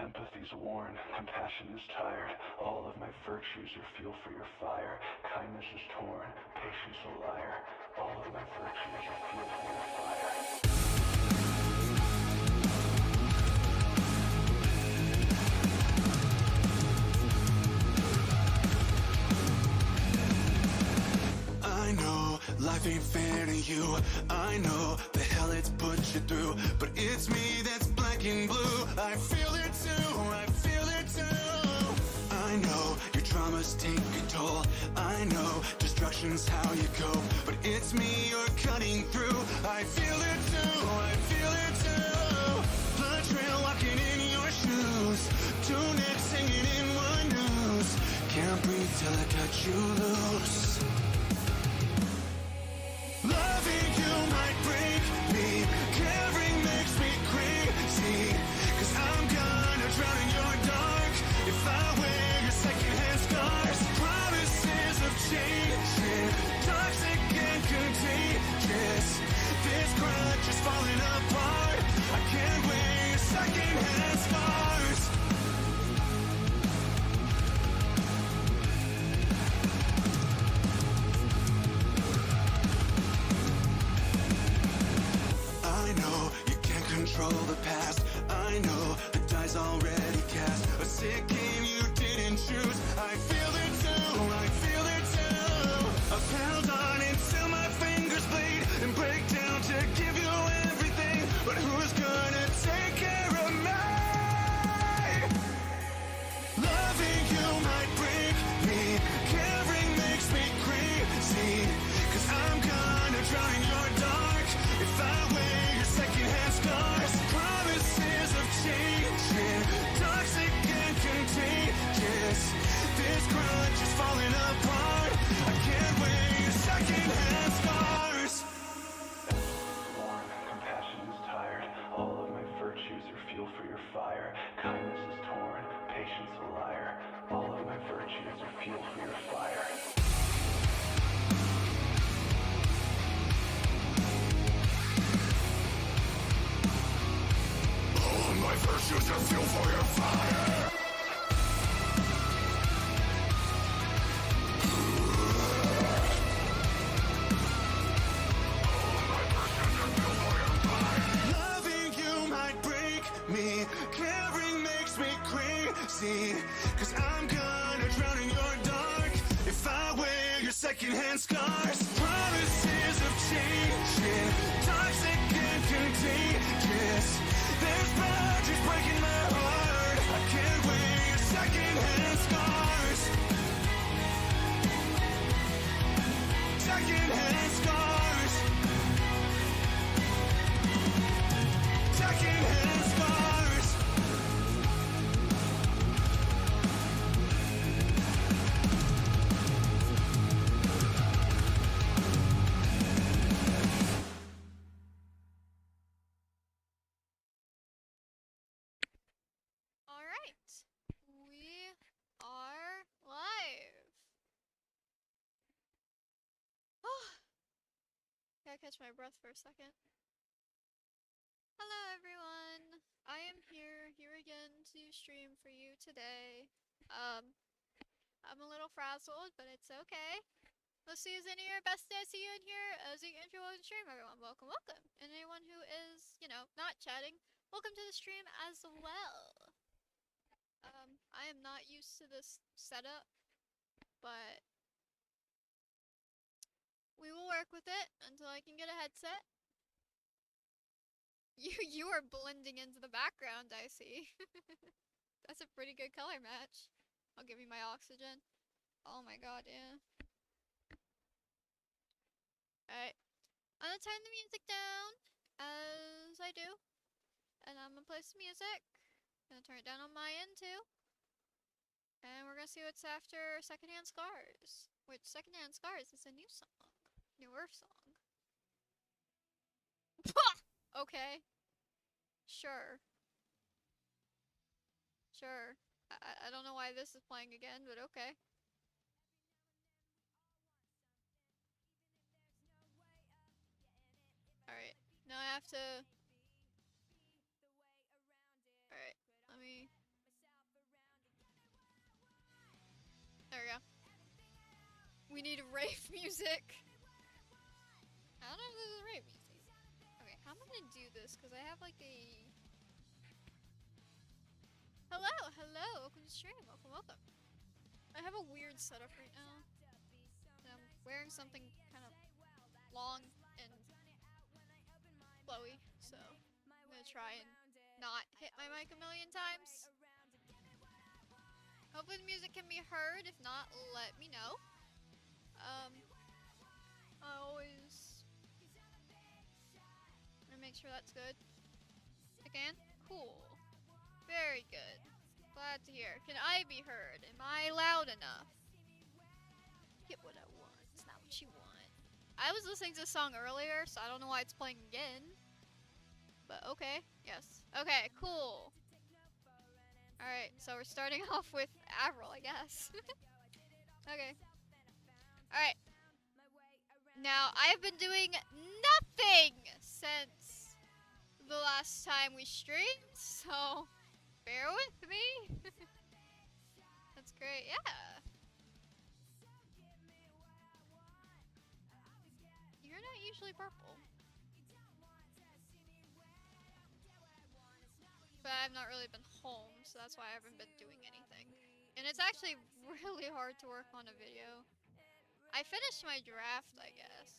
Empathy's worn, compassion is tired. All of my virtues are fuel for your fire. Kindness is torn, patience a liar. All of my virtues are fuel for your fire. I know life ain't fair to you. I know the hell it's put you through, but it's me that's black and blue. I feel it too, I feel it too. I know your traumas take a toll. I know destruction's how you cope, but it's me you're cutting through. I feel it too, I feel it too. Blood trail walking in your shoes, two necks hanging in one noose. Can't breathe till I cut you loose. Loving you might break me, caring makes me crazy. Cause I'm gonna drown in your dark if I wear your secondhand scars. Promises of changing, toxic and contagious. This grudge is falling apart. I can't wear your secondhand scars. I know you can't control the past. I know the die's already cast. A sick game you didn't choose. I feel it too, I feel it too. I've held on until my fingers bleed and break down to give you everything. But who's gonna take care of me? Loving you might break me, caring makes me crazy. Cause I'm gonna drown in your dark if I wear your secondhand scars. Promises of changing, toxic and contagious. This grudge is falling apart. I can't wear your secondhand scars. Worn, compassion is tired. All of my virtues are fuel for your fire. Kindness is torn, patience a liar. All of my virtues are fuel for your fire. All of my virtues are fuel for your fire. Loving you might break me, caring makes me crazy. Cause I'm gonna drown in your dark if I wear your secondhand scars. Promises of changing, toxic and contagious. There's boundaries breaking my heart. I can't wear your secondhand scars. Secondhand scars. Secondhand scars. All right, we are live. Gotta catch my breath for a second. Hello, everyone. I am here again to stream for you today. I'm a little frazzled, but it's okay. Let's see, is any of your best day? I see you in here as you intro the stream, everyone. Welcome, welcome. And anyone who is, not chatting, welcome to the stream as well. I am not used to this setup, but we will work with it until I can get a headset. You are blending into the background, I see. That's a pretty good color match. I'll give you my oxygen. Oh my god, yeah. Alright. I'm gonna turn the music down, as I do. And I'm gonna play some music. Gonna turn it down on my end too. And we're gonna see what's after Secondhand Scars. Which Secondhand Scars is a new song. Newer song. Okay. Sure. Sure. I don't know why this is playing again, but okay. Alright. Now I have to... Alright. Let me rave music. I don't know if this is rave music. Okay, how am I gonna do this? Because I have like a... Hello, hello, welcome to stream, welcome. I have a weird setup right now. And I'm wearing something kind of long and flowy, so I'm gonna try and not hit my mic a million times. Hopefully the music can be heard. If not, let me know. I always wanna make sure that's good. Again? Cool. Very good. Glad to hear. Can I be heard? Am I loud enough? Get what I want. It's not what you want. I was listening to the song earlier, so I don't know why it's playing again. But okay. Yes. Okay, cool. Alright, so we're starting off with Avril, I guess. Okay. Alright. Now, I've been doing nothing since the last time we streamed, so bear with me. That's great, yeah. You're not usually purple. But I've not really been home, so that's why I haven't been doing anything. And it's actually really hard to work on a video. I finished my draft, I guess.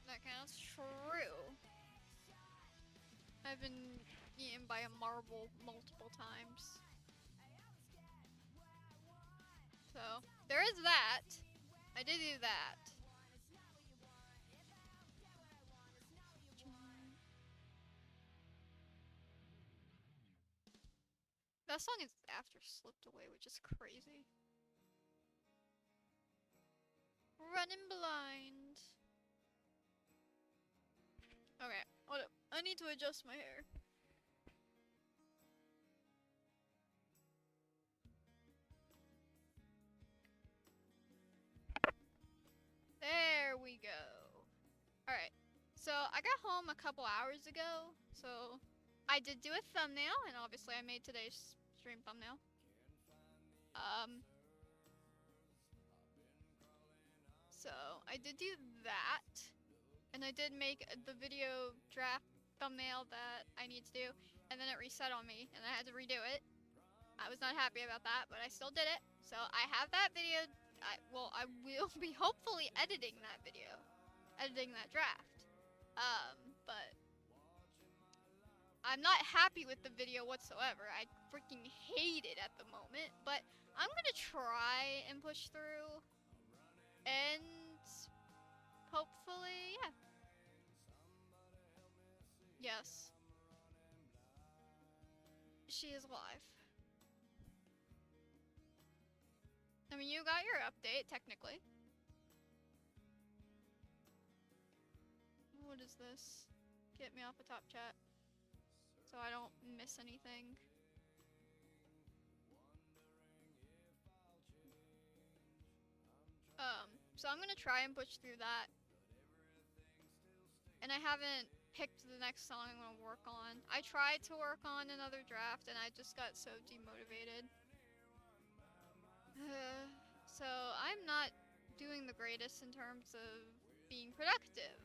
That counts. True. I've been eaten by a marble multiple times. So, there is that. I did do that. That song is after Slipped Away, which is crazy. Running blind. Okay, hold up. I need to adjust my hair. There we go. Alright, so I got home a couple hours ago, so I did do a thumbnail, and obviously I made today's stream thumbnail. So I did do that, and I did make the video draft thumbnail that I need to do, and then it reset on me, and I had to redo it. I was not happy about that, but I still did it. So I have that video. I will be hopefully editing that video, editing that draft. But I'm not happy with the video whatsoever. I freaking hate it at the moment, but I'm gonna try and push through, and hopefully, yeah. Yes. She is alive. I mean, you got your update, technically. What is this? Get me off the top chat, so I don't miss anything. So I'm gonna try and push through that. And I haven't picked the next song I'm gonna work on. I tried to work on another draft, and I just got so demotivated. So I'm not doing the greatest in terms of being productive.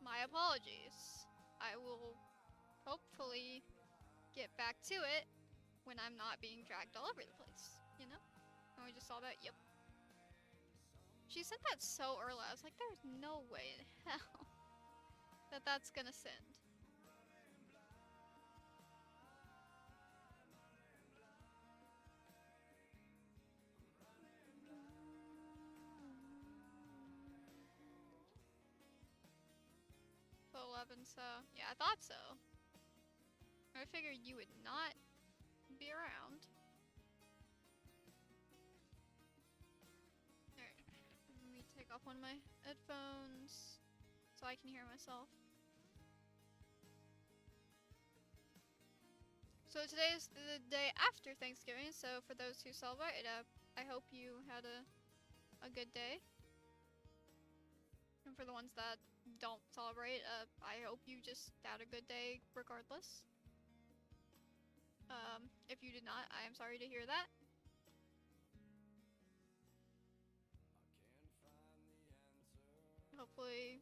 My apologies. I will hopefully get back to it when I'm not being dragged all over the place, you know? And we just saw that, yep. She sent that so early, I was like, there's no way in hell that that's gonna send. So 11, so yeah, I thought so. I figured you would not be around. Alright, let me take off one of my headphones so I can hear myself. So today is the day after Thanksgiving, so for those who celebrate, I hope you had a good day. And for the ones that don't celebrate, I hope you just had a good day regardless. If you did not, I am sorry to hear that. Hopefully,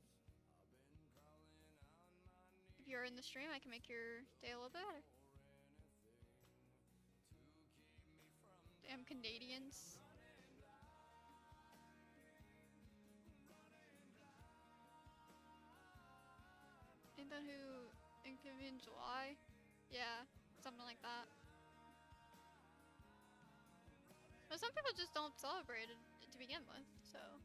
if you're in the stream, I can make your day a little bit better. Damn Canadians. Ain't that who in July? Yeah, something like that. But some people just don't celebrate it to begin with, so.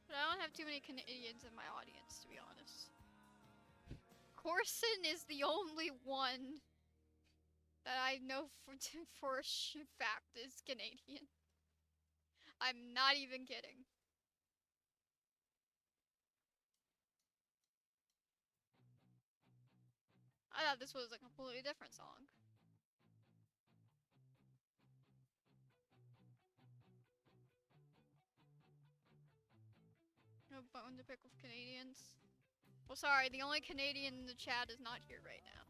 But I don't have too many Canadians in my audience, to be honest. Corson is the only one that I know for a fact is Canadian. I'm not even kidding. I thought this was a completely different song. No bone to pick with Canadians. Well, sorry, the only Canadian in the chat is not here right now.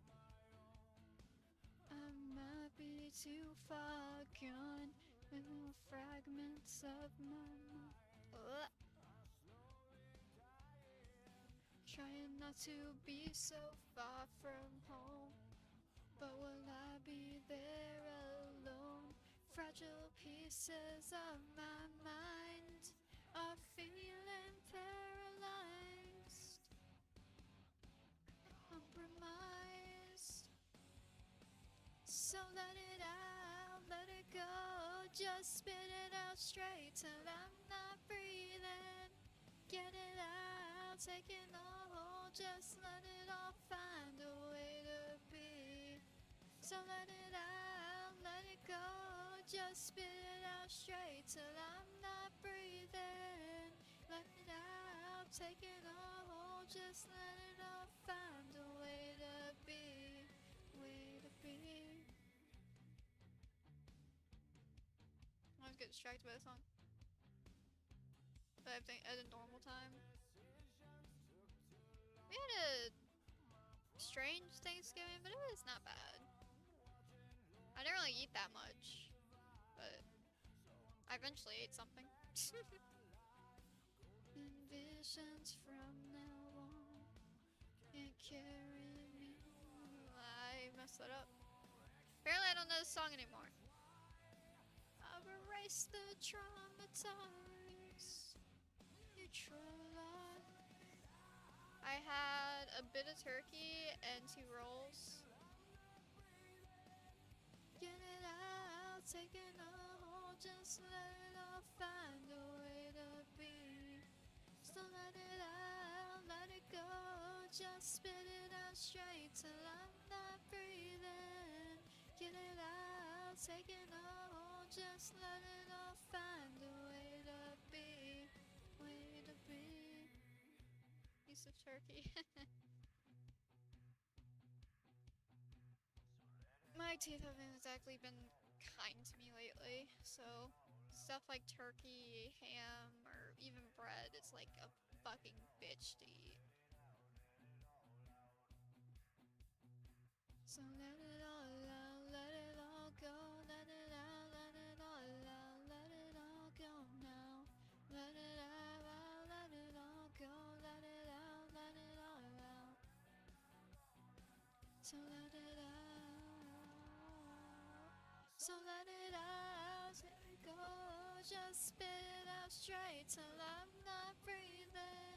I might be too far gone with more fragments of my mind. Trying not to be so far from home, but will I be there alone? Fragile pieces of my mind are feeling paralyzed, compromised. So let it out, let it go, just spit it out straight till I'm not breathing. Get it out, taking a hold, just let it all find a way to be. So let it out, let it go, just spit it out straight till I'm not breathing. Let it out, taking a hold, just let it all find a way to be. Way to be. I always get distracted by the song. But I think at a normal time. We had a strange Thanksgiving, but it was not bad. I didn't really eat that much, but I eventually ate something. Visions from now on can't carry me. I messed that up. Apparently I don't know this song anymore. I've erased the traumatized. Neutralized. I had a bit of turkey and 2 rolls. Get it out, taking a hold, just let it all find a way to be. So let it out, let it go, just spit it out straight till I'm not breathing. Get it out, taking a hold, just let it all find a way to be. Way to be. Piece of turkey. My teeth haven't exactly been kind to me lately, so stuff like turkey, ham, or even bread is like a fucking bitch to eat. So let it all out, let it all go, let it out, let it all out, let it all go now. Let it out, let it all go, let it out, let it all out. So let it out. So let it out, let it go, just spit it out straight till I'm not breathing.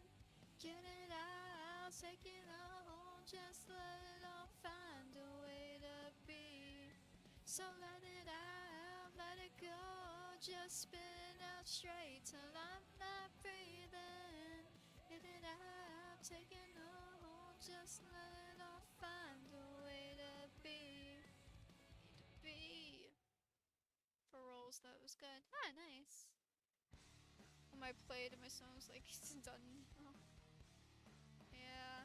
Get it out, taking a hold, just let it all find a way to be. So let it out, let it go, just spit it out straight till I'm not breathing. Get it out, taking a hold, just let it all find a way to be. Be. For rolls, that was good. Ah, nice. On my plate and my song was like, it's done now. Yeah.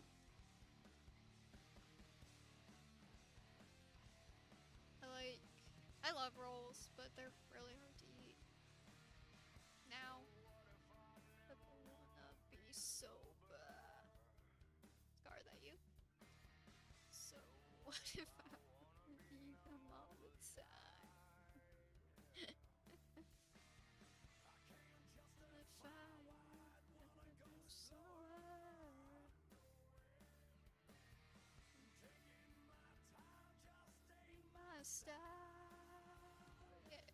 I love rolls, but they're really hard to eat. What if I need them all the time? If I want them slower. My style. Yeah.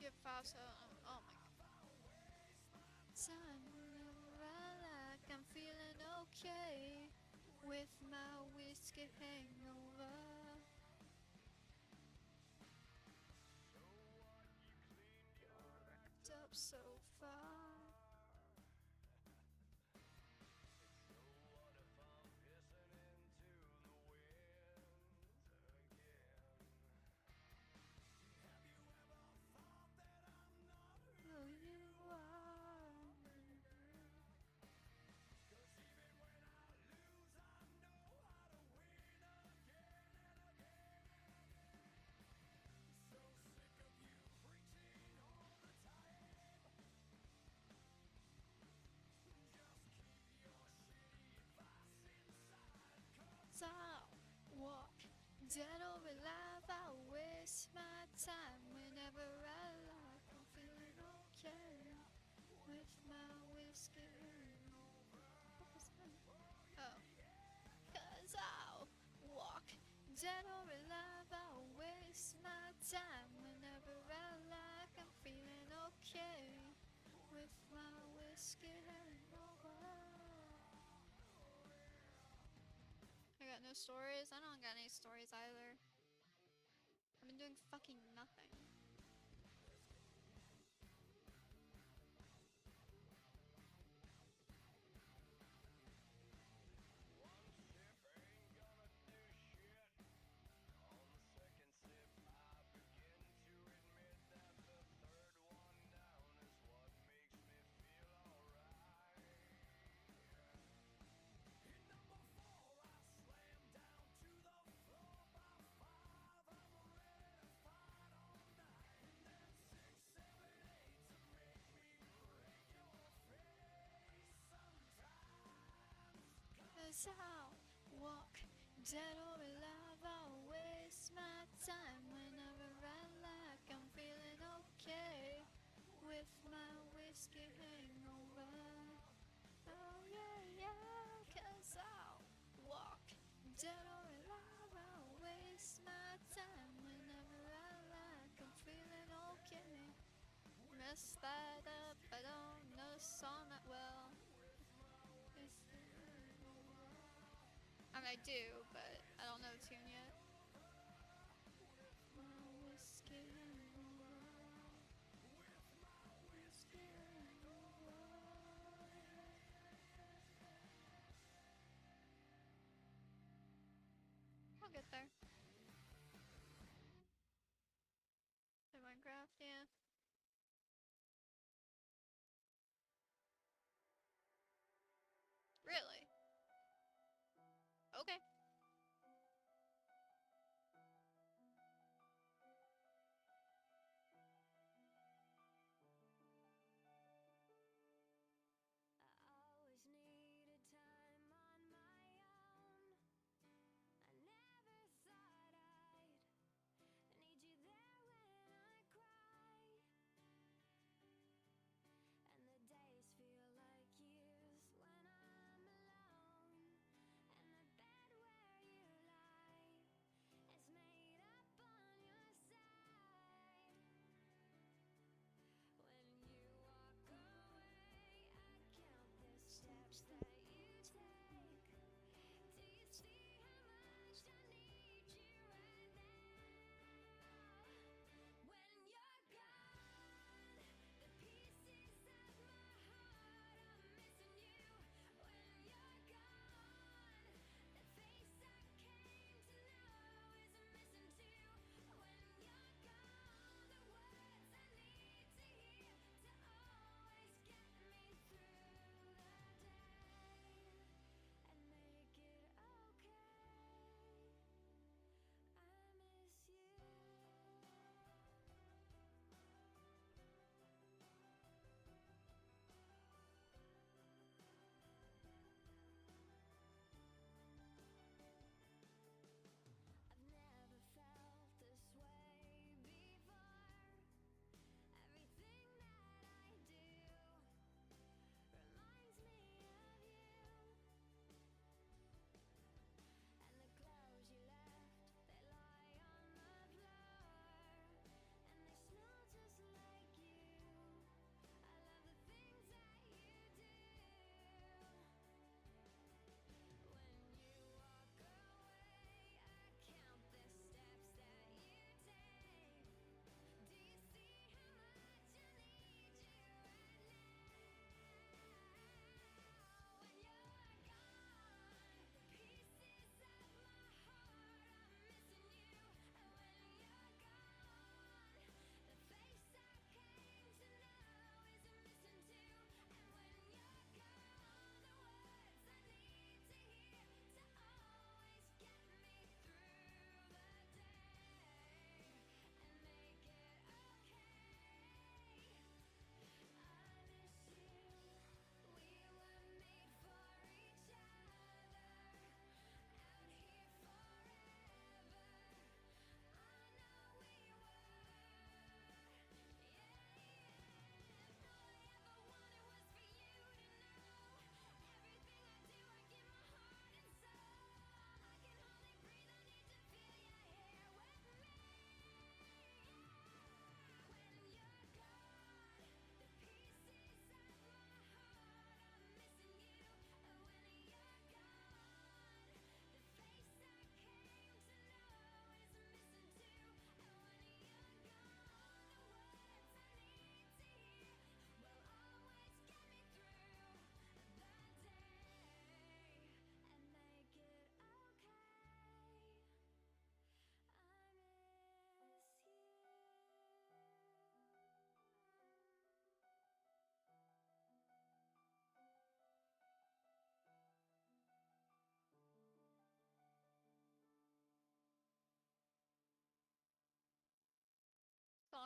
Get fast. Oh my god. Time whenever I like. I'm feeling okay with my whiskey hangover. Wrapped up so far. Who you are. I'll walk dead or alive. I'll waste my time whenever I like. I'm feeling okay with my whiskey. What was that? Oh. 'Cause I'll walk dead or alive. I'll waste my time whenever I like. I'm feeling okay with my whiskey hangover. I got no stories. I don't got any stories either. I've been doing fucking nothing. Cause I'll walk dead or alive. I'll waste my time whenever I like. I'm feeling okay with my whiskey hangover. Oh yeah, yeah. 'Cause I'll walk dead or alive. I'll waste my time whenever I like. I'm feeling okay. Messed that up. I don't know the song that well. I mean, I do, but I don't know the tune yet. I'll get there. In Minecraft, yeah. Really? Okay. I always needed time on my own. I never thought I'd need you there when I cry. And the days feel like years when I'm alone. And the bed where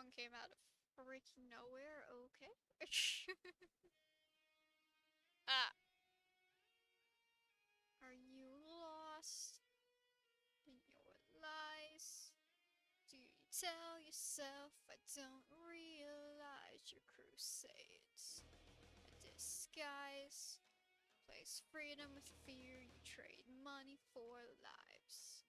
song came out of freaking nowhere, okay. Ah. Are you lost in your lies? Do you tell yourself I don't realize your crusades? A disguise. Place freedom with fear, you trade money for lives.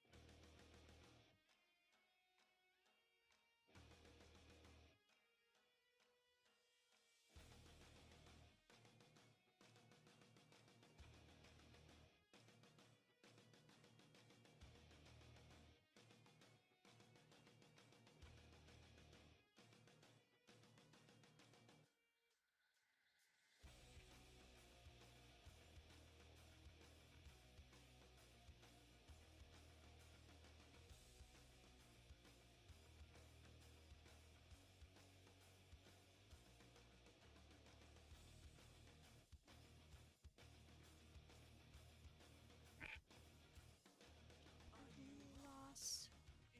Are you lost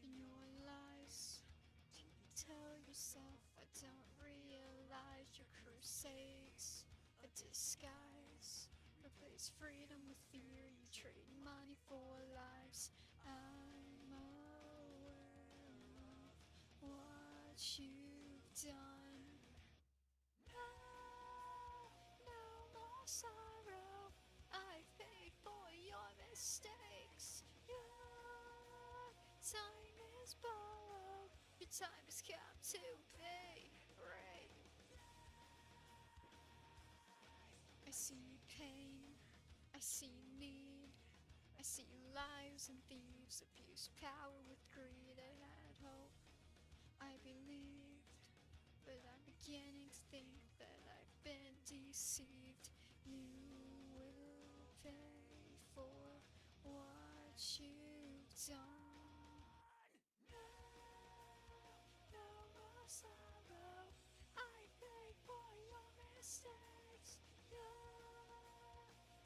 in your lies? Do you tell yourself I don't realize your crusades? A disguise. Replace freedom with fear, you trade money for lives. I'm aware of what you've done. No, no more sorrow. I've paid for your mistakes. Your time is borrowed. Your time has come to pay. Right. I see pain. I see need. I see lies and thieves abuse power with greed. I had hope. I believed. But I'm beginning to think that I've been deceived. You will pay for what you've done. No, no more sorrow. I pay for your mistakes. Your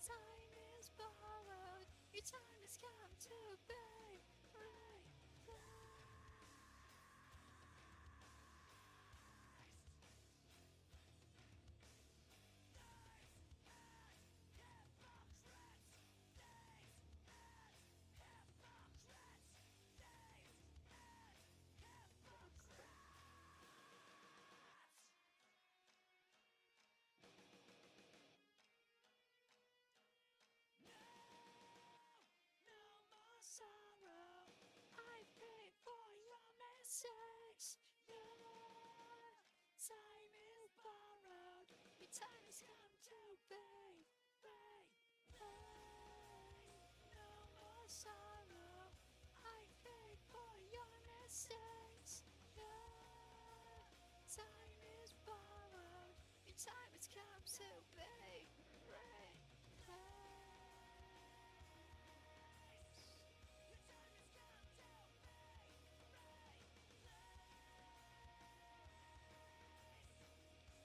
time is borrowed. Your time has come to pay. Right. No more sorrow. I pay for your mistakes. Your time is borrowed. Your time has come to pay. Pay. No more sorrow. I pay for your mistakes. Your time is borrowed. Your time has come to pay. Right.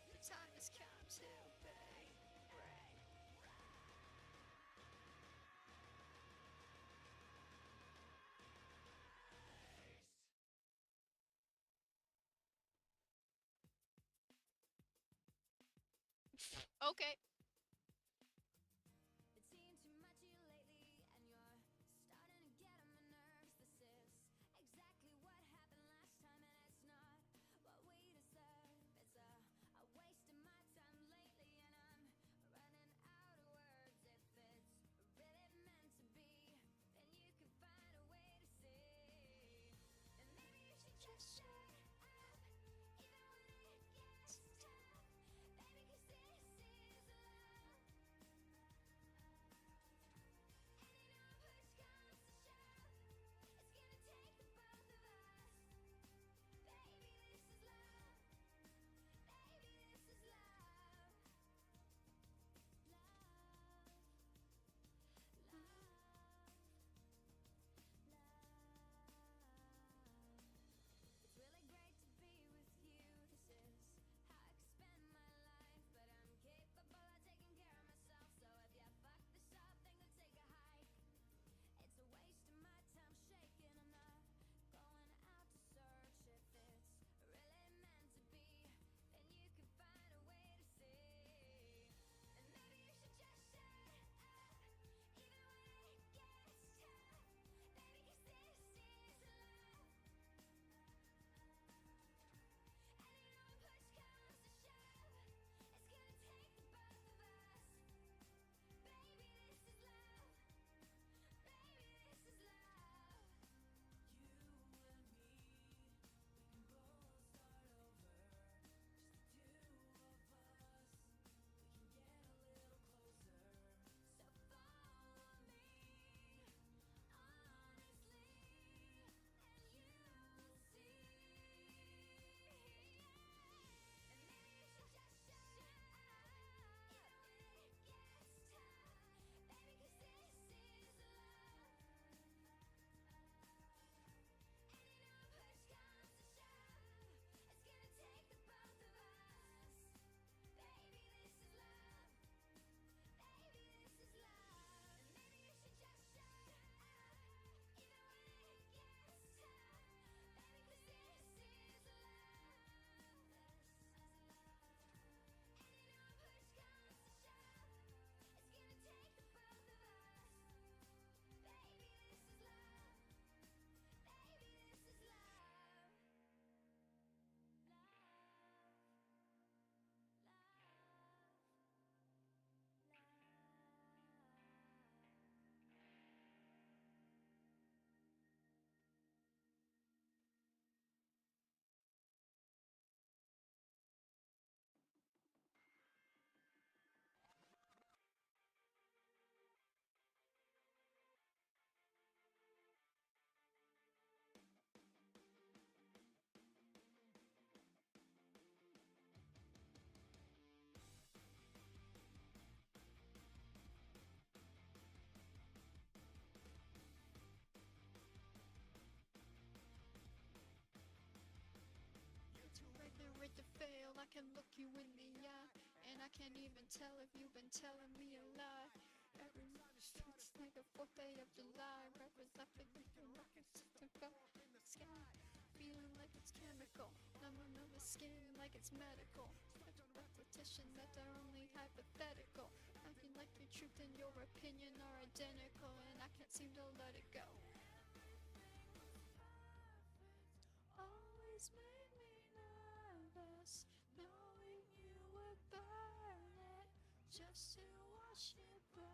Your time has come to pay. Right. Okay. It's seen too much of you lately, and you're starting to get on my nerves. This is exactly what happened last time, and it's not what we deserve. It's a waste of my time lately, and I'm running out of words. If it's really meant to be, then you can find a way to see. And maybe you should just shut up, even when it gets tough, baby, 'cause this is to fail. I can look you in the eye, and I can't even tell if you've been telling me a lie. Every night it's like the 4th day of July. Rappers laughing like the rockets to go in the sky. Feeling like it's chemical, numbing of the skin like it's medical. Such a repetition that they're only hypothetical. Acting like your truth and your opinion are identical, and I can't seem to let it go. Always made me nervous, knowing you would burn it just to watch it burn.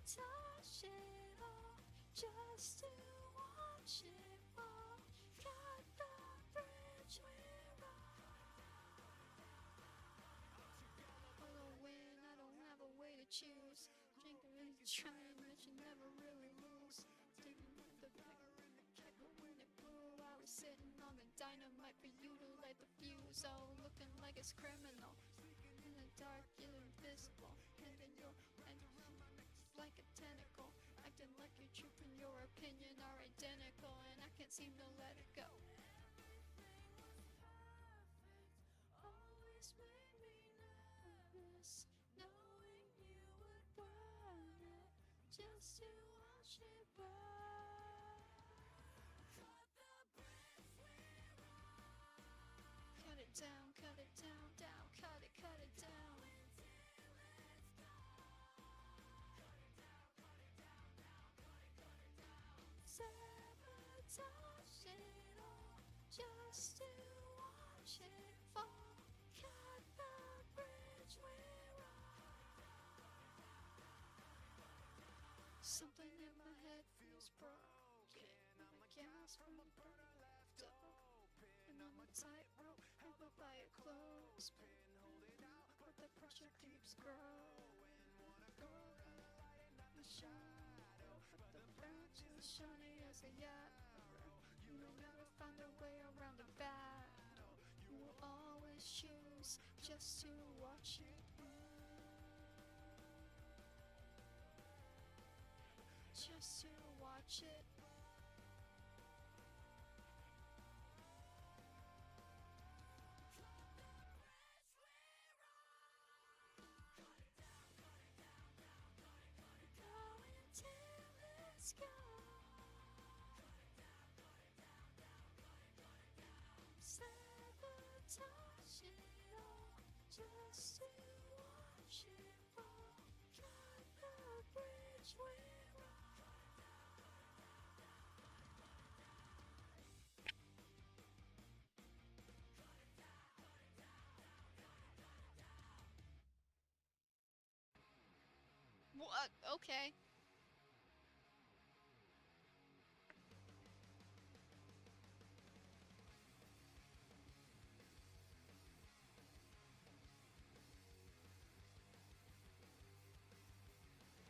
Sabotage it all just to watch it fall. Cut the bridge we're on. Although when I don't have a way to choose, drinking and trying that you never really lose. Sticking with the beggar and the kegger when it blew. I was sitting on the dynamite for you to light the fuse. Oh, looking like it's criminal. In the dark, you're invisible. And then you're like a tentacle, acting like your truth and your opinion are identical, and I can't seem to let it go. Always made me nervous, knowing you would burn it just to watch it burn. Cut it down, cut it down, down, cut it down. Sabotage it all just to watch it fall. Cut the bridge we're on. Something in my head feels broken. I'm a gas from a burner left open, and I'm a tightrope held up by a clothespin. Holding out, but the pressure keeps growing. Wanna go to the light and not the shadow, but the branch is shiny as a arrow. You will never find a way around the battle. You will always choose just to watch it burn. Just to watch it burn. Let's go. Sabotage it all just to watch it fall. Cut the bridge we're on. What? Okay.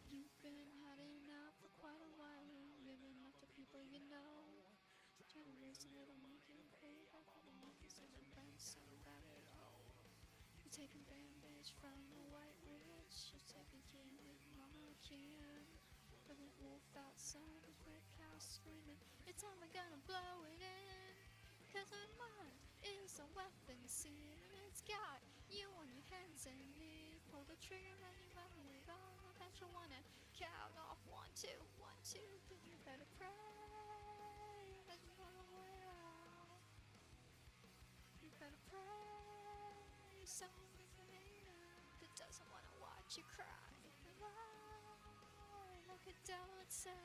You've been hiding out for quite a while, living up to people you know. Trying to raise a little monkey and pay back for the monkeys and the banks and the rabbit hole. You're taking bandage from the white witch. You're taking king with mama Kim. But the wolf outside is red cow screaming. It's time we're gonna blow it in. Cause our mind is a weapon, see, and it's got you on your hands and knees. Pull the trigger and you run it all. I bet you wanna count off 1, 2, 1, 2. Then you better pray that you wanna way out. You better pray someone that doesn't wanna watch you cry. Like a devil inside.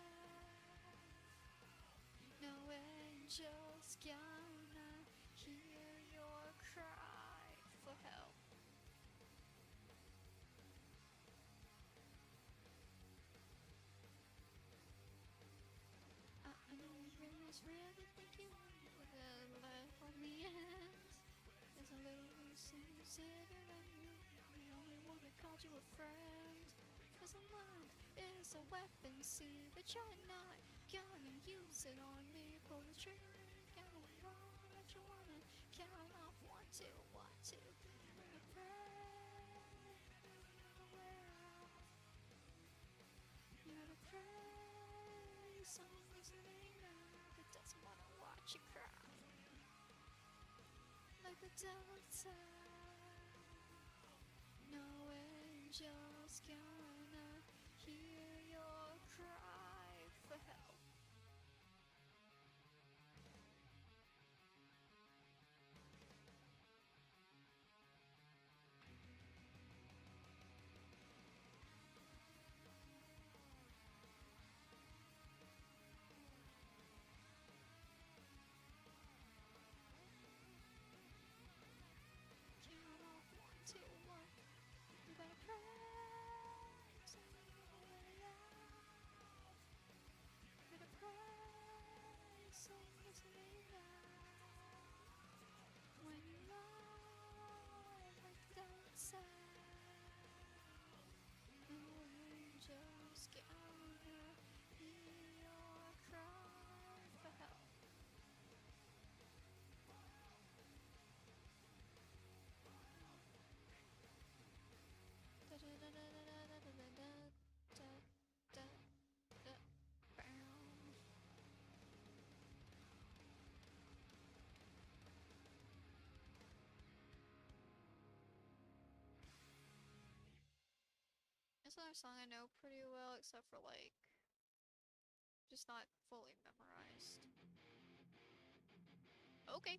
No angel's gonna hear your cry for help. I know you really think you want the life on the end. There's a little loose in your city and you the only one that called you a friend. Cause a mind is a weapon, see, but you're not gonna use it on me. Pull the trigger and count it all that you wanna count off 1, 2, 1, 2. Gonna pray. You're gonna pray. Someone listening now that doesn't wanna watch you cry. Like the devil inside. No angel's gonna hear your cry for help. Count off 1, 2, 1. We're gonna pray. Someone way out. We're gonna pray. Someone listening now. When you lie like the devil inside. No angels gonna hear your cry for help. Da da da da da da da da da da da da. Bow. It's another song I know pretty well, except for like, just not fully memorized. Okay.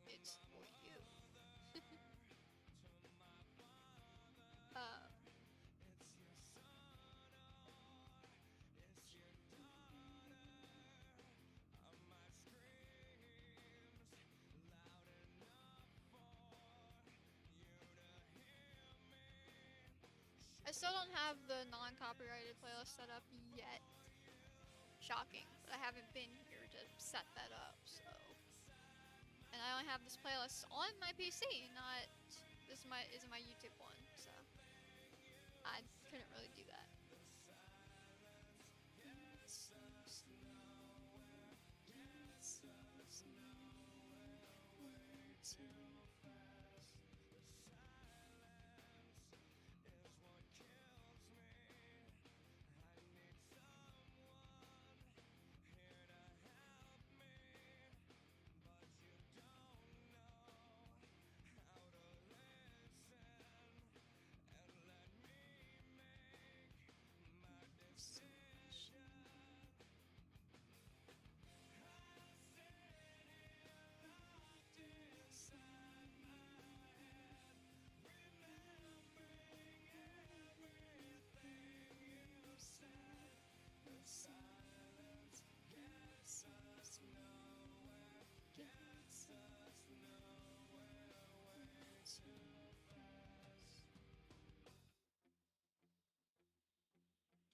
It's for you. uh. I still don't have the non-copyrighted playlist set up yet. Shocking, but I haven't been here to set that up, so. And I only have this playlist on my PC, not this isn't my YouTube one, so I couldn't really do that.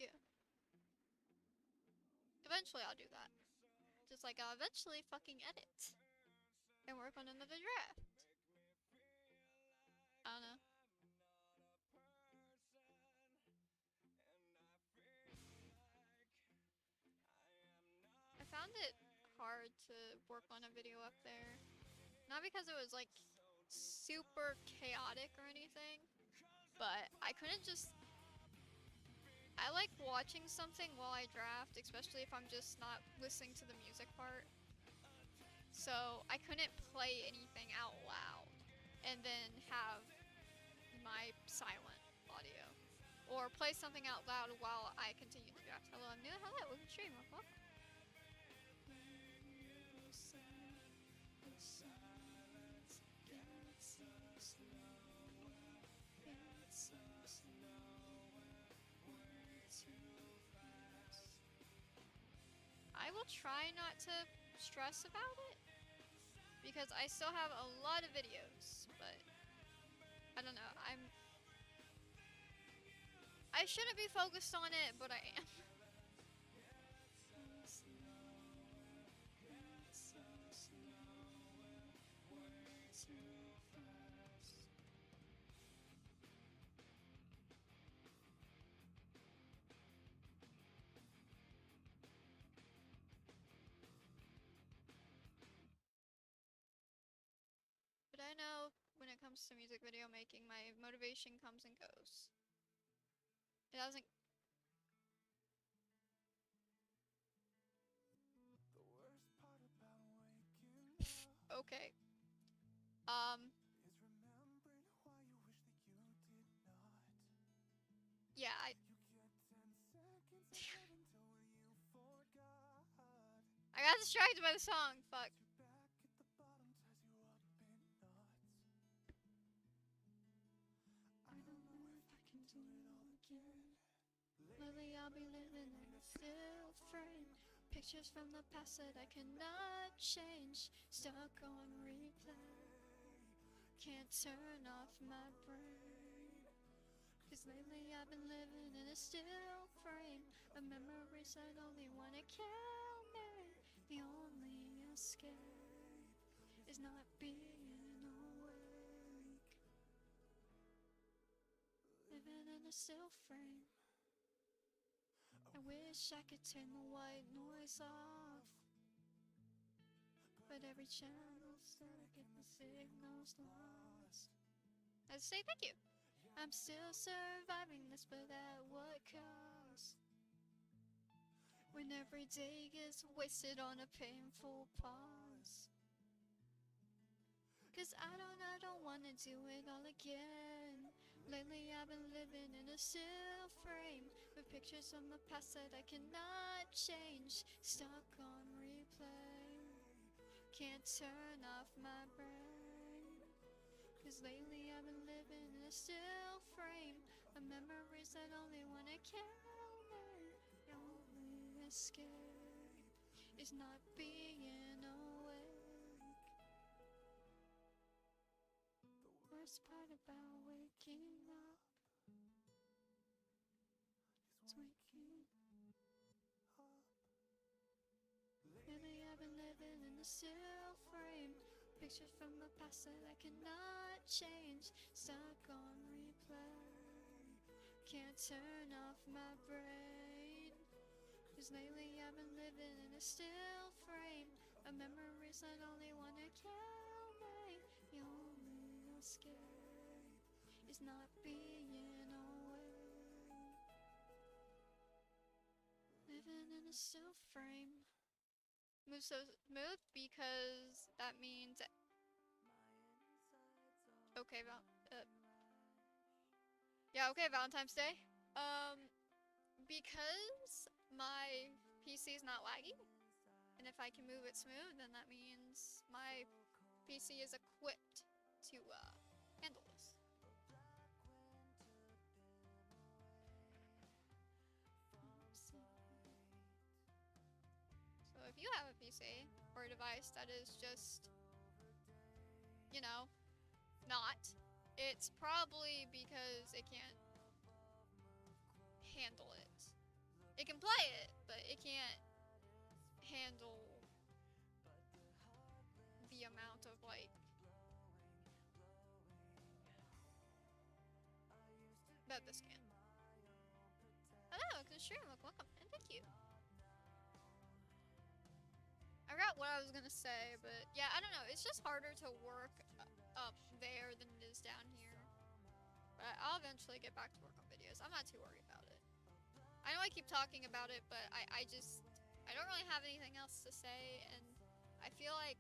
Yeah. Eventually I'll do that. Just like I'll eventually fucking edit. And work on another draft. I don't know. I found it hard to work on a video up there. Not because it was like super chaotic or anything, but I couldn't just. I like watching something while I draft, especially if I'm just not listening to the music part. So I couldn't play anything out loud and then have my silent audio. Or play something out loud while I continue to draft. Hello, I'm new. Hello, welcome to stream. Welcome. I will try not to stress about it because I still have a lot of videos, but I don't know. I shouldn't be focused on it, but I am. comes to music video making, my motivation comes and goes. It doesn't. The worst part about waking up Okay. is remembering why you wish that you did not. Yeah, You get 10 seconds of heaven till you forgot. I got distracted by the song. Fuck. You're back at the bottom, ties you up in knots. I don't know if I can do it all again. Lately I'll be living in a still frame. Pictures from the past that I cannot change. Stuck on replay. Can't turn off my brain. Cause lately I've been living in a still frame of memories that only wanna kill me. The only escape is not being awake. Living in a still frame. I wish I could turn the white noise off, but every channel that I get the signal's lost. I say thank you. I'm still surviving this, but at what cost? When every day gets wasted on a painful pause. Cause I don't wanna do it all again. Lately I've been living in a still frame with pictures of my past that I cannot change. Stuck on replay. Can't turn off my brain. Cause lately I've been living in a still frame of memories that only wanna kill me. The only escape is not being awake. The worst part about waking up is waking up. Lately I've been living in a still frame. Pictures from the past that I cannot change. Stuck on replay. Can't turn off my brain. Cause lately I've been living in a still frame of memories that only wanna kill me. The only escape is not being awake. Living in a still frame. Move so smooth because that means okay, okay, Valentine's Day. Because my PC is not laggy, and if I can move it smooth, then that means my PC is equipped to handle this. So if you have a PC or a device that is just, you know, not, it's probably because it can't handle it. It can play it, but it can't handle the amount of, like, that this can. Hello, to the stream, welcome, and thank you. I forgot what I was gonna say, but yeah, I don't know, it's just harder to work up there than it is down here. But I'll eventually get back to work on videos. I'm not too worried about it. I know I keep talking about it, but I don't really have anything else to say, and I feel like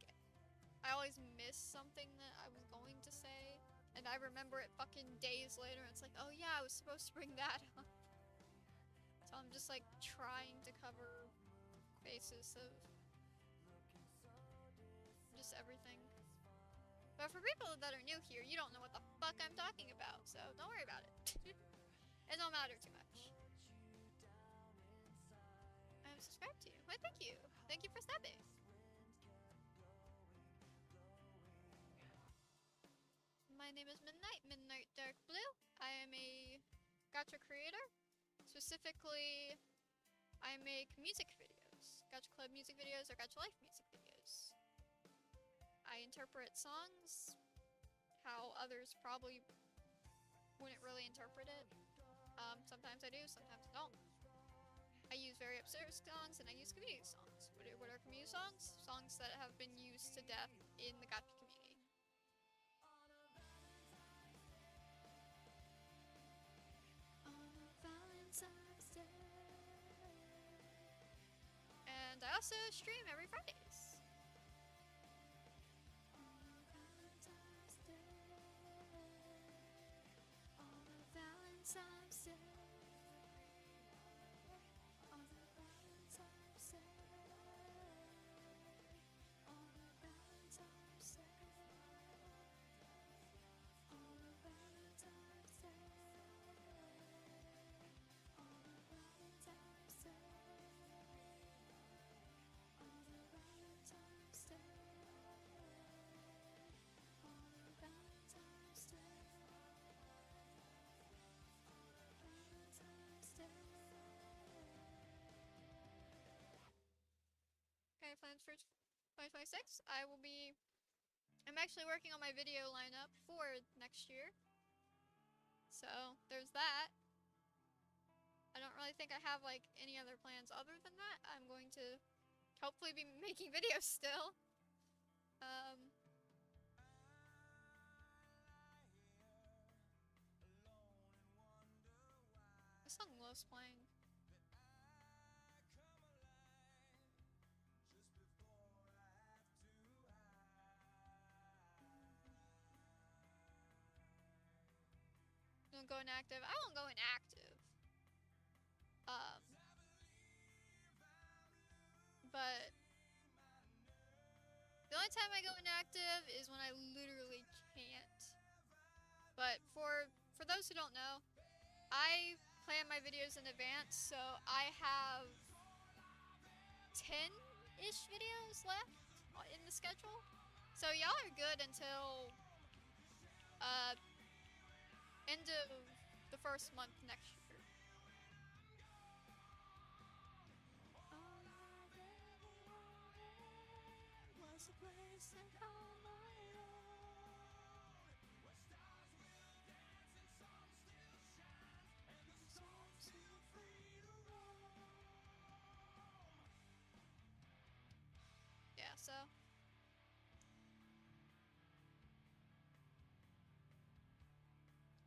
I always miss something that I was going to say, and I remember it fucking days later, and it's like, oh yeah, I was supposed to bring that up. So I'm just like trying to cover bases of just everything. But for people that are new here, you don't know what the fuck I'm talking about, so don't worry about it. It don't matter too much. I'm subscribed to you. Why, thank you. Thank you for stepping. My name is Midnight Dark Blue. I am a Gacha creator. Specifically, I make music videos. Gacha Club music videos or Gacha Life music videos. I interpret songs how others probably wouldn't really interpret it. Sometimes I do, sometimes I don't. I use very absurd songs and I use community songs. What are community songs? Songs that have been used to death in the Gacha community. and I also stream every Fridays. Valentine's Day. On the Valentine's Day. On the Valentine's Day. On the Valentine's Day. On the Valentine's Day. On the Valentine's Day. On the Valentine's Day. Okay, plans for 2026. I'm actually working on my video lineup for next year. So, there's that. I don't really think I have like any other plans other than that. I'm going to hopefully be making videos still. The song loves playing. Don't go inactive. I won't go inactive. But the only time I go inactive is when I literally can't. But for those who don't know, I plan my videos in advance, so I have 10-ish videos left in the schedule. So y'all are good until end of the first month next year. Was a place I call my own, where stars will dance and songs still shine, and the songs feel free to roam. Yeah, so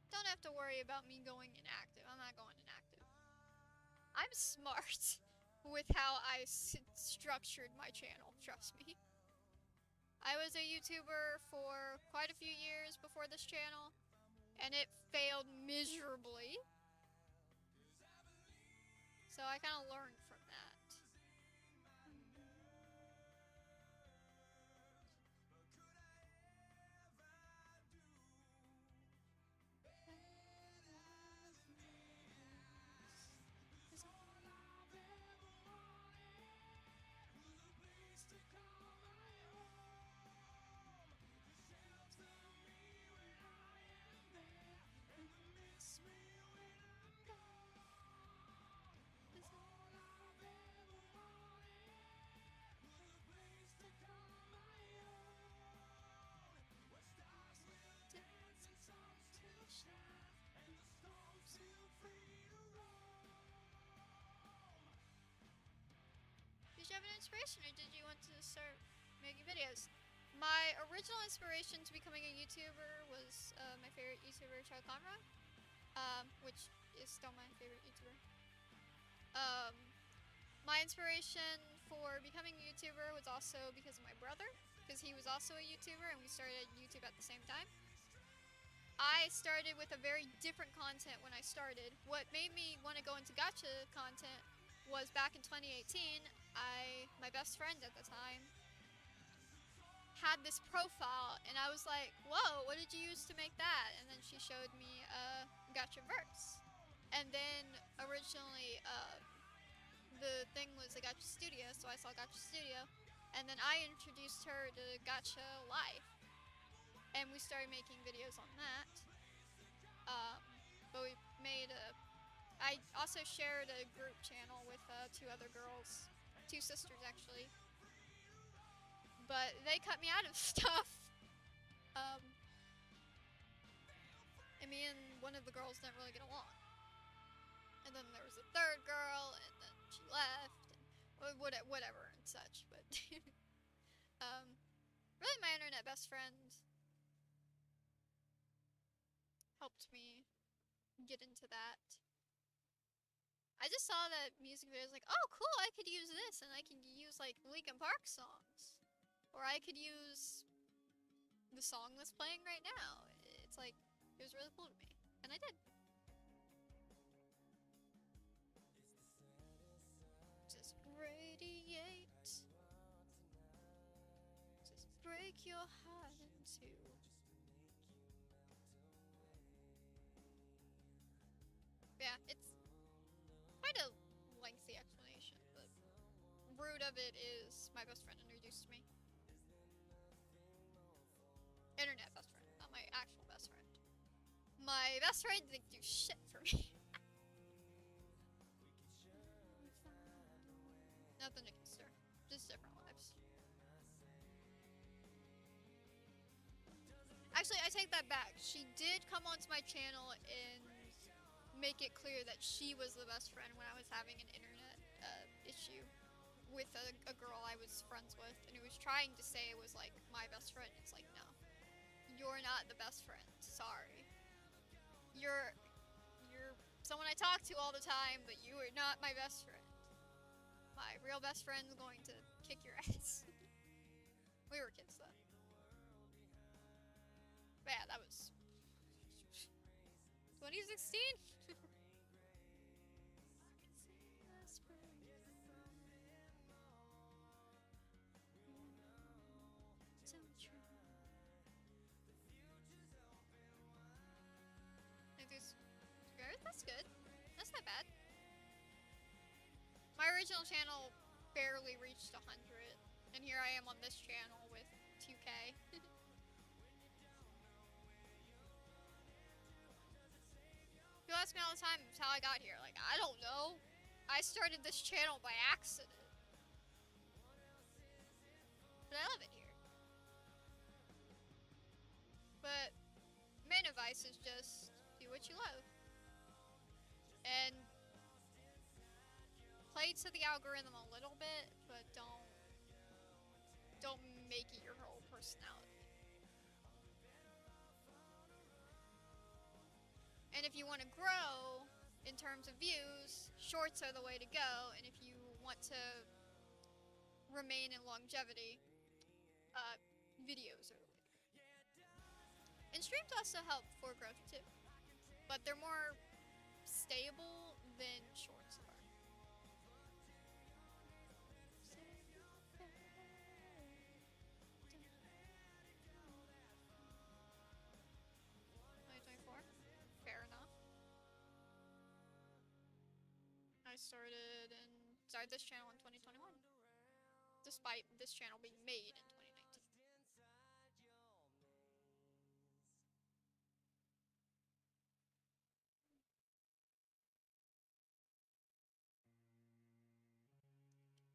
don't have to worry about me going inactive. I'm not going inactive. I'm smart with how I structured my channel, trust me. I was a YouTuber for quite a few years before this channel, and it failed miserably. So I kind of learned from that. Did you have an inspiration, or did you want to start making videos? My original inspiration to becoming a YouTuber was my favorite YouTuber, Child Conroy, which is still my favorite YouTuber. My inspiration for becoming a YouTuber was also because of my brother, because he was also a YouTuber and we started YouTube at the same time. I started with a very different content when I started. What made me want to go into gacha content was back in 2018, my best friend at the time had this profile, and I was like, whoa, what did you use to make that? And then she showed me gacha verse. And then originally the thing was a gacha studio, so I saw gacha studio, and then I introduced her to gacha life, and we started making videos on that. But we made I also shared a group channel with two other girls, two sisters actually, but they cut me out of stuff. And me and one of the girls didn't really get along. And then there was a third girl, and then she left, and whatever and such. But really, my internet best friend helped me get into that. I just saw that music video. I was like, oh, cool, I could use this, and I can use, like, Linkin Park songs. Or I could use the song that's playing right now. It's like, it was really cool to me. And I did. Just radiate. Just break your heart in two. Yeah, it's quite a lengthy explanation, but root of it is my best friend introduced me. Internet best friend, not my actual best friend. My best friend didn't do shit for me. Nothing against her, just different lives. Actually, I take that back. She did come onto my channel and make it clear that she was the best friend when I was having an internet issue with a girl I was friends with, and it was trying to say it was like my best friend. It's like, no, you're not the best friend. Sorry, you're someone I talk to all the time, but you are not my best friend. My real best friend's going to kick your ass. We were kids though. But yeah, that was 2016. That's good. That's not bad. My original channel barely reached 100, and here I am on this channel with 2K. People ask me all the time how I got here. Like, I don't know. I started this channel by accident. But I love it here. But main advice is just do what you love. And play to the algorithm a little bit, but don't make it your whole personality. And if you want to grow in terms of views, shorts are the way to go. And if you want to remain in longevity, videos are the way to go. And streams also help for growth too, but they're more stable than shorts are. 2024? Fair enough. I started this channel in 2021, despite this channel being made in 2019.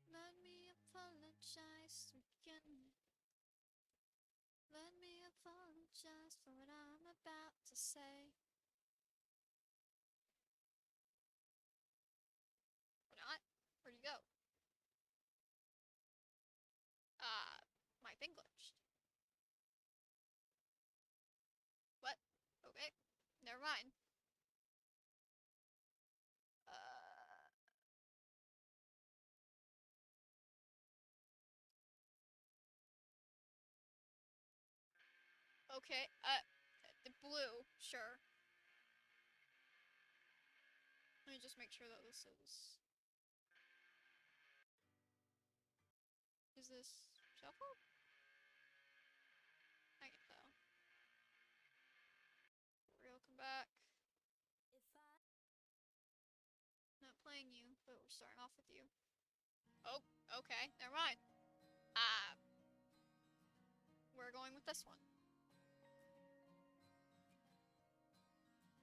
Let me apologize again. Let me apologize for what I'm about to say. Or not. Where'd you go? My thing glitched. What? Okay. Never mind. Okay. The blue. Sure. Let me just make sure that this is... Is this shuffle? I can tell. Welcome back. Not playing you, but we're starting off with you. Oh, okay. Never mind. We're going with this one.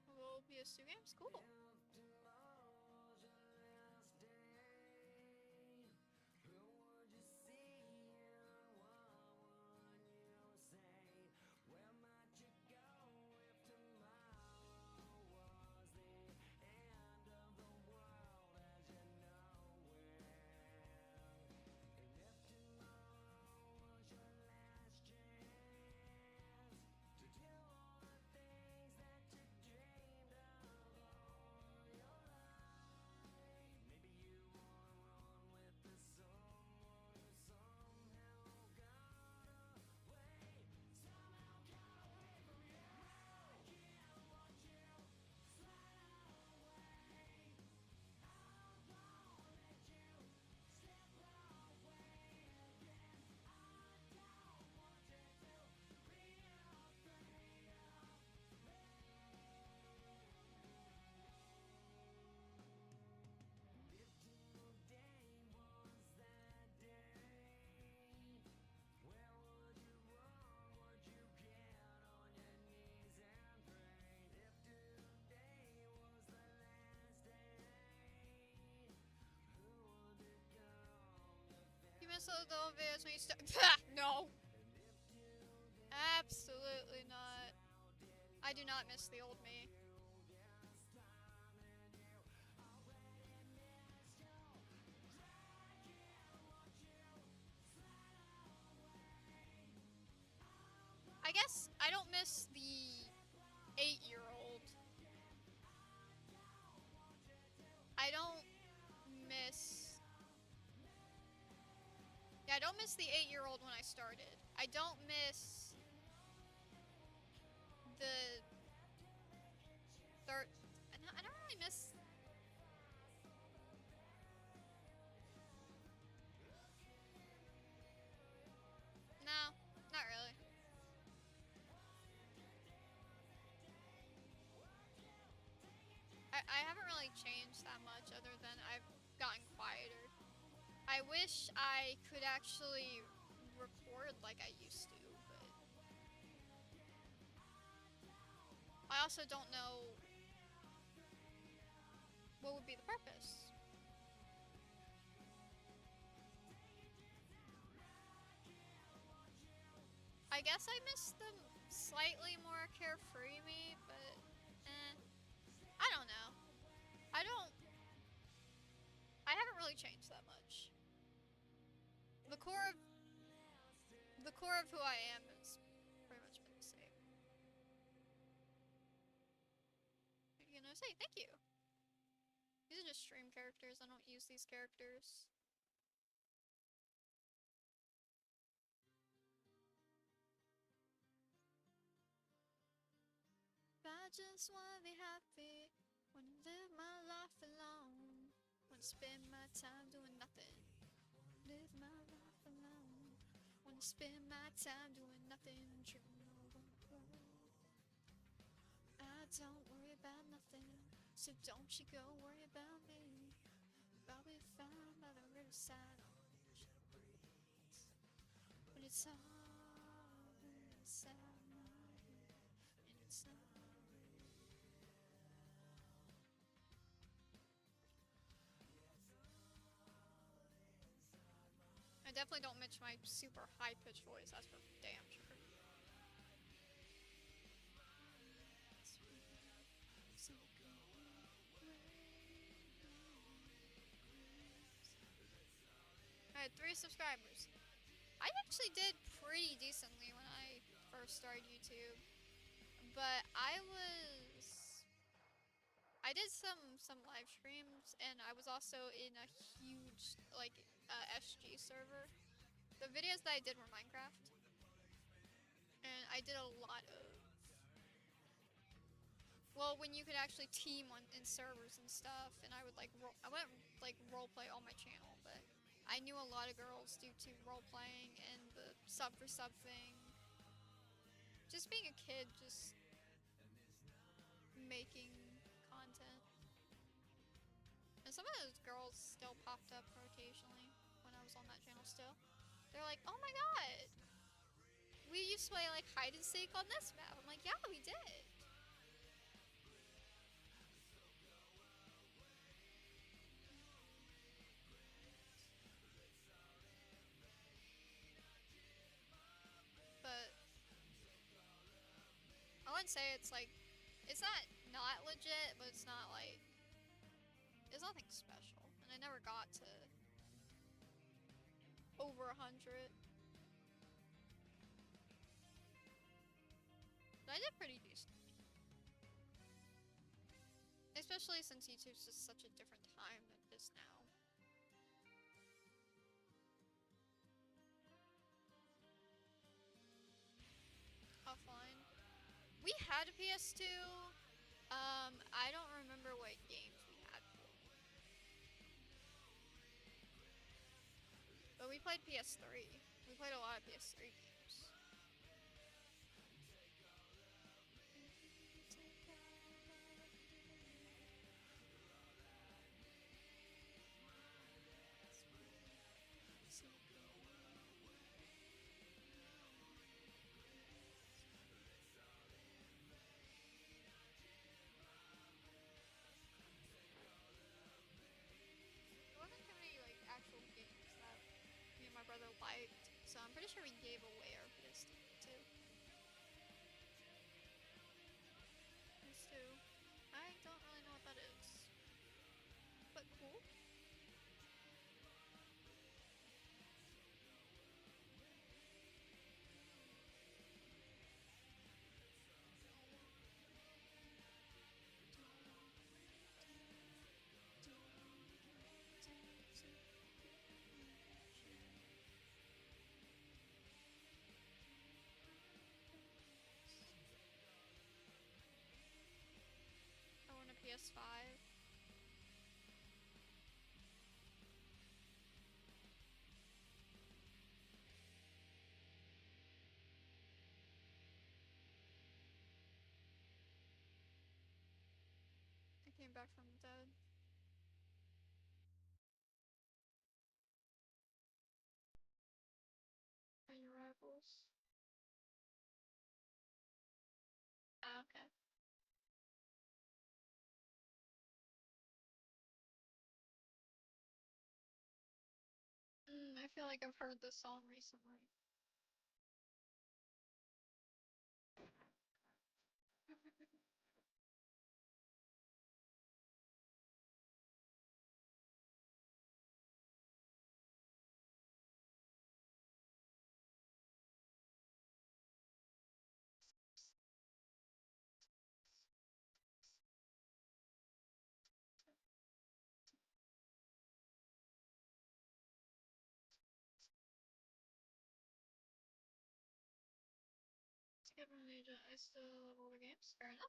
Will PS2 games? Cool. of the old videos when you start. No. Absolutely not. I do not miss the old me. I guess I don't miss the 8-year-old. I don't miss... Yeah, I don't miss the 8-year-old when I started. I don't miss the third... I don't really miss... No, not really. I haven't really changed that much other than I've gotten quieter. I wish I could actually record like I used to, but I also don't know what would be the purpose. I guess I miss the slightly more carefree me, but I don't know. I haven't really changed that much. The core of who I am has pretty much been the same. What are you gonna say? Thank you. These are just stream characters. I don't use these characters. I just wanna be happy. Wanna live my life alone. Wanna spend my time doing nothing. Live my life alone. Wanna spend my time doing nothing. I don't worry about nothing, so don't you go worry about me. I'll be fine by the riverside on the ocean breeze. When it's all inside my head, and it's not. I definitely don't match my super high-pitched voice, that's for damn sure. I had 3 subscribers. I actually did pretty decently when I first started YouTube, but I did some live streams, and I was also in a huge like SG server. The videos that I did were Minecraft, and I did a lot of, well, when you could actually team in servers and stuff, and I would like I wouldn't like roleplay on my channel, but I knew a lot of girls due to roleplaying and the sub for sub thing. Just being a kid, just making content. And some of those girls still popped up occasionally when I was on that channel still. They're like, oh my god, we used to play like hide and seek on this map. I'm like, yeah, we did. But I wouldn't say it's like, it's not legit, but it's not like, it's nothing special. And I never got to over 100. But I did pretty decent. Especially since YouTube's just such a different time than it is now. Offline. We had a PS2. I don't remember what games we had for it. But we played PS3. We played a lot of PS3 games. There wasn't too many like actual games that me and my brother pretty sure we gave away our PS2 too. PS2. I don't really know what that is. But cool. I want a PS5. I came back from the dead. Are you rivals? Ah, okay. I feel like I've heard this song recently. Skip an agent. I still level the games. Fair enough.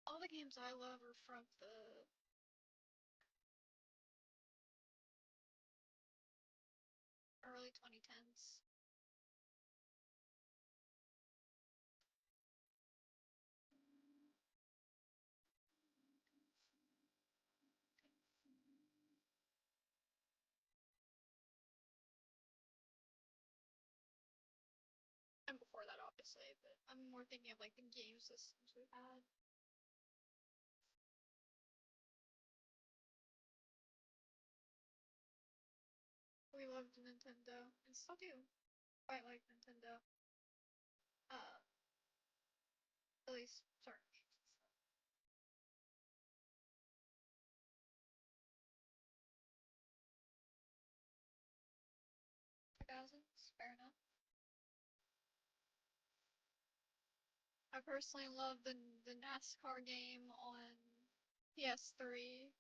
All the games I love are from the early 2010s. And before that, obviously, but I'm more thinking of like the game systems we've had. We loved Nintendo, and still do. Quite like Nintendo. Uh, at least certain games. 2000s, fair enough. I personally love the NASCAR game on PS3.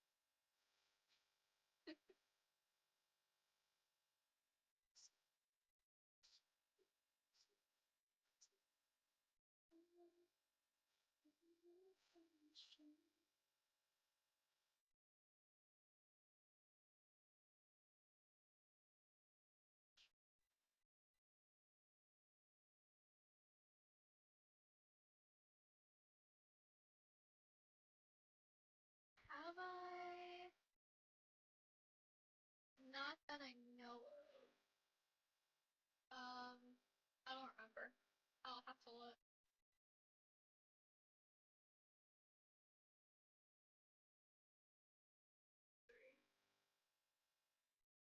Have I? Not that I know of. I don't remember. I'll have to look.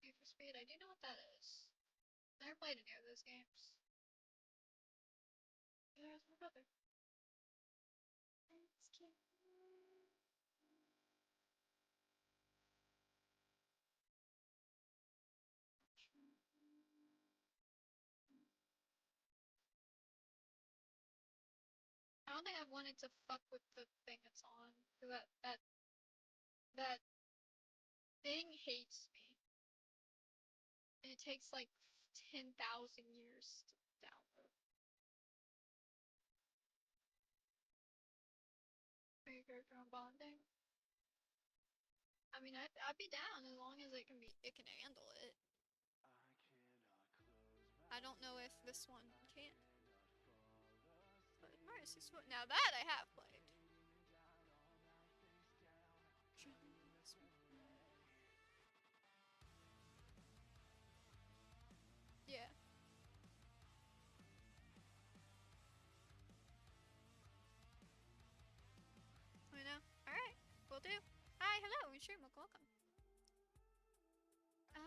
Need for Speed, I do know what that is. Never played any of those games. There's my brother. I don't think I've wanted to fuck with the thing it's on. That thing hates me. And it takes like 10,000 years to download. Are you character on bonding? I mean, I'd be down as long as it can handle it. I don't know if this one can. But Mario 64, now that I have played. Yeah. I know. Alright, will do. Hi, hello, and stream, welcome.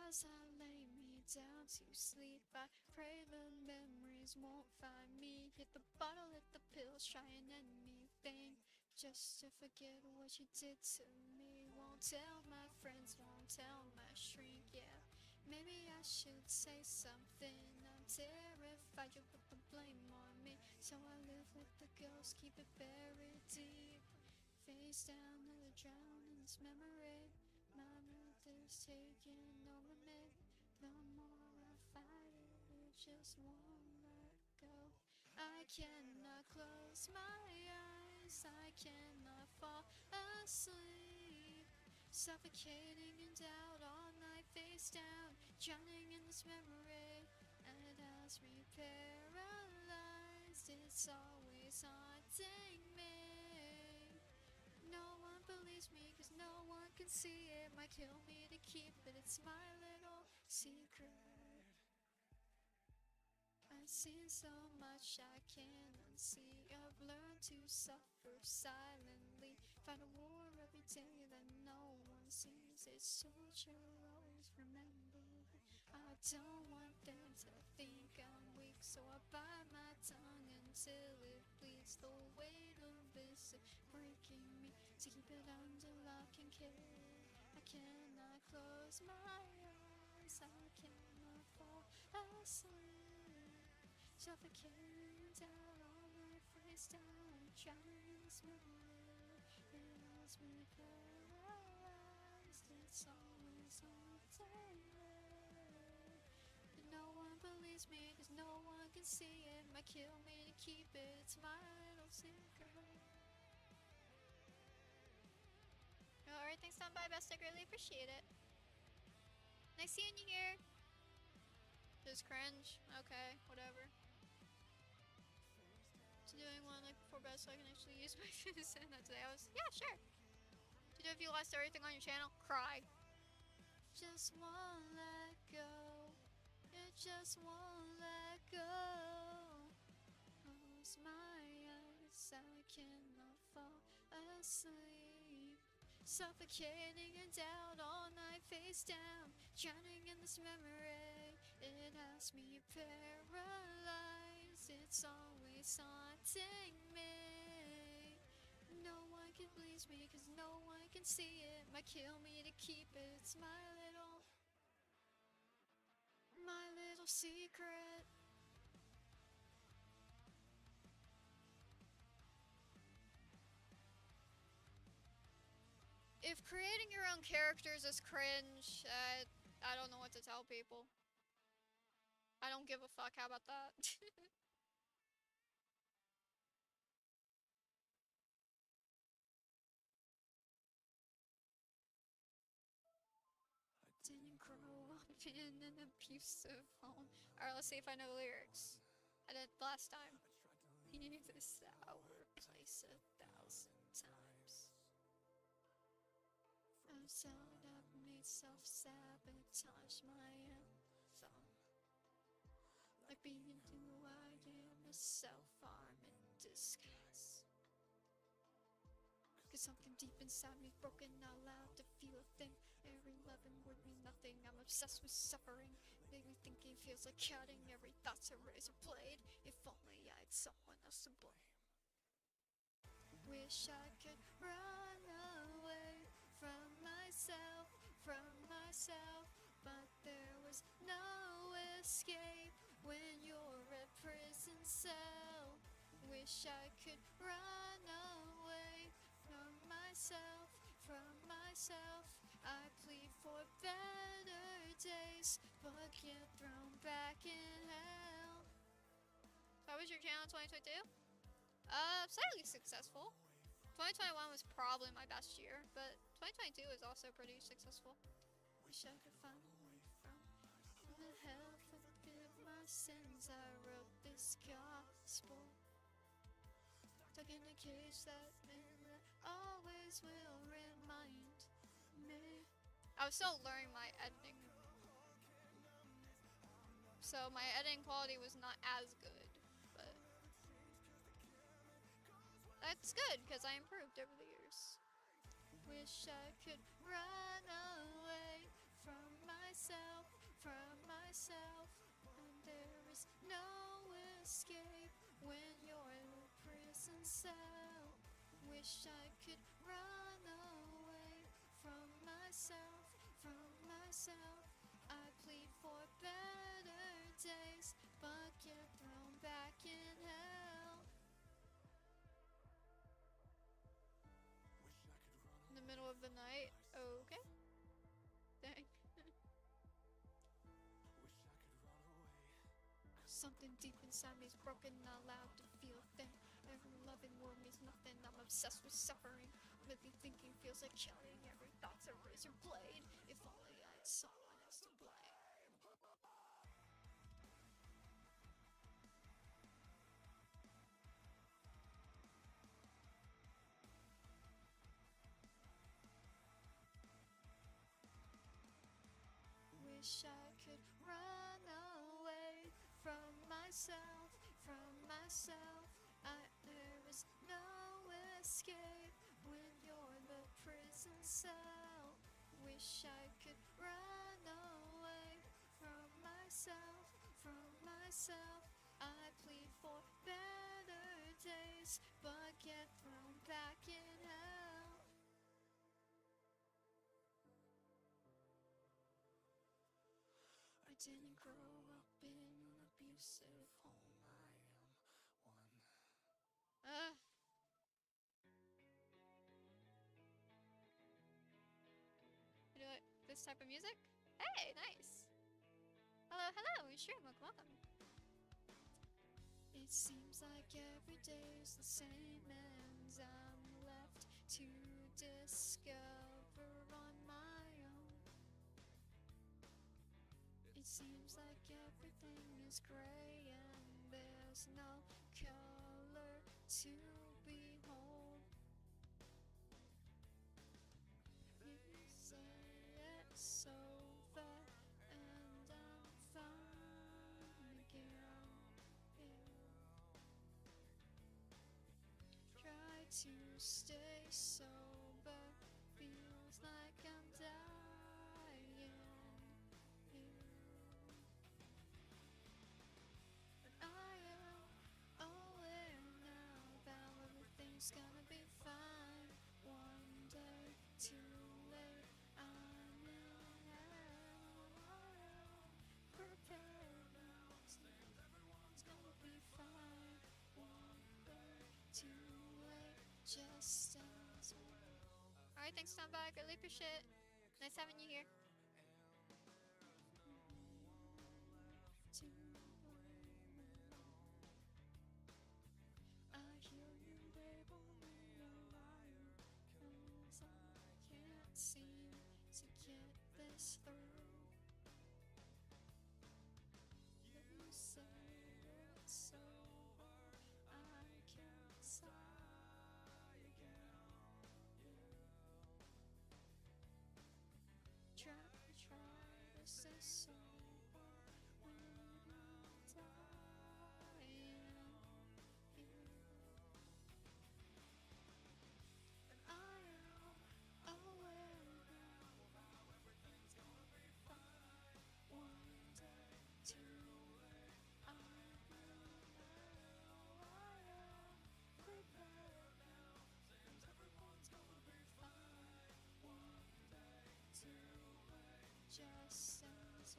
As I lay me down to sleep, I pray the memories won't find me. Hit the bottle, hit the pills, trying anything just to forget what you did to me. Won't tell my friends, won't tell my shrink, yeah. Maybe I should say something. I'm terrified you'll put the blame on me, so I live with the ghost, keep it buried deep. Face down, let it drown in this memory. My mood is taking over me. The more I fight it, it just won't let go. I cannot close my eyes, I cannot fall asleep. Suffocating in doubt all night, face down, drowning in this memory. And it has me paralyzed, it's always haunting me. No one believes me cause no one can see it. Might kill me to keep it, it's my little secret. I've seen so much I can't unsee. I've learned to suffer silently. Fight a war every day that no one sees. It's torture, always remember. I don't want them to think I'm weak, so I bite my tongue until it bleeds. The weight of this is breaking me, to keep it under lock and key. I cannot close my eyes, I cannot fall asleep. Suffocating down all my face down, drowning in this memory. It has me paralyzed, it's always haunting me. But no one believes me cause no one can see it. Might kill me to keep it, it's my little secret. Alright, thanks on by best, I greatly appreciate it. Nice seeing you here. Just cringe. Okay, whatever. So doing one like before bed so I can actually use my and that today. Yeah, sure. To do if you lost everything on your channel, cry. Just won't let go. It just won't let go. Close my eyes, I cannot fall asleep. Suffocating in doubt all night, face down, drowning in this memory. It has me paralyzed, it's always haunting me. No one can please me cause no one can see it. Might kill me to keep it, it's my little secret. If creating your own characters is cringe, I don't know what to tell people. I don't give a fuck, how about that? Didn't grow up in an abusive home. Alright, let's see if I know the lyrics. I did last time. Leave this sour place 1,000 times. I've sold up, made self-sabotage my anthem. Like being who I am, a self-harm in disguise. Cause something deep inside me broken, not allowed to feel a thing. Every loving word mean nothing, I'm obsessed with suffering. Maybe thinking feels like cutting, every thought's a razor blade. If only I had someone else to blame. Wish I could run away from myself, but there was no escape when you're a prison cell. Wish I could run away from myself, I plead for better days, but get thrown back in hell. How was your channel in 2022? Slightly successful. 2021 was probably my best year, but 2022 was also pretty successful. Wish I could find a way from the hell, forgive my sins. I wrote this gospel, stuck in a cage that always will remind me. I was still learning my editing, so my editing quality was not as good, but that's good because I improved over the years. Wish I could run away from myself, and there is no escape when you're in a prison cell. Wish I could run away from myself, I plead for better days, but get thrown back in hell. In the middle of the night, okay. Dang. Something deep inside me is broken, not allowed to feel a thing. Every loving word means nothing. I'm obsessed with suffering. Really thinking feels like killing. Every thought's a razor blade. If only I had someone else to blame. Wish I could run away from myself, there is no escape when you're in the prison cell. Wish I could run away from myself, I plead for better days, but get thrown back in hell. I didn't grow up in an abusive home. I am one. You know this type of music? Hey, nice. Hello, you stream. Welcome. It seems like every day's the same, and I'm left to discover on my own. It seems like everything is gray and there's no color to behold. You say it's over and I'm fine again. Try to stay sober, feels like I'm dying. But I am aware now that everything's gonna be fine. One day too late, I know prepare now. Everyone's gonna be fine. One day too late, just as alright, thanks for stopping by. Greatly appreciate it. Nice having you here. I hear you label me a liar, 'cause I can't seem to get this through. You say it's over, I can't sigh again. Try to stay sober when I'm dying. But I am aware now everything's gonna be fine. One day too late, I am prepared now. Seems everyone's gonna be fine. One day too late, just as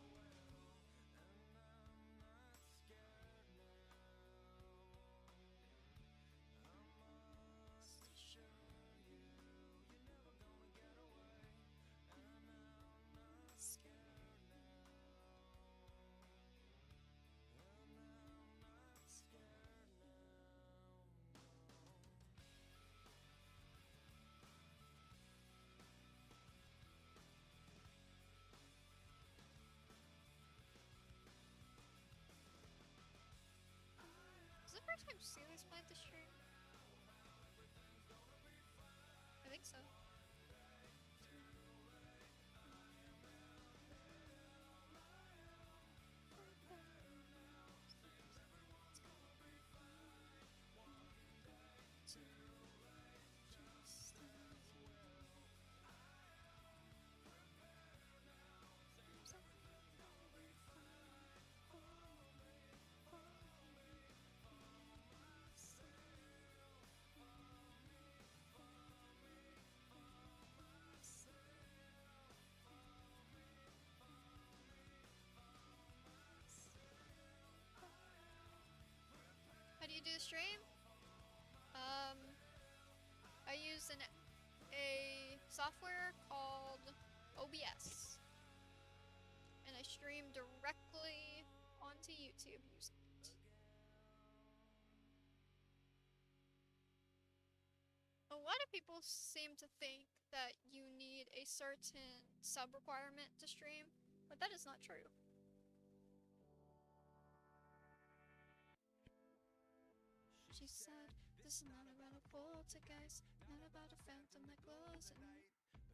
first time Steelers played the stream? I think so. How do you do the stream? I use a software called OBS, and I stream directly onto YouTube using it. A lot of people seem to think that you need a certain sub requirement to stream, but that is not true. She said, this is not about a poltergeist, not about a phantom that glows at night.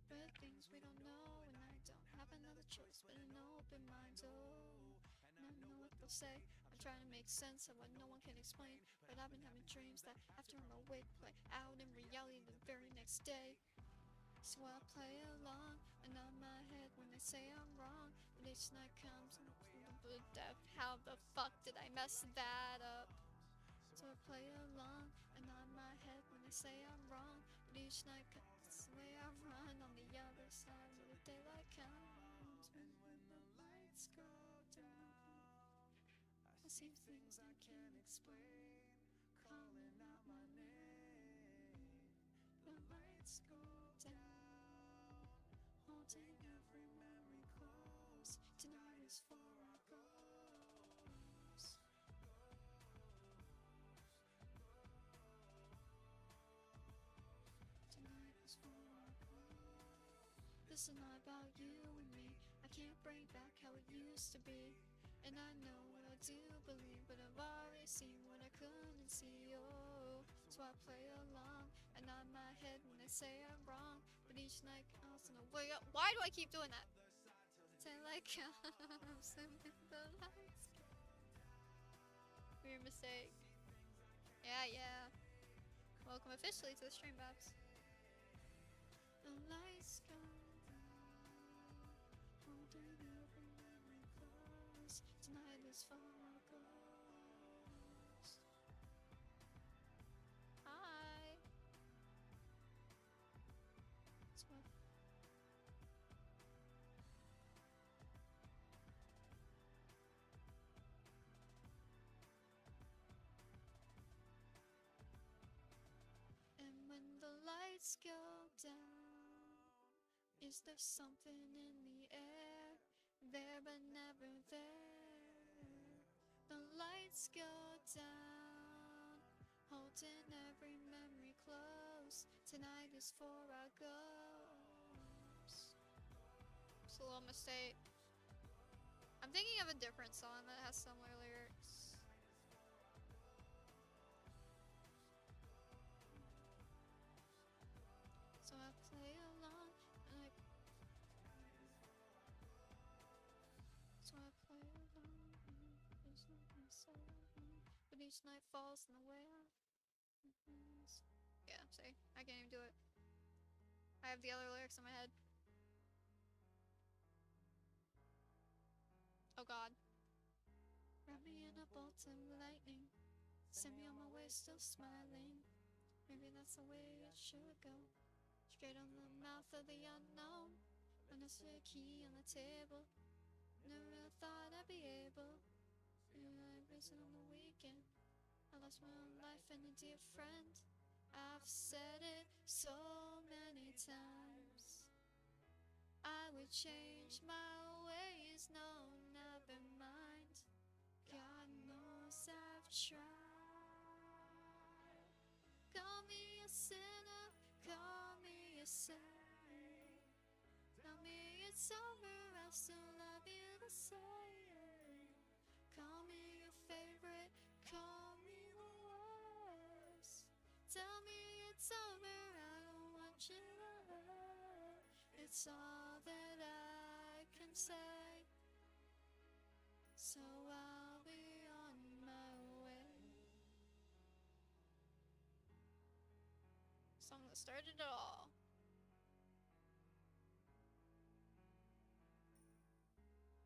But things we don't know, and I don't have another choice but an open mind. Oh, and I know what they'll say. I'm trying to make sense of what no one can explain, but I've been having dreams that after I'm awake, play out in reality the very next day. So I play along, and on my head when they say I'm wrong. But each night comes and the death. How the fuck did I mess that up? So I play along, and on my head when they say I'm wrong. But each night comes the way I run on the other side of the daylight comes. And when the lights go down, I see things I can't explain, calling out my name. The lights go down, holding every memory close. Tonight is for our ghosts. Tonight is for our ghosts. This is not about you and me. I can't bring back how it used to be. And I know what I do believe, but I've already seen what I couldn't see. Oh, so I play along, and on my head when they say I'm wrong. But each night comes in a way up. Why do I keep doing that? Daylight comes and when the lights go. Weird mistake. Yeah. Welcome officially to the stream, Babs. The lights go down, holding every memory close. Tonight is for our ghosts. Hi. It's what? And when the lights go down, is there something in the air? There but never there. The lights go down, holding every memory close. Tonight is for our ghosts. It's a little mistake. I'm thinking of a different song that has similar lyrics. So I play along, and so I play along, and there's nothing so long. But each night falls in the way I. Yeah, see, I can't even do it. I have the other lyrics in my head. Oh god. Wrap me in a bolt of lightning, send me on my way still smiling. Maybe that's the way it should go, straight on the mouth of the unknown. When I see a key on the table, never really thought I'd be able. I visit on the weekend, I lost my own life and a dear friend. I've said it so many times, I would change my ways, no, never mind. God knows I've tried. Call me a sinner, call me a saint. Tell me it's over, I'll still love you the same. Call me your favorite, call me the Tell me it's over, I don't want you to hurt. It's all that I can say. So I'll be on my way. Song that started it all.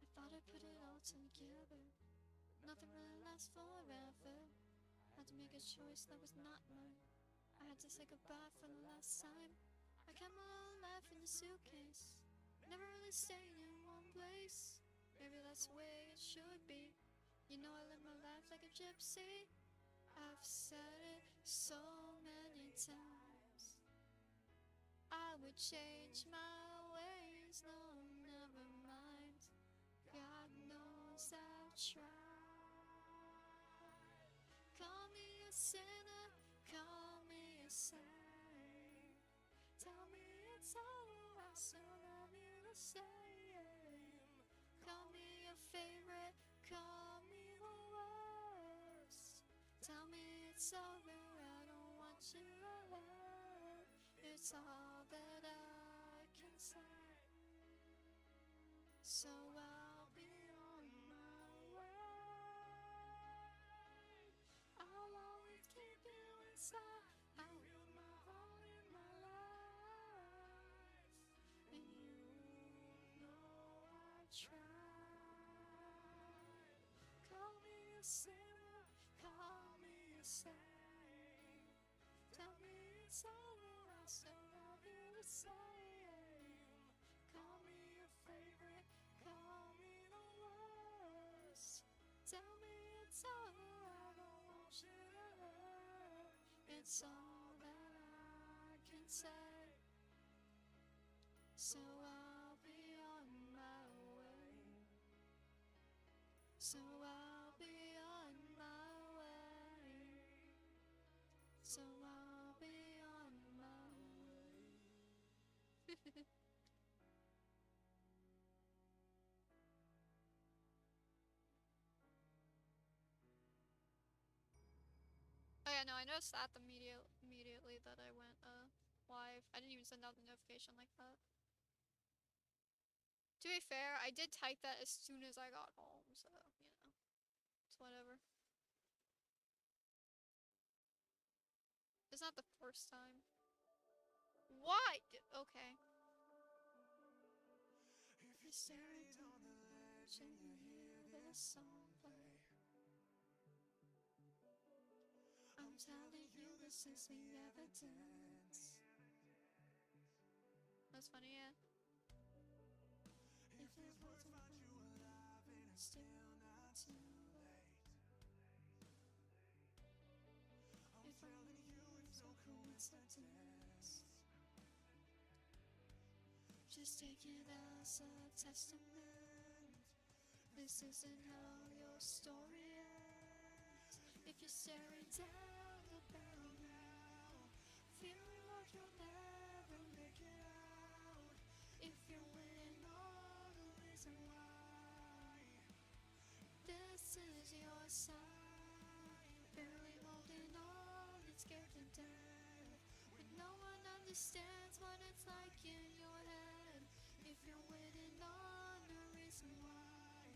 I thought I put it all together, but nothing really lasts forever. Had to make a choice that was not mine. I had to say goodbye for the last time. I kept my whole life in a suitcase, never really staying in one place. Maybe that's the way it should be. You know I live my life like a gypsy. I've said it so many times. I would change my ways, no, never mind. God knows I've tried. Call me a sinner, call me a saint. Tell me it's all I still love you the same. Call me your favorite, call me the worst. Tell me it's over, I don't want you to hurt. It's all that I can say. So I'll be on my way. I'll always keep you inside. I'll put my heart in my life. And you know I tried. Call me a sinner, call me a saint. Tell me it's over, I still love you the same. Call me your favorite, call me the worst. Tell me it's over, I don't want you to hurt. It's all that I can say. So I'll be on my way. So I'll be on my way. So I'll be on my way. Oh yeah, no, I noticed that immediately that I went live. I didn't even send out the notification like that. To be fair, I did type that as soon as I got home, so you know, it's whatever. It's not the first time. What? Okay. If you're staring down the ledge and you hear this song play, I'm telling you this is the evidence. That's funny, yeah. If it wasn't for you alive and it's still not too late. I'm telling you it's no coincidence. Just take it as a testament. This isn't how your story ends. If you're staring down the barrel now, feeling like you'll never make it out. If you're winning all the reason why, this is your sign. Barely holding on, it's scared to death. When no one understands what it's like in your head. If you're waiting on a reason why,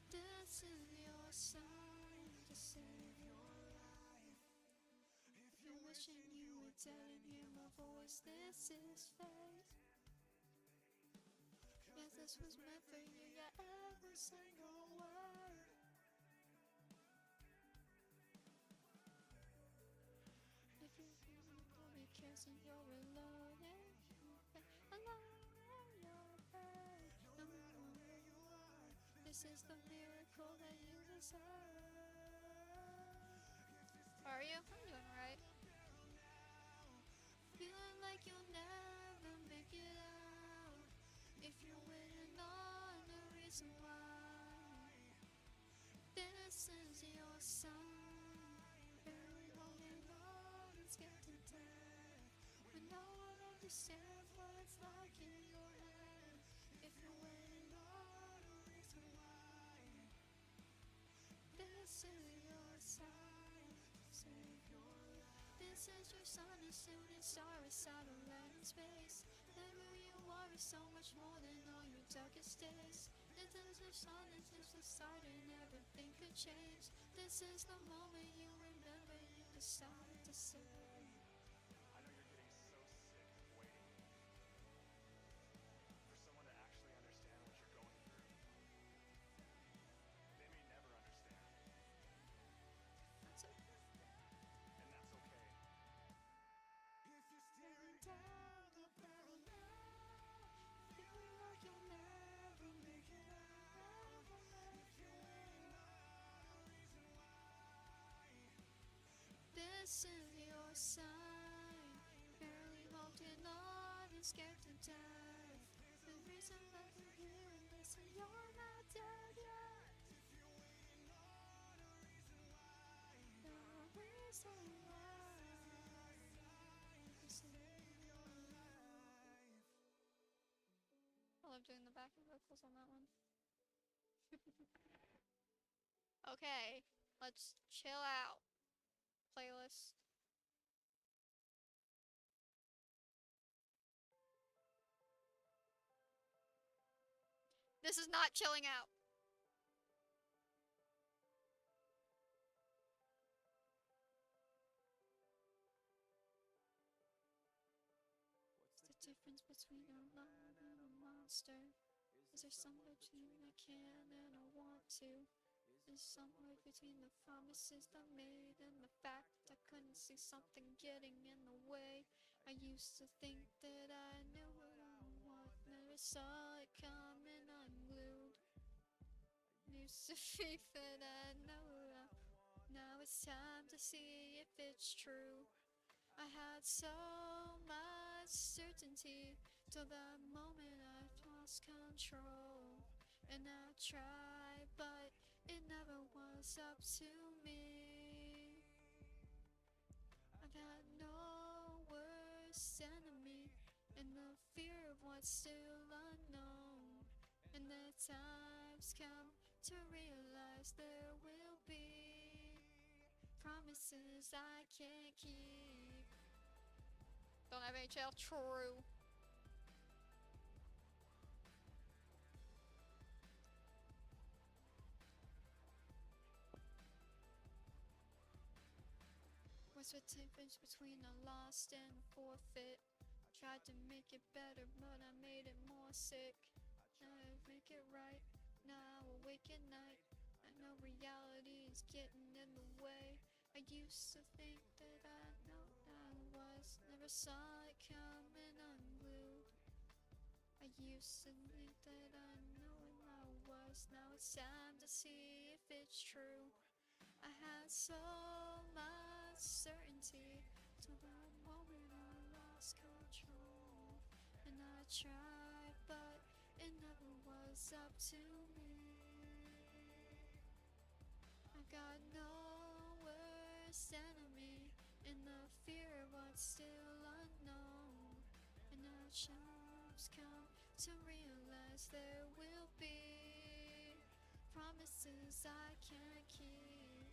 this is your sign to save your life. If you're wishing you were dead and hear my voice, this is fate. Cause this was meant for you, yeah, every single word. If you're feeling nobody cares and you're alone in your bed, alone in your bed, no matter where you are, this is the miracle that you deserve. How are you? I'm doing alright. Feeling like you'll never make it out. If you're waiting on a reason why, this is your sign. Barely holding on and scared to death. When no one understands what it's like in your head. If you're waiting on a reason why, this is your sign to save your life. This is your sun, a shooting star, a satellite in space. That who you are is so much more than all your darkest days. This is your sun, this is the start, and everything could change. This is the moment you remember you decided to say. I know you're getting so sick of waiting for someone to actually understand what you're going through. They may never understand, That's okay. and that's okay. If you're staring Down the barrel now, feeling like you'll never make it out. if you ain't not a reason why, This is your sign. Barely holding on and scared to death. The reason that you're here and listen, you're not dead yet. if you ain't not a reason why, No reason why. save your life. I love doing the backing vocals on that one. Okay, let's chill out. Playlist. This is not chilling out. What's the difference between a lion and a monster? Is there somewhere between I can and I want to? Is somewhere between the promises I made and the fact I couldn't see something getting in the way? I used to think that I knew what I want, never saw it coming unglued. Used to think that I know what I want. Now it's time to see if it's true. I had so much certainty till the moment I lost control. And I tried, but it never was up to me. I got no worst enemy in the fear of what's still unknown. And the time's come to realize there will be promises I can't keep. Don't have HL, true. What's the difference between a lost and a forfeit? Tried to make it better, but I made it more sick. Now I make it right, now I awake at night. I know reality is getting in the way. I used to think that I know I was, never saw it coming unglued. I used to think that I knew what I was, now it's time to see if it's true. I had so much certainty till that moment I lost control. And I tried, but it never was up to me. I got no worst enemy in the fear of what's still unknown. And I just come to realize there will be promises I can't keep.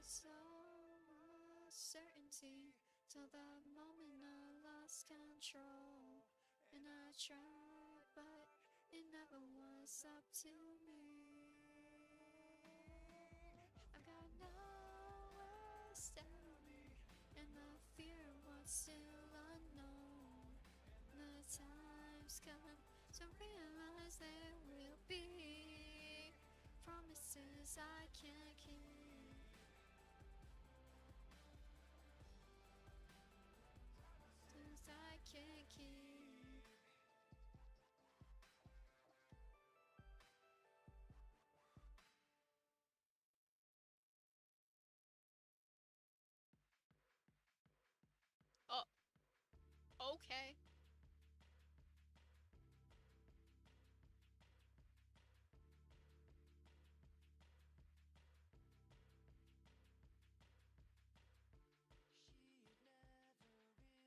So much certainty till that moment I lost control. And I tried, but it never was up to me. I got no worst enemy and the fear of what's still unknown. The time's come to realize there will be promises I can't keep. Promises I can't keep. Oh, okay.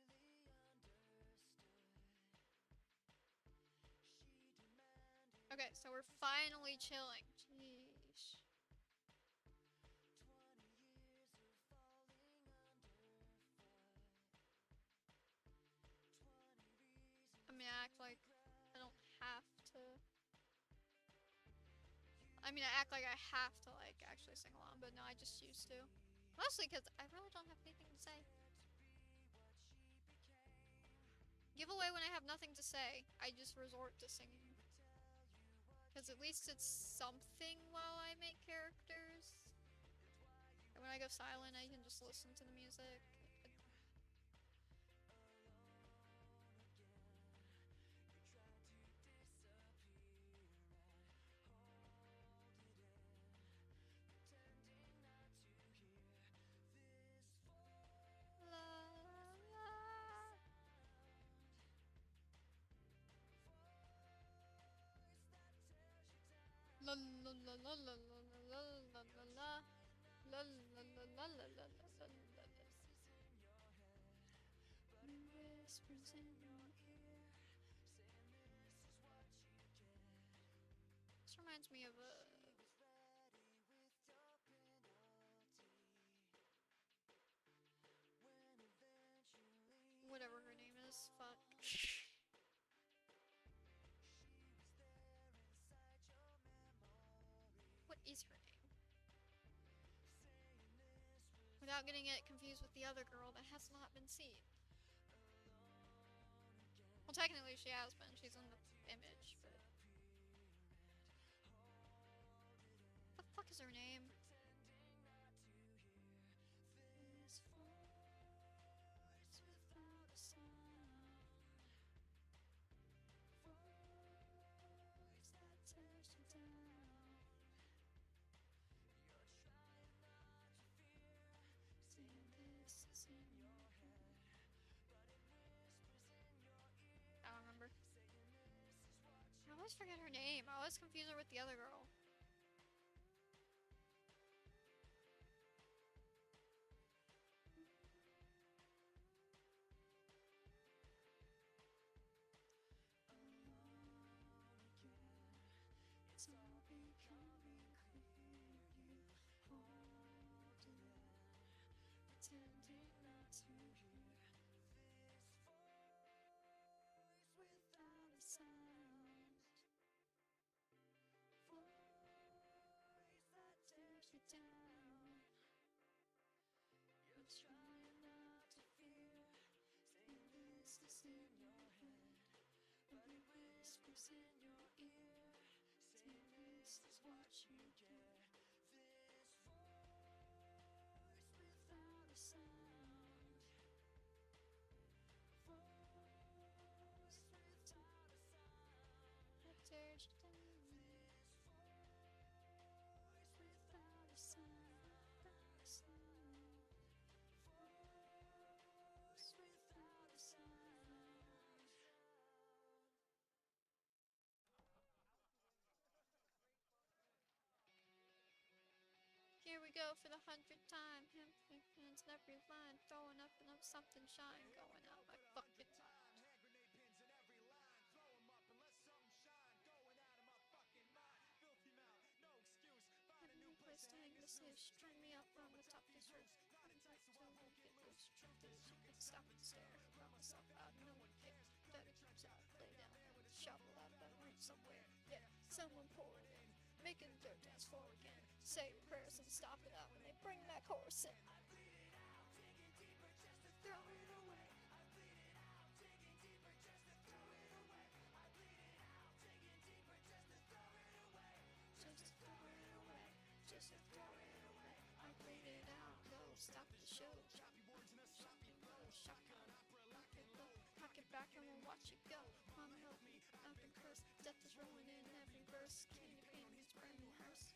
She'd never really understand Okay, so we're finally chilling. Jeez. I mean, I act like I don't have to. I mean, I act like I have to, like, actually sing along, but no, I just used to. Mostly because I really don't have anything to say. Giveaway when I have nothing to say, I just resort to singing. Because at least it's something while I make characters. And when I go silent, I can just listen to the music. La, la. La la la la la la la la la la. La la la la la la la la la la. Whispers in your ear. This reminds me of a whatever her name is. Fuck. What is her name? Without getting it confused with the other girl that has not been seen. Well, technically she has been. She's in the image, but... What the fuck is her name? This voice without a sound. Voice that tears you down. Saying this is in your head, I don't remember. I always forget her name. I always confuse her with the other girl. It's all becoming clear. You hold it, pretending not to hear this voice without a sound. Voice that tears you down. You're trying not to fear, saying this is in your head, but it whispers in your ear, saying this is what you get. This voice without a sound. Voice without a sound. That tears you down. This voice without a sound. Without a sound. Voice without a sound. Here we go for the 100th time. Him hands in every line, throwing up and up something shine, going out my fucking mind. Have a new place to hang this ish. Turn me up from the top of this roof. I'm like to won't get loose. Truth is, you can stop and stare. Found myself out, no one cares. Better keeps out, lay down with a shovel out of that room somewhere. Yeah, someone pour it in. Making the dirt dance floor again. Say your prayers and stop it out when they bring that chorus in. I bleed it out, digging deeper just to throw it away. I bleed it out, digging deeper just to throw it away. I bleed it out, digging deeper just to throw it away. Just to throw it away, just to throw it away. I bleed it out, go stop the show. Drop your words in a shotgun low. Shotgun opera, lock it low. Cock it back and we'll watch it go. Mama help me, I've been cursed. Death is rolling in every verse. Candy paint is brand new hearse.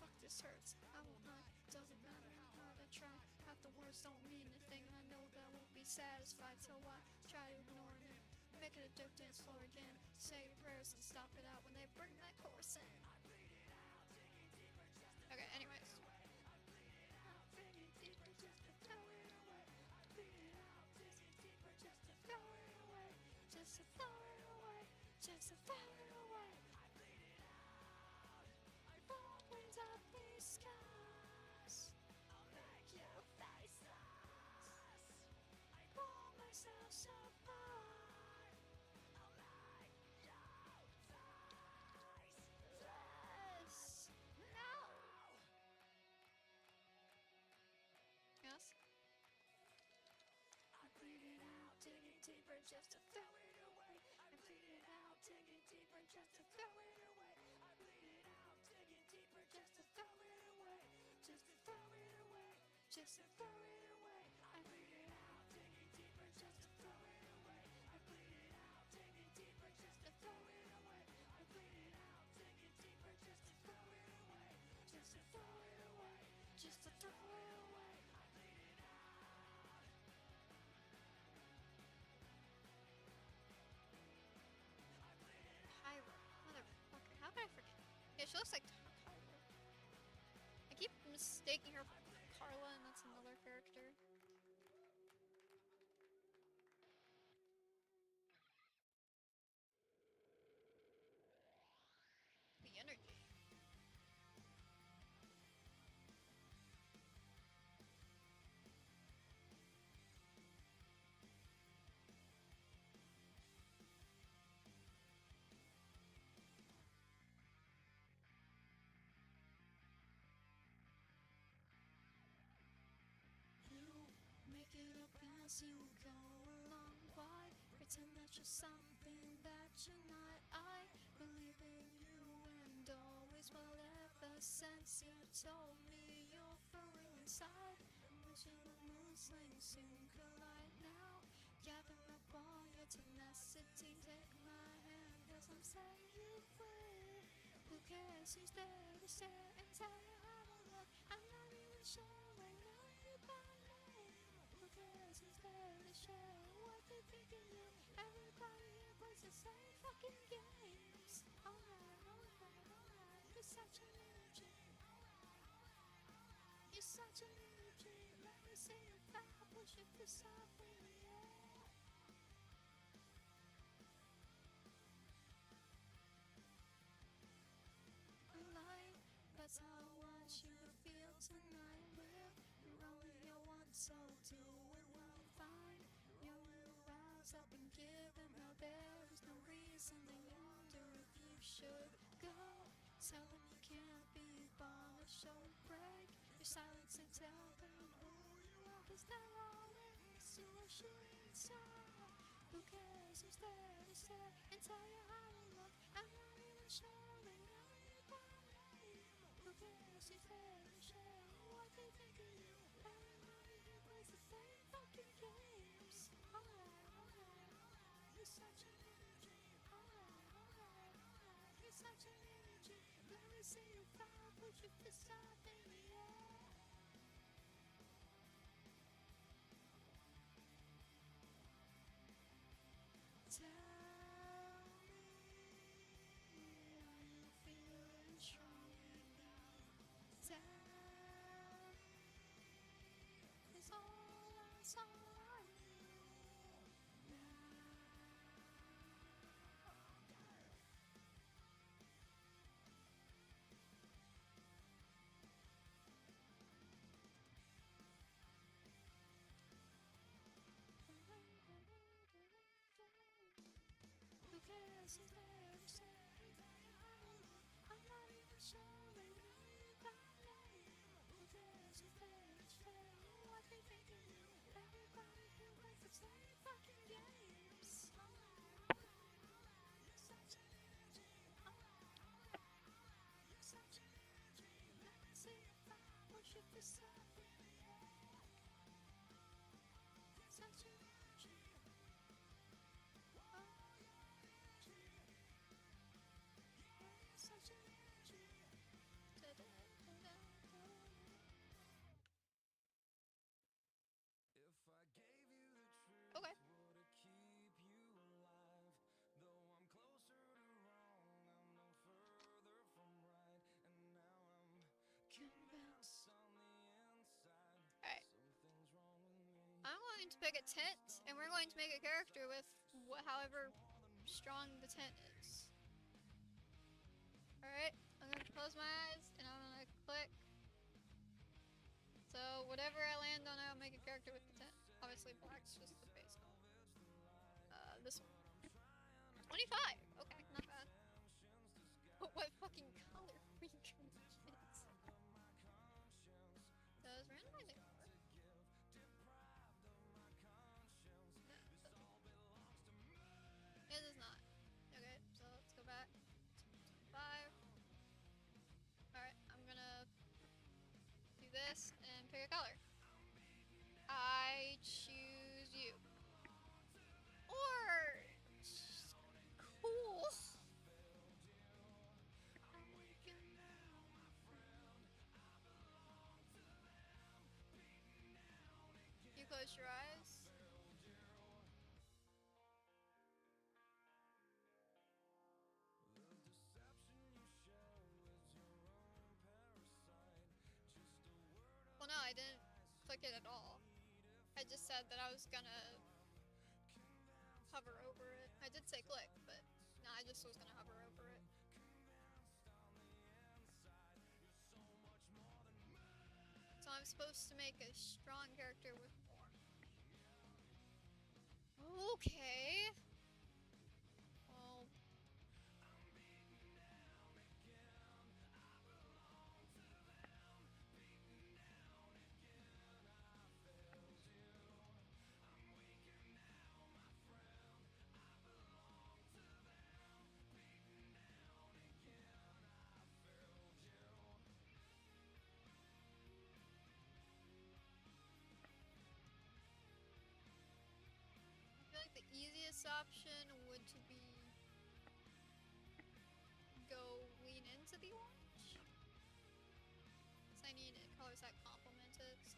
Fuck this hurts, I won't lie. Doesn't matter how hard I try. Half the words don't mean a thing. I know that I won't be satisfied, so I try ignoring it. Make it a dirt dance floor again. Say your prayers and stop it out when they bring that chorus in. Okay, anyways. Just to throw it away, just to throw it away, just to throw it away. yourself so far. Yes. No. Yes. I bleed it out, digging deeper just to throw it away. I bleed it out, digging deeper just to throw it away. I bleed it out, digging deeper just to throw it away. Just to throw it away. Just to throw it away. I bleed it out, digging deeper just to throw it away. I bleed it out, digging deeper just to throw it away. I bleed it out, digging deeper just to throw it away. Just to throw it away. Just to throw it away. I bleed it out. Tyra, motherfucker, how could I forget? Yeah, she looks like Tyra. I keep mistaking her for Carla, and that's another character. The energy. You make it up as you go along. Why pretend that you're something that you're not? I believe in you and always will ever since you told me you're for real inside. I'm wishing the moon swings soon collide now. Gather up all your tenacity, take my hand as I'm setting you free. Who cares who's there to stare and tell you how to look? I'm not even sure I know you by name. Who cares who's there to share what they think of you? Everybody here plays the same fucking games. Alright, alright, alright. You're such an energy. You're such an energy. Let me see you fly, push it for something, yeah. Light, that's how I want you to feel tonight. Well, you're only here once, so do it well. Fine, you're aroused up and given. Now there is no reason to wonder if you should go. Tell them you can't be bothered, show a break your silence and tell them who you are. 'Cause they're all into a shooting star. Who cares who's there to stare and tell you how to look? I'm not even sure they know you by name. Who cares who's there to share what they think of you? Everybody here plays the same fucking games. Alright, alright, alright. You're such an energy. Alright, alright, alright. You're such an energy. Let me see you fly, put your fist up in the air. Tell me, are you feeling strong enough? Tell me, 'cause all I saw are you now. Who cares who's there to say how to look? I'm not even sure they know you by name. Who cares who's there to say what they think of you? Everybody here plays the same fucking games. Alright, alright, alright. You're such an energy. Alright, alright, alright. You're such an energy. Let me see you fly, push it for something, yeah. You're such an energy. Oh, such an energy. If I gave you the truth, Okay. would it keep you alive? Though I'm closer to wrong, I'm no further from right. And now I'm convinced on the inside. Alright. Something's wrong with me. I'm going to pick a tent, and we're going to make a character with however strong the tent is. Alright, I'm going to close my eyes, and I'm going to click. So whatever I land on, I'll make a character with the tent. Obviously black's just the base color. this one. 25! Okay, not bad. But what fucking color green transitions? Does randomizing work? It does not. Okay, so let's go back. 5. Alright, I'm gonna do this and pick a color. I choose you. Orange! Cool! You close your eyes. Well, no, I didn't click it at all. I just said that I was gonna hover over it. I did say click, but no, I just was gonna hover over it. So I'm supposed to make a strong character with more. Okay. Well. I feel like the easiest option would to be go lean into the orange. Because I need colors that complement it. So.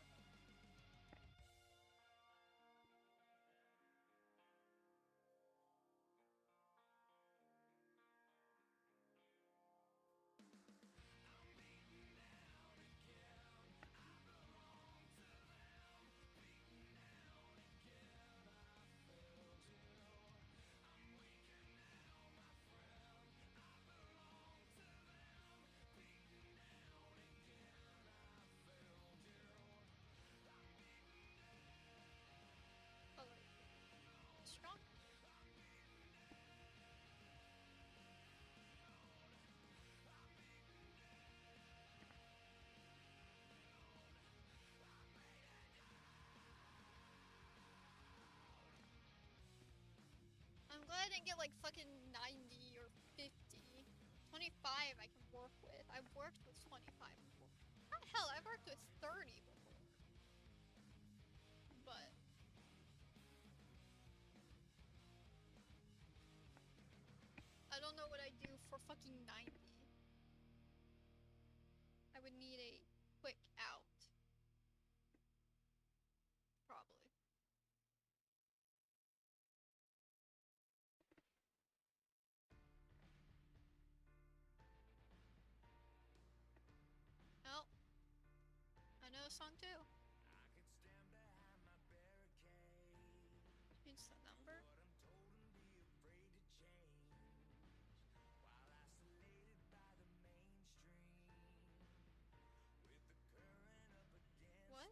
Color strong. I'm glad I didn't get like fucking 90 or 50. 25 I can work with. I've worked with 25 before. Ah, hell, I've worked with 30 before. But I don't know what I do for fucking 90. I would need a quick out. Probably. Oh, I know a song too. Change the number. What?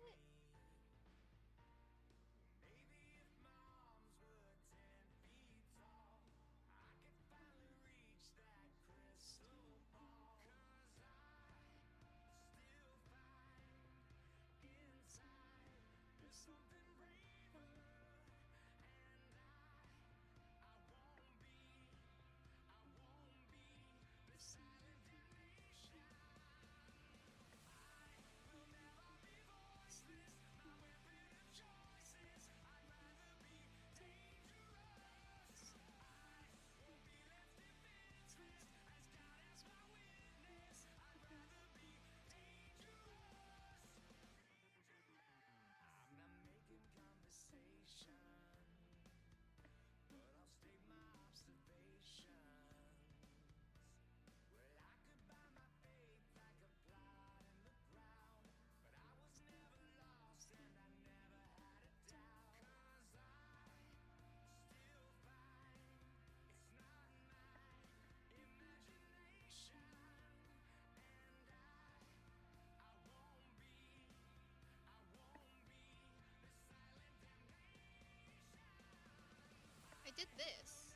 did this.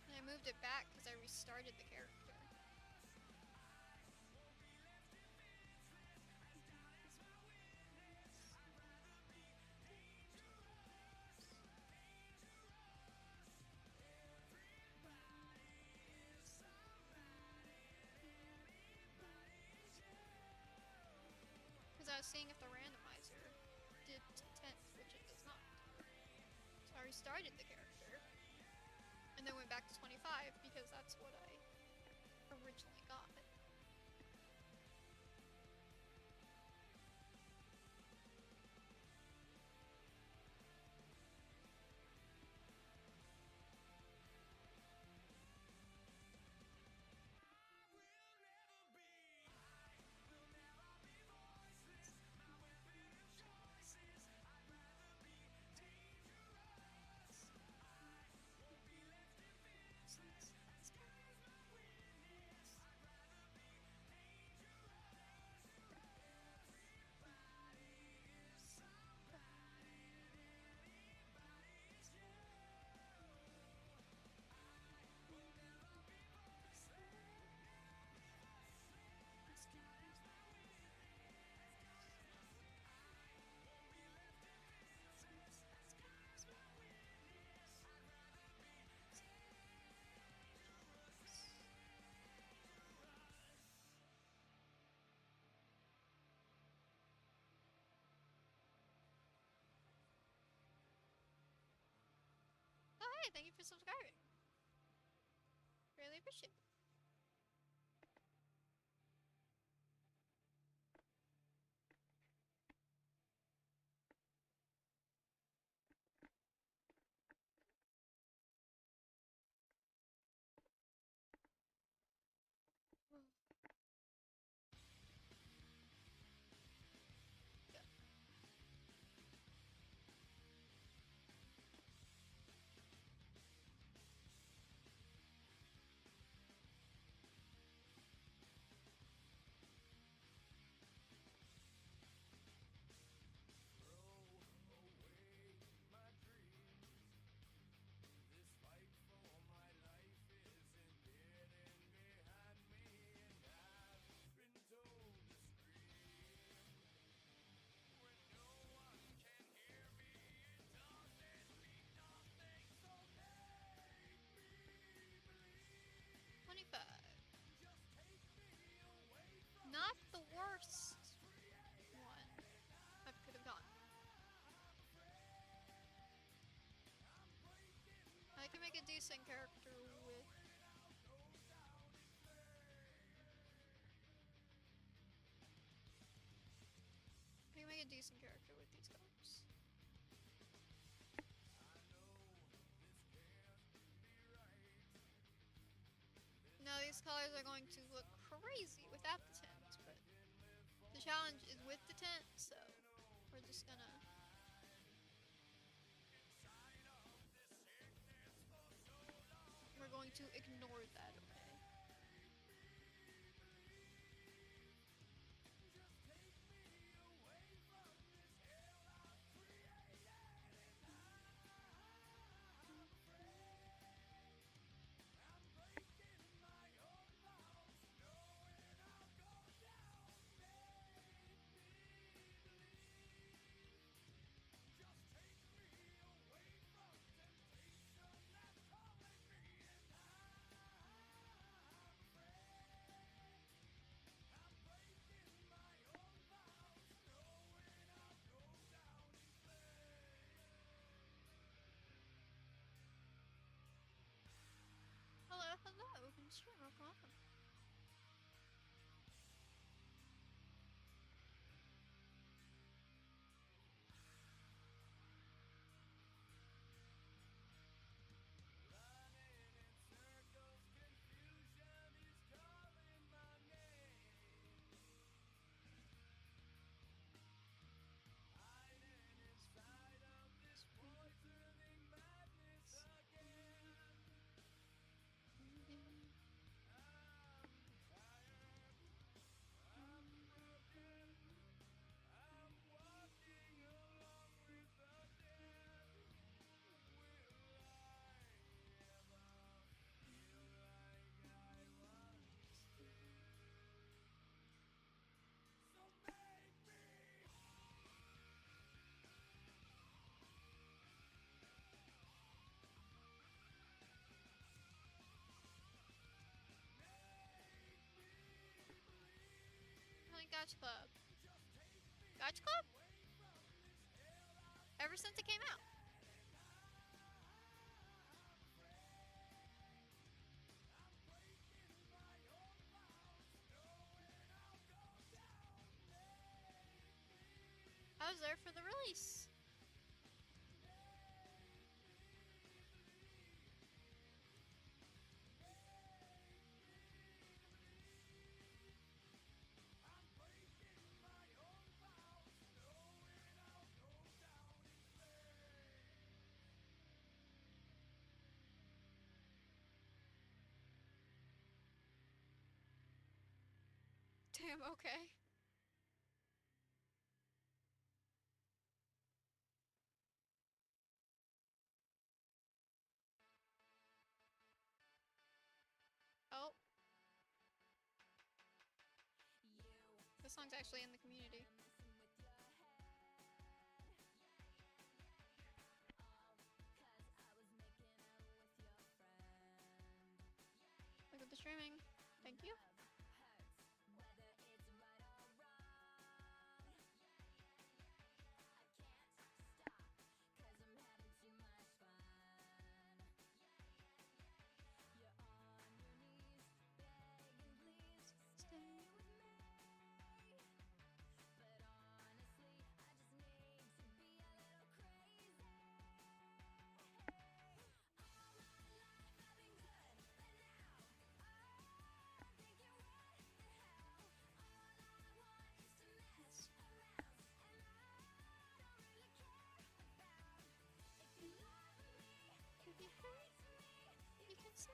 And I moved it back because I restarted the character. Because I was seeing if the randomizer did to 10th, which it does not. So I restarted the character, and then went back to 25 because that's what I originally got. Oh, hey, thank you for subscribing. Really appreciate it. Yeah. Not the worst one I could have gotten. I can make a decent character with... I can make a decent character with these colors. Now these colors are going to look crazy without the tint, but the challenge is with the tint, so we're just gonna... We're going to ignore that, okay? Hello, hello, stream, welcome. Gacha Club. Gacha Club? Ever since it came out. I was there for the release. Damn, okay. Oh. This song's actually in the community. Look at the streaming. Thank you. If you hurt, you can say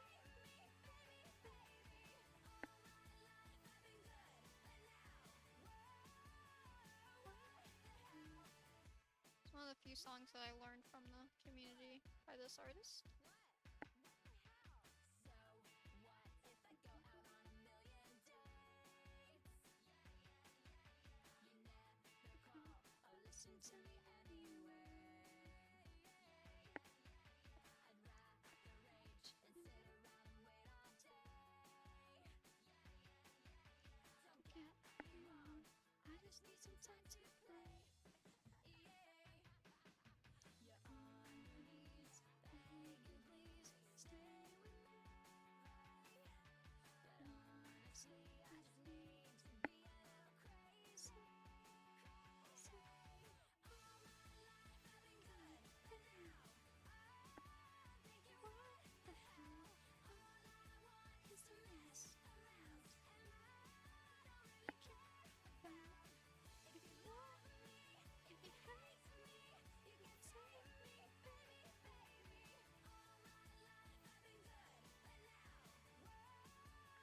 it's one of the few songs that I learned from the community by this artist. Listen to me anyway. Get me wrong, I just need some time to play. You're on your knees, begging please stay with me. But honestly, I just need to be a little crazy. All my life I've been good, but now I'm thinking, what the hell? All I want is to mess around, and I don't really care about if you love me, if you hate me, you can save me, baby, baby. All my life I've been good, but now, whoa, what the hell?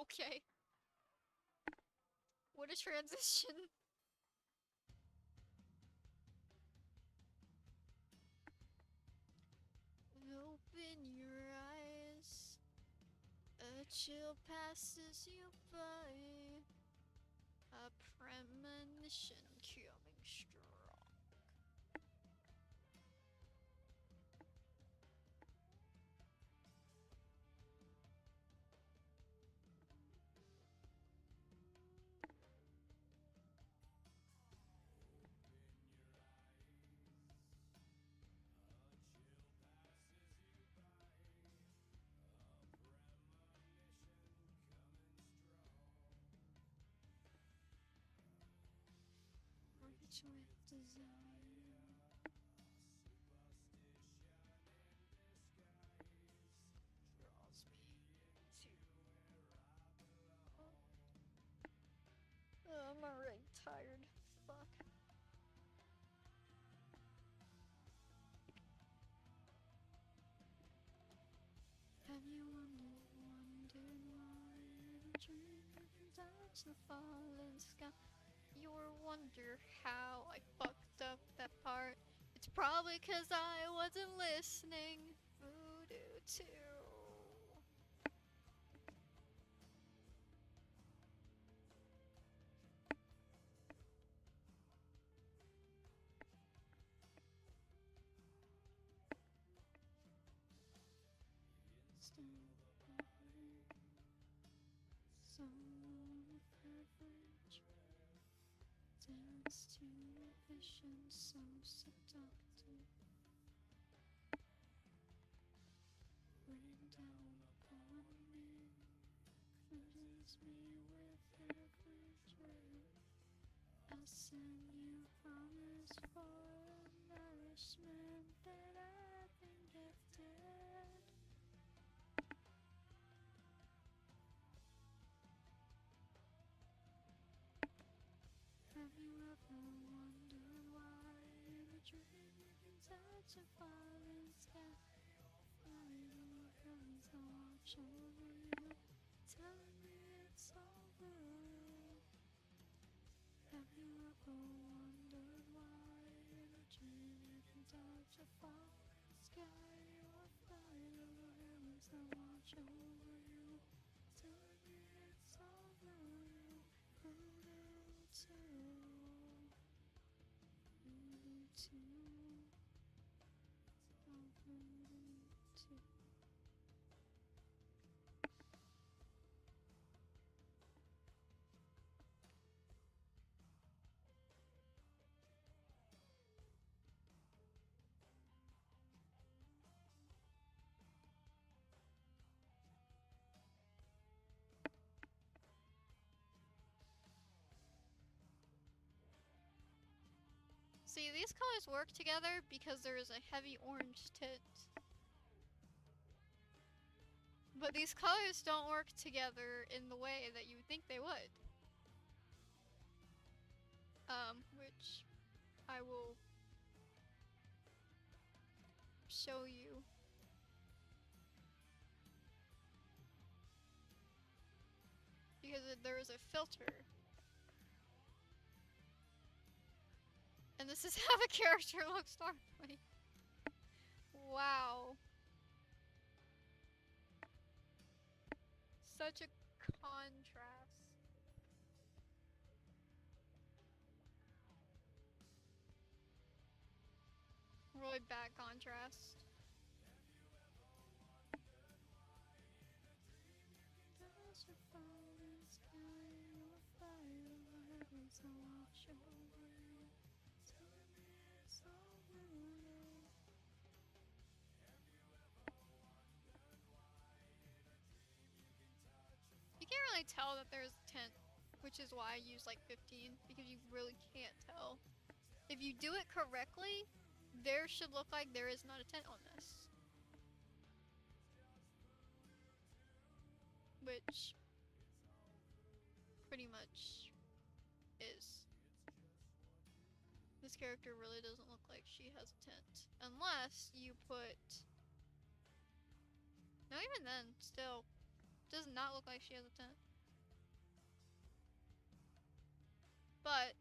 Okay. What a transition. Open your eyes. A chill passes you by. A premonition coming strong. Rich with desire draws me to. Oh, I'm already tired. Fuck. Have you wondered why in a dream you can touch the falling sky? You wonder how I fucked up that part. It's probably 'cause I wasn't listening. Voodoo too. Still away. So privilege. Dance to a vision so seductive. Rain down upon me, cleanses me with every drip. I'll send you promise for nourishment that I've been gifted. Have you ever wondered why in a dream you can touch a falling sky? Fly over heavens and watch over you, telling me it's all blue. Have you ever wondered why in a dream you can touch a falling sky? Or fly over heavens and watch over you, telling me it's all blue. Voodoo too. Voodoo too. Oh, voodoo too. See, these colors work together because there is a heavy orange tint. But these colors don't work together in the way that you would think they would. Which I will show you. Because there is a filter. And this is how the character looks normally. Wow. Such a contrast. Really bad contrast. There's a falling sky, or fly over heavens and watch over you, telling me it's all blue. You can't really tell that there's a tint, which is why I use like 15, because you really can't tell. If you do it correctly, there should look like there is not a tint on this. Which pretty much is. This character really doesn't look like she has a tint. Unless you put... No, even then, still, does not look like she has a tint. But,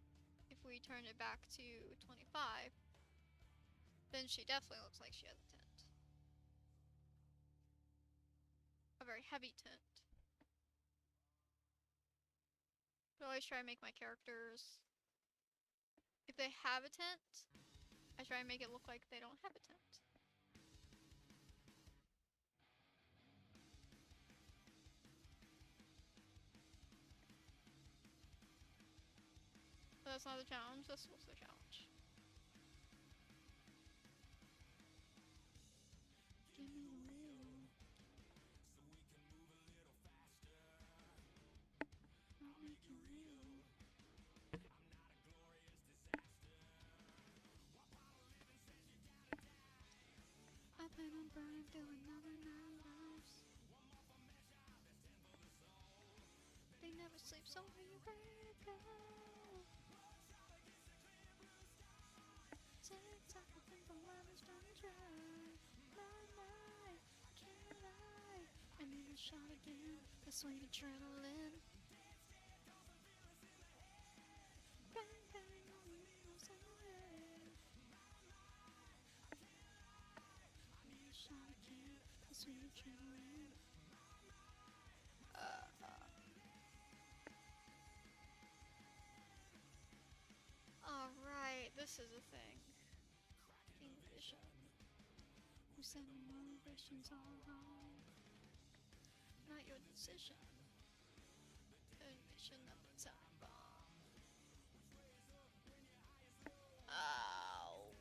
if we turn it back to 25, then she definitely looks like she has a tint. A very heavy tint. But I always try to make my characters, If they have a tent, I try and make it look like they don't have a tent. But that's not the challenge, that's what's the challenge. Give me the wheel. I'll make it real. I've been and burned through another 9 lives. They never sleep, so where you gonna go? Takes everything from lovers done dry. My life, can't lie. I need a shot again, the sweet adrenaline. Bang bang on the wheels and the head. I need a shot again, the sweet adrenaline. Alright, this is a thing. King Vision. Who said my vision's all wrong? Not your decision. Vision of the time bomb. Oh.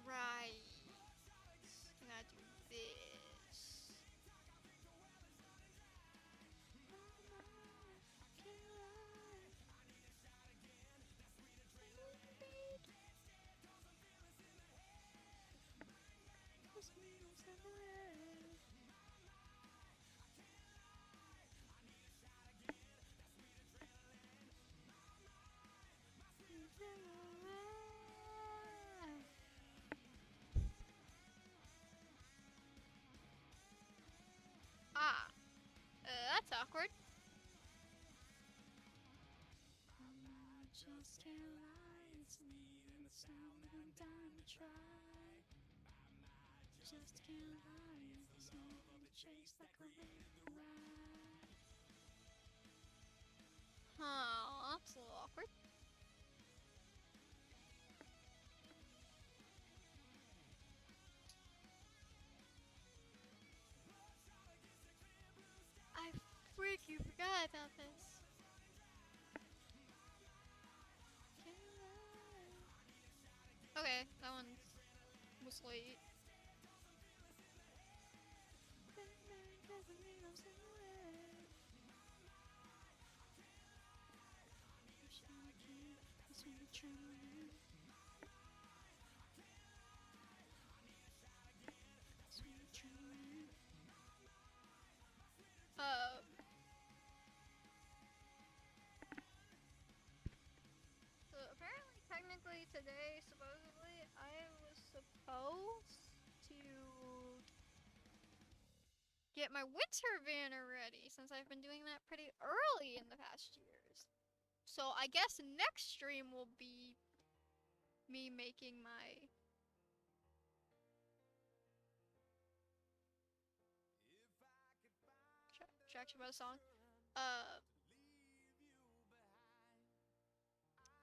Right. I gotta do this. Ah, that's awkward. I just can't lie, it's me and the sound that I'm dying to try. Just can't lie, it's nothing to chase like a ride. Huh, that's a little awkward. I freaking forgot about this. Okay, that one was late. So apparently, technically today, supposedly, I was supposed to get my winter banner ready since I've been doing that pretty early in the past years. So I guess next stream will be me making my track about a song.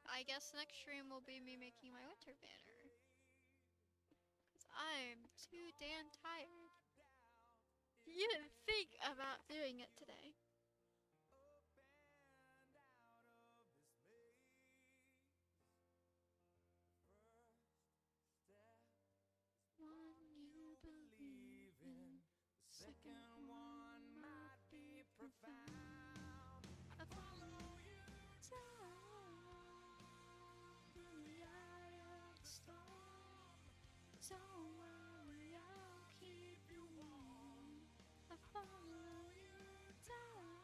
I guess next stream will be me making my winter banner. Cause I'm too damn tired to even think about doing it today. One you believe in, the second one might be profound. I follow you down through the eye of the storm. Don't worry, I'll keep you warm. I follow you down,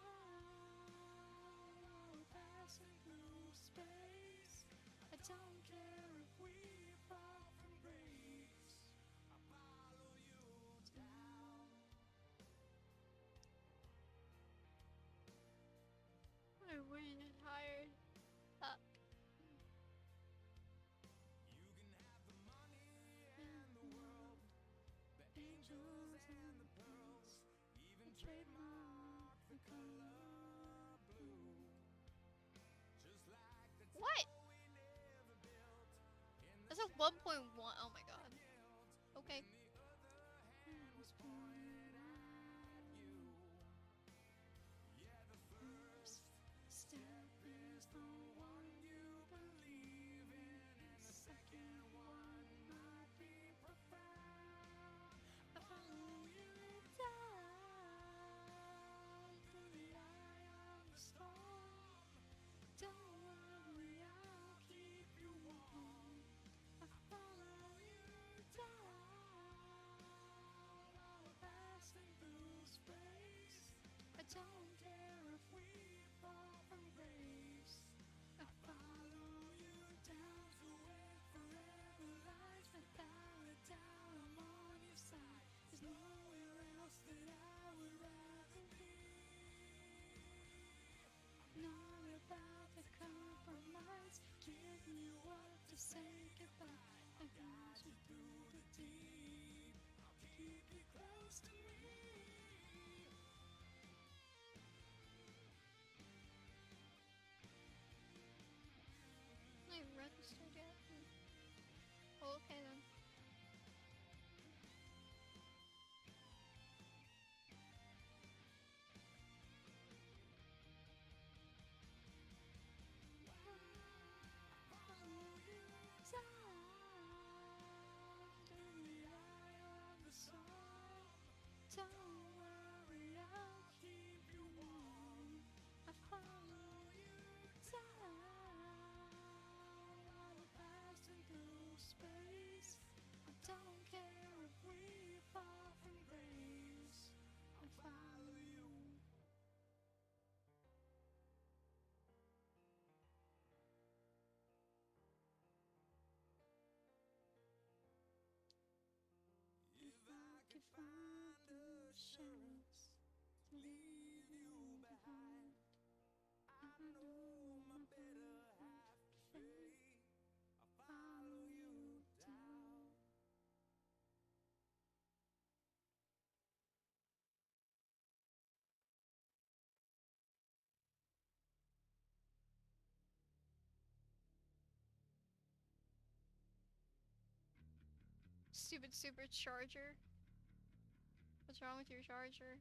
passing through space. I don't care if we fall from grace. I follow you down. I'm really tired. Fuck. You can have the money and the world, the angels and the pearls, even trademark the color blue. Just like the what? 1.1. Oh my god. Okay. Step is the one you believe in. Second one might be profound. I follow you down through the eye of the storm. Don't worry, I'll keep you warm. I follow you down, all passing through space. I don't care if we fall from grace. I follow you down to where forever lies. Without a doubt, I'm on your side. There's nowhere else that I would rather be. Not about the compromise. Give you up to say goodbye. I guide you through the deep. I'll keep you close to me. I haven't registered yet. Well, okay then. Follow you down through the eye of the storm. Don't worry, I'll keep you warm. I follow you down, while we're passing through space. I don't care if we fall from grace. I follow you. If I could find assurance to leave you behind, I know my better half to fade. I follow you down. Stupid supercharger. What's wrong with your charger?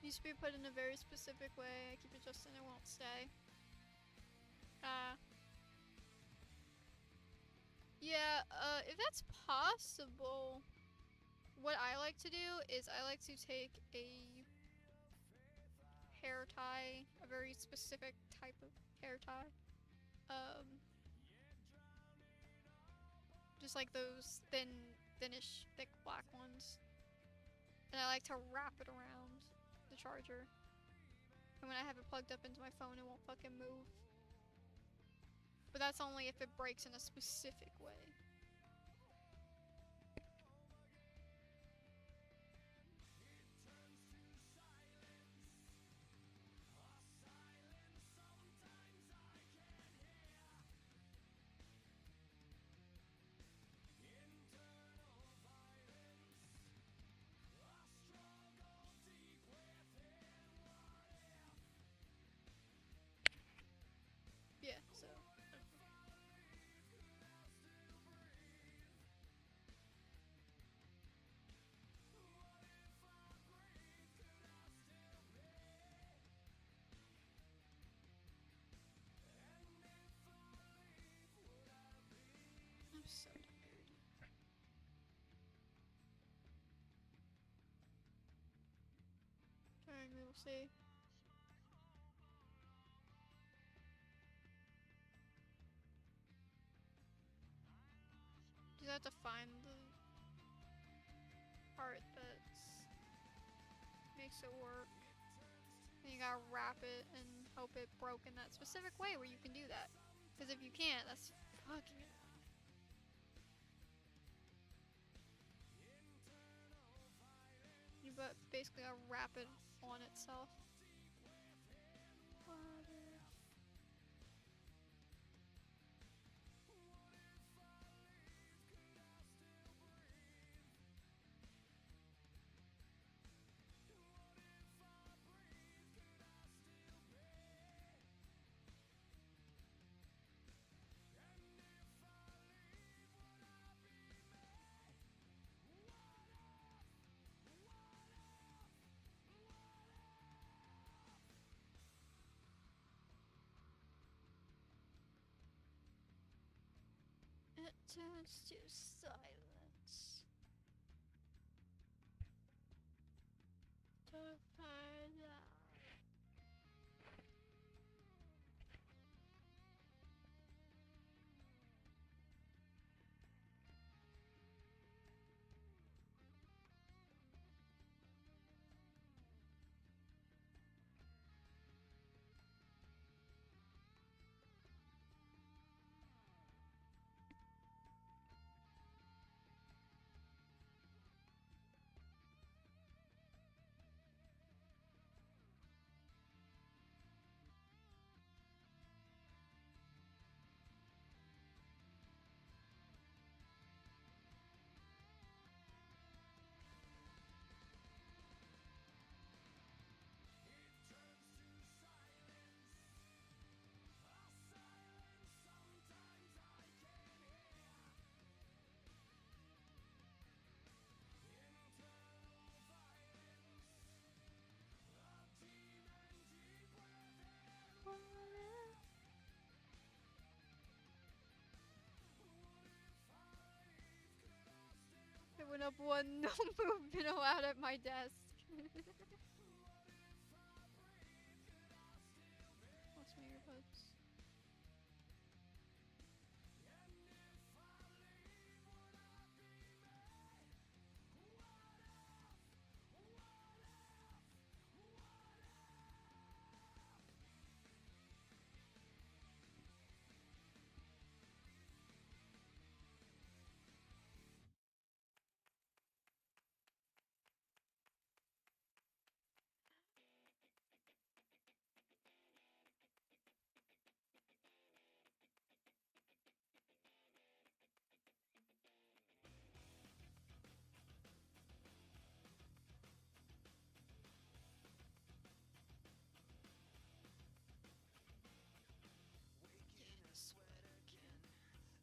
Needs to be put in a very specific way. I keep adjusting, it won't stay. Yeah, if that's possible, what I like to do is I like to take a hair tie, a very specific type of hair tie. Just like those thinnish, thick black ones. And I like to wrap it around the charger. And when I have it plugged up into my phone, it won't fucking move. But that's only if it breaks in a specific way. Yeah, so. I'm so tired. Alright, we'll see. You have to find the part that makes it work. And you gotta wrap it and hope it broke in that specific way where you can do that. Because if you can't, that's fucking annoying. You but basically gotta wrap it on itself. It turns to silence. To find out. It went up one, no movement allowed at my desk. Lost my earbuds.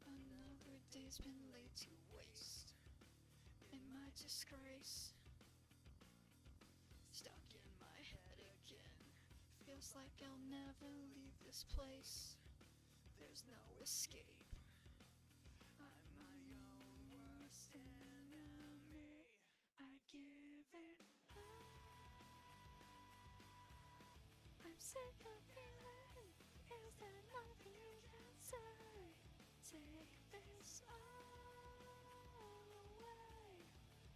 Another day's been laid to waste. In my disgrace. Stuck in my head again. Feels like I'll never leave this place. There's no escape. I'm my own worst enemy. I give it up. I'm sick of feeling. Is there nothing you can say? Take this all away.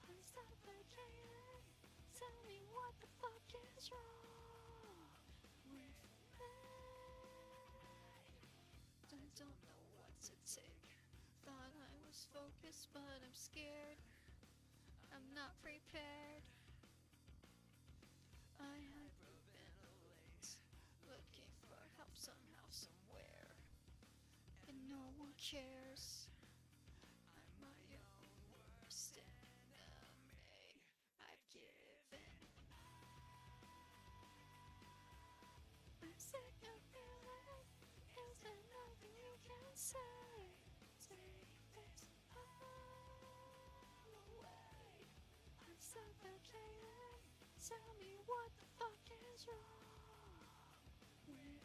I'm suffocating. don't know what to take. Thought I was focused, but I'm scared. I'm not prepared. I have been late, looking for help somehow, somewhere, and no one cares. I'm my own worst enemy. I've given. I'm sick of feeling. Is there nothing you can say? Take this all away. I'm suffocating. Tell me what the fuck is wrong with me?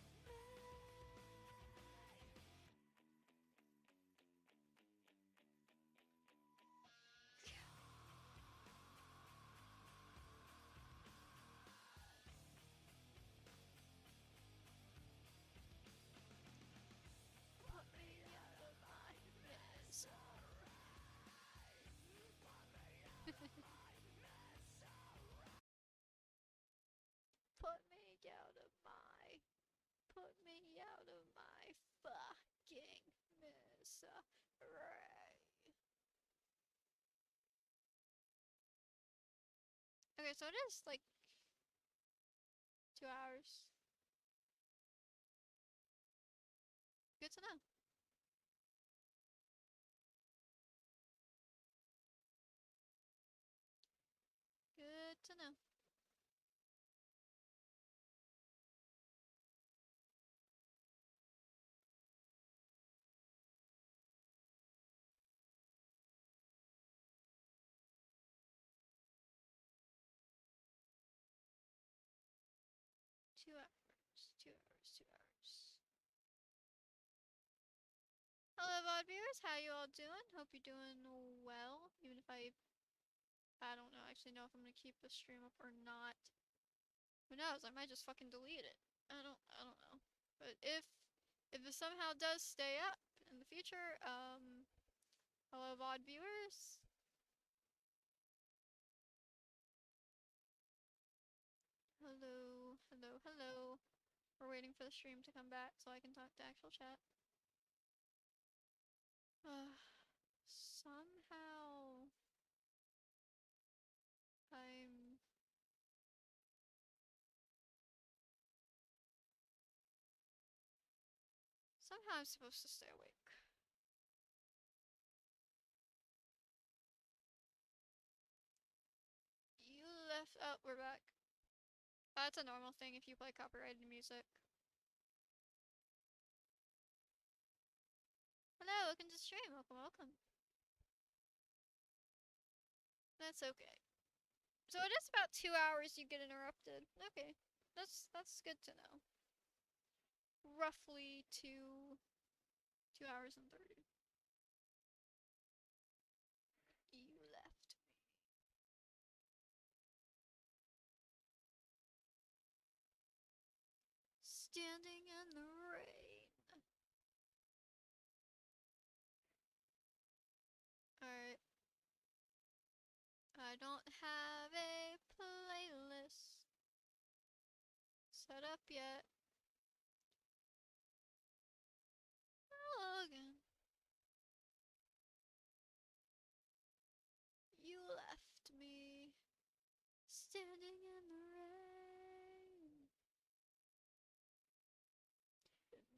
Put me out of my misery. Put me out of my. Put me out of my fucking misery. Okay, so it is like 2 hours. Good to know. Good to know. Two hours. 2 hours. Hello, VOD viewers. How you all doing? Hope you're doing well. Even if I don't know. Actually, know if I'm gonna keep the stream up or not. Who knows? I might just fucking delete it. I don't know. But if it somehow does stay up in the future, hello, VOD viewers. Hello, hello, hello. We're waiting for the stream to come back so I can talk to actual chat. Somehow I'm supposed to stay awake. You left. Oh, we're back. That's a normal thing if you play copyrighted music. Hello, welcome to the stream. Welcome, welcome. That's okay. So it is about 2 hours you get interrupted. Okay, that's good to know. Roughly 2 hours and 30. You left me. Standing in the rain. Alright. I don't have a playlist set up yet. Hello again. You left me standing in the rain.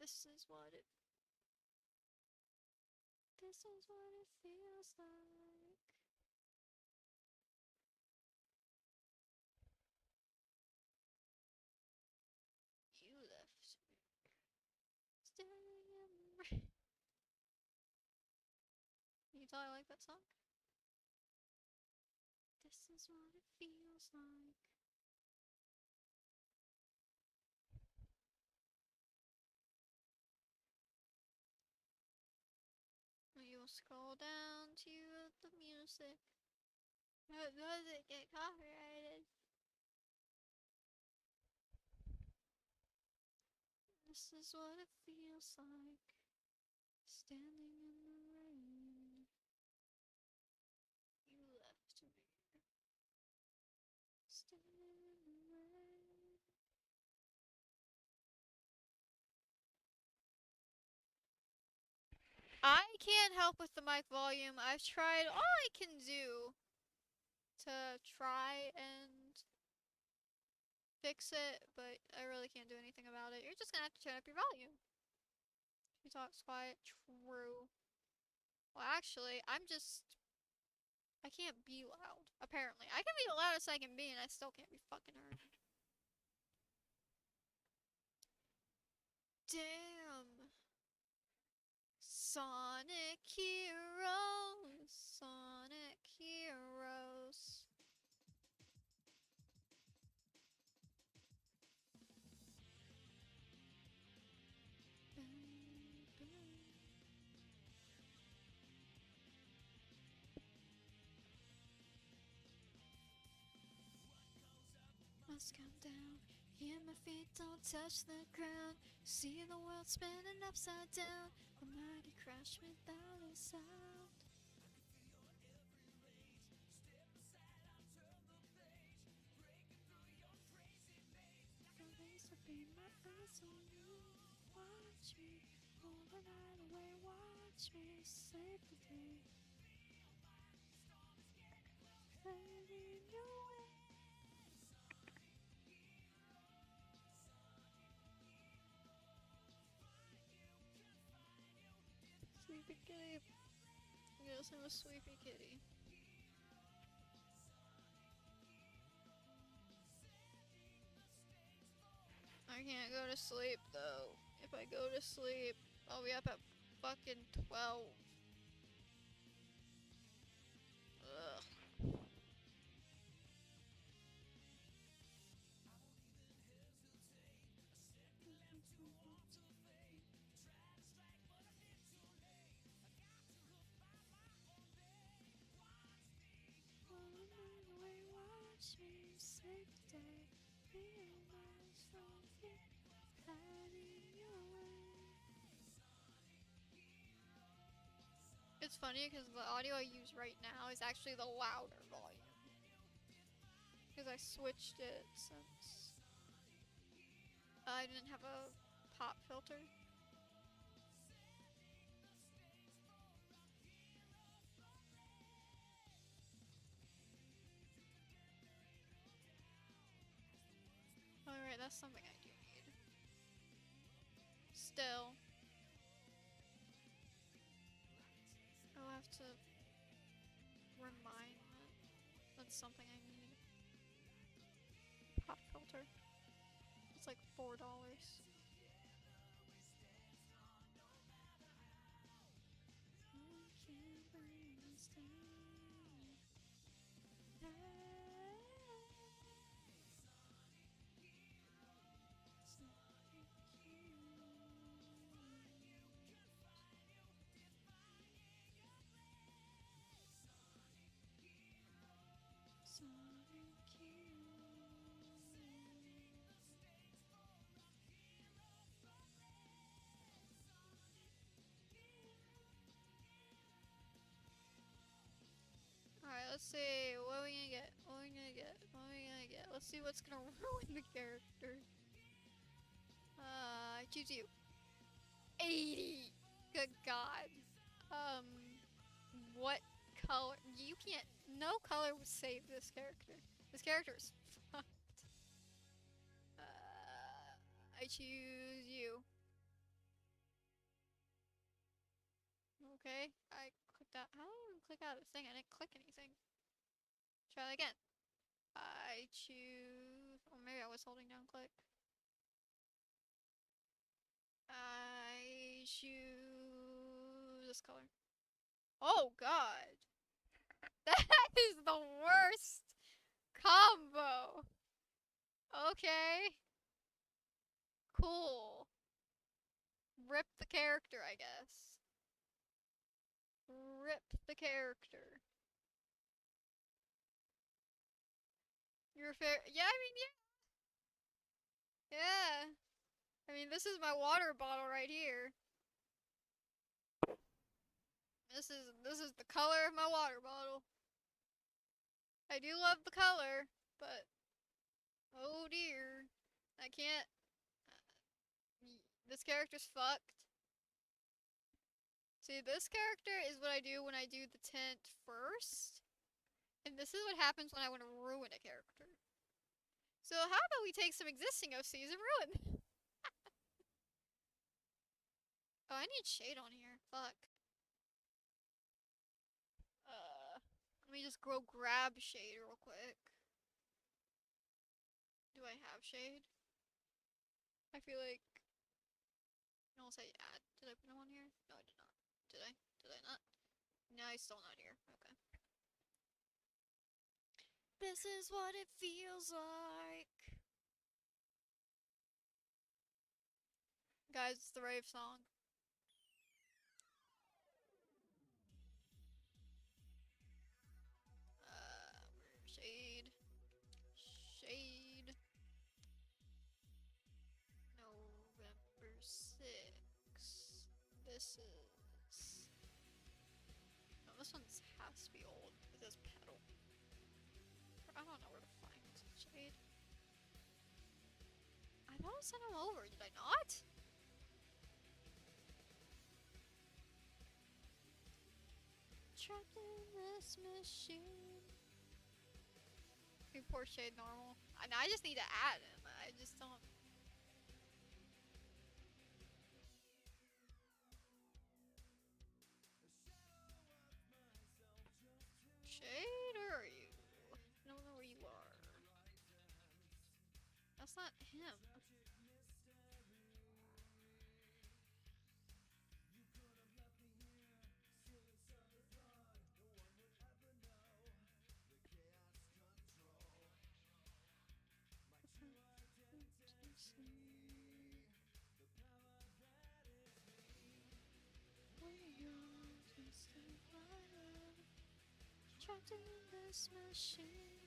This is what it feels like. You left me standing in the rain. You can tell I like that song. This is what it feels like. You will scroll down to the music. Does it get copyrighted? This is what it feels like. Standing in the rain. You left me. Standing in the rain. I can't help with the mic volume. I've tried all I can do to try and fix it, but I really can't do anything about it. You're just gonna have to turn up your volume. She talks quiet. True. Well, actually, I can't be loud. Apparently. I can be the loudest I can be, and I still can't be fucking heard. Damn. Sonic Heroes. Sonic Heroes. Must come down. Hear my feet don't touch the ground. See the world spinning upside down. A mighty crash without a sound. Erase will be my eyes on you. Watch me, pull the night away. Watch me save the day. Fading away. Sleepy kitty. Yes, I'm a sleepy kitty. I can't go to sleep though. If I go to sleep, I'll be up at fucking 12. Ugh. Watch me save the day. Realize from here, hiding away. It's funny because the audio I use right now is actually the louder volume. Because I switched it since I didn't have a pop filter. Alright, that's something I do need. Still. I'll have to remind that that's something I need. Pop filter. It's like $4. Alright, let's see. What are we gonna get? What are we gonna get? What are we gonna get? Let's see what's gonna ruin the character. I choose you. 80! Good god. What color? You can't. No color would save this character. This character is fucked. I choose you. Okay, I clicked out. How did I even click out of the thing? I didn't click anything. Try that again. I choose. Or maybe I was holding down click. I choose this color. Oh god! That is the worst combo! Okay. Cool. Rip the character, I guess. Rip the character. You're fair. Yeah, I mean, yeah. Yeah. I mean, this is my water bottle right here. This is the color of my water bottle. I do love the color, but oh dear, I can't. This character's fucked. See, this character is what I do when I do the tint first. And this is what happens when I want to ruin a character. So how about we take some existing OCs and ruin them? Oh, I need shade on here. Fuck. Let me just go grab shade real quick. Do I have shade? I feel like... No, I'll say add. Did I put him on here? No, I did not. Did I? Did I not? No, he's still not here. Okay. This is what it feels like. Guys, it's the rave song. Shade. Shade. November 6th. This is... No, this one has to be old. It says pedal. I don't know where to find shade. I thought I sent him over. Did I not? Trapped in this machine. Poor shade normal. I just need to add him. I just don't. Shade, where are you? I don't know where you are. That's not him. Trapped in this machine.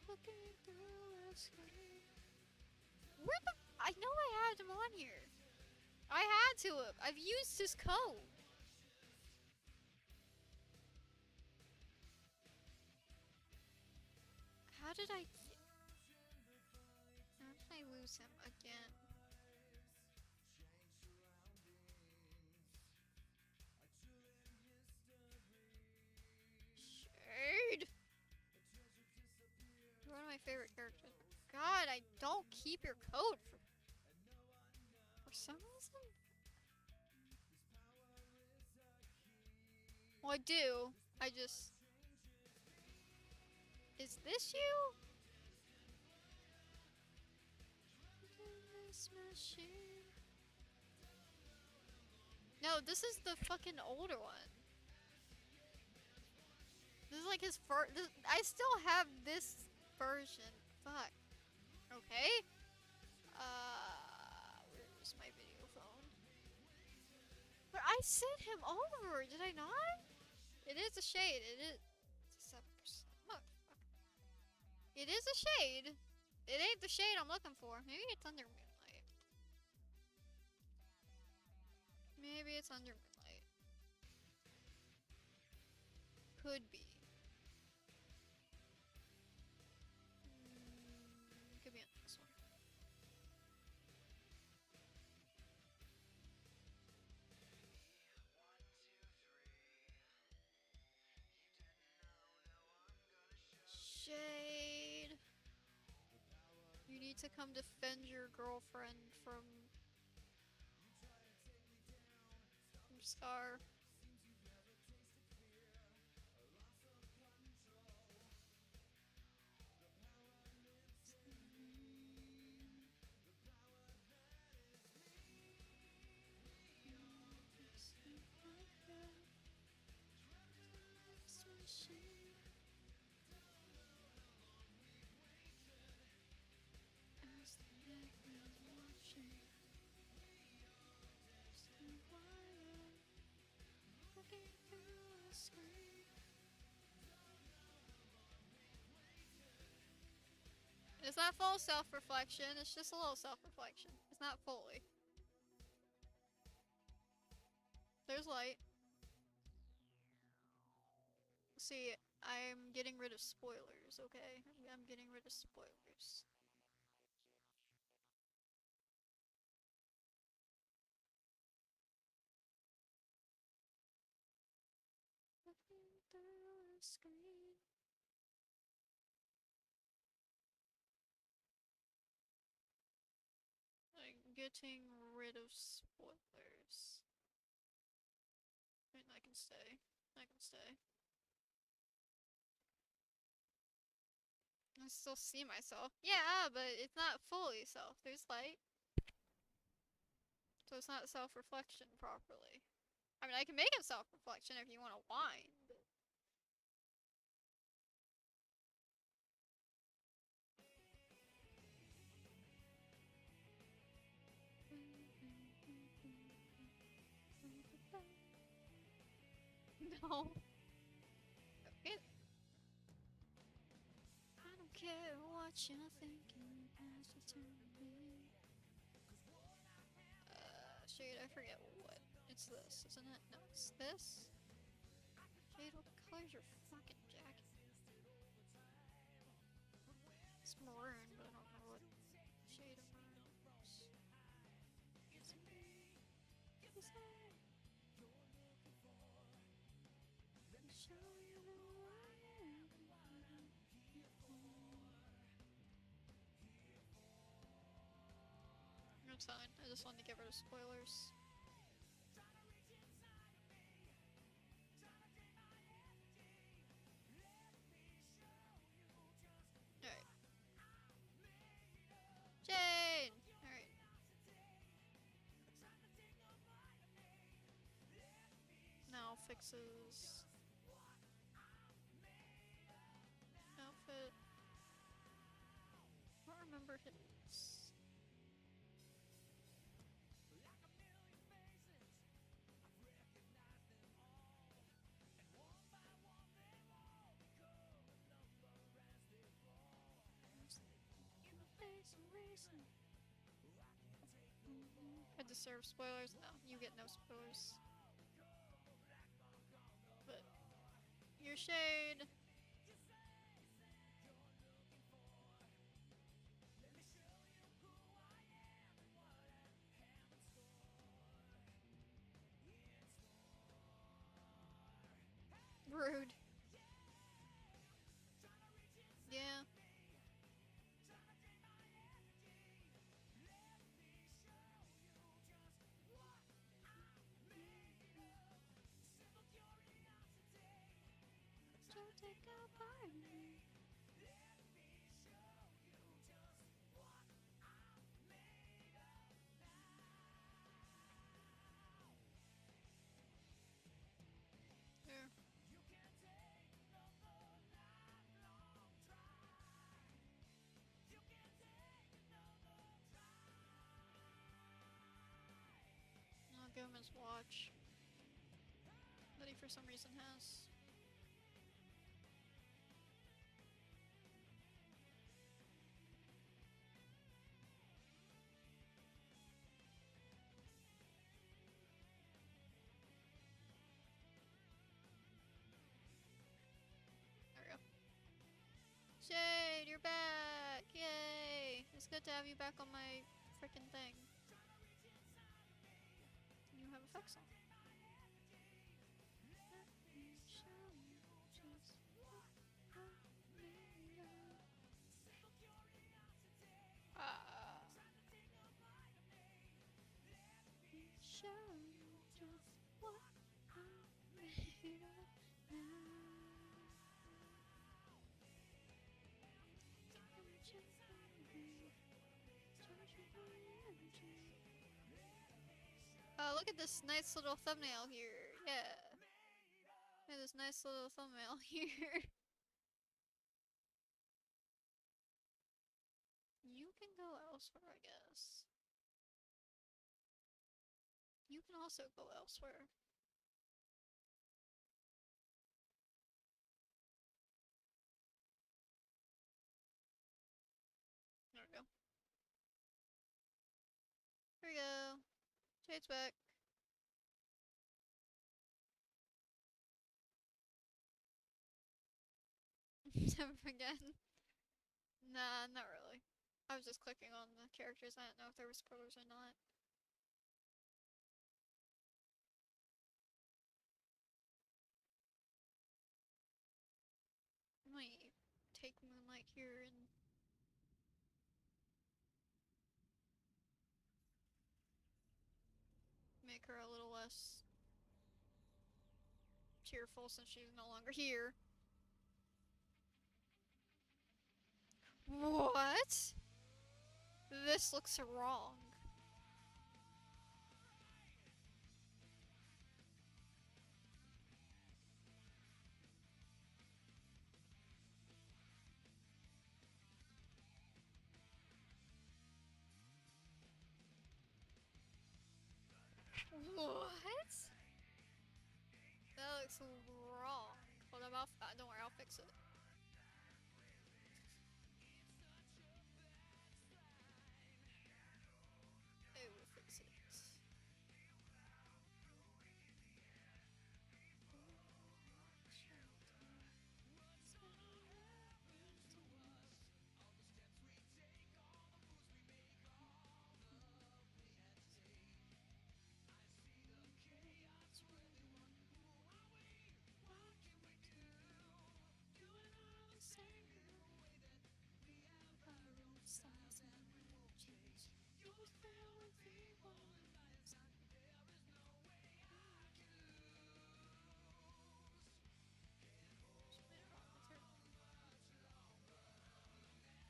Looking through a screen. Where the? I know I had him on here. I had to have. I've used his code. How did I lose him again? Shade! You're one of my favorite characters. God, I don't keep your code for some reason. Well, I do. I just... Is this you? No, this is the fucking older one. This is like his first. I still have this version. Fuck. Okay. Where's my video phone? But I sent him over. Did I not? It is a shade. It is 7%. Motherfucker. It is a shade. It ain't the shade I'm looking for. Maybe it's under moonlight. Maybe it's under moonlight. Could be. Could be on this one. Shade. You need to come defend your girlfriend from Scar. It's not full self-reflection, it's just a little self-reflection. It's not fully. There's light. See, I'm getting rid of spoilers, okay? I'm getting rid of spoilers. Looking through the screen. I'm getting rid of spoilers. I mean, I can stay. I can stay. I still see myself. Yeah, but it's not fully self. There's light. So it's not self-reflection properly. I mean, I can make it self-reflection if you want to whine, but... No. It, I don't care what you're thinking as you turn to me. Shade, I forget what. It's this, isn't it? No, it's this. Shade, what color's your fucking jacket? It's maroon, but I don't know what shade of maroon it is. It's fine. I just wanted to get rid of spoilers. Alright. Jane! Alright. Now fixes... outfit. I don't remember his... I deserve spoilers? No, you get no spoilers. But your shade. Rude. Yeah. Don't take a part of me. There. I'll give him his watch that he for some reason has. There we go. Shade, you're back! Yay! It's good to have you back on my freaking thing. You have effects on. Show just what I'm made of now. Oh, look at this nice little thumbnail here. Yeah. Look at this nice little thumbnail here. You can go elsewhere, I guess. You can also go elsewhere. There we go. There we go. Shade's back. him again. Nah, not really. I was just clicking on the characters. I didn't know if there were spoilers or not. I might take Moonlight here and make her a little less cheerful since she's no longer here. What? This looks wrong. What? That looks wrong. Hold up, don't worry, I'll fix it. I will fix it.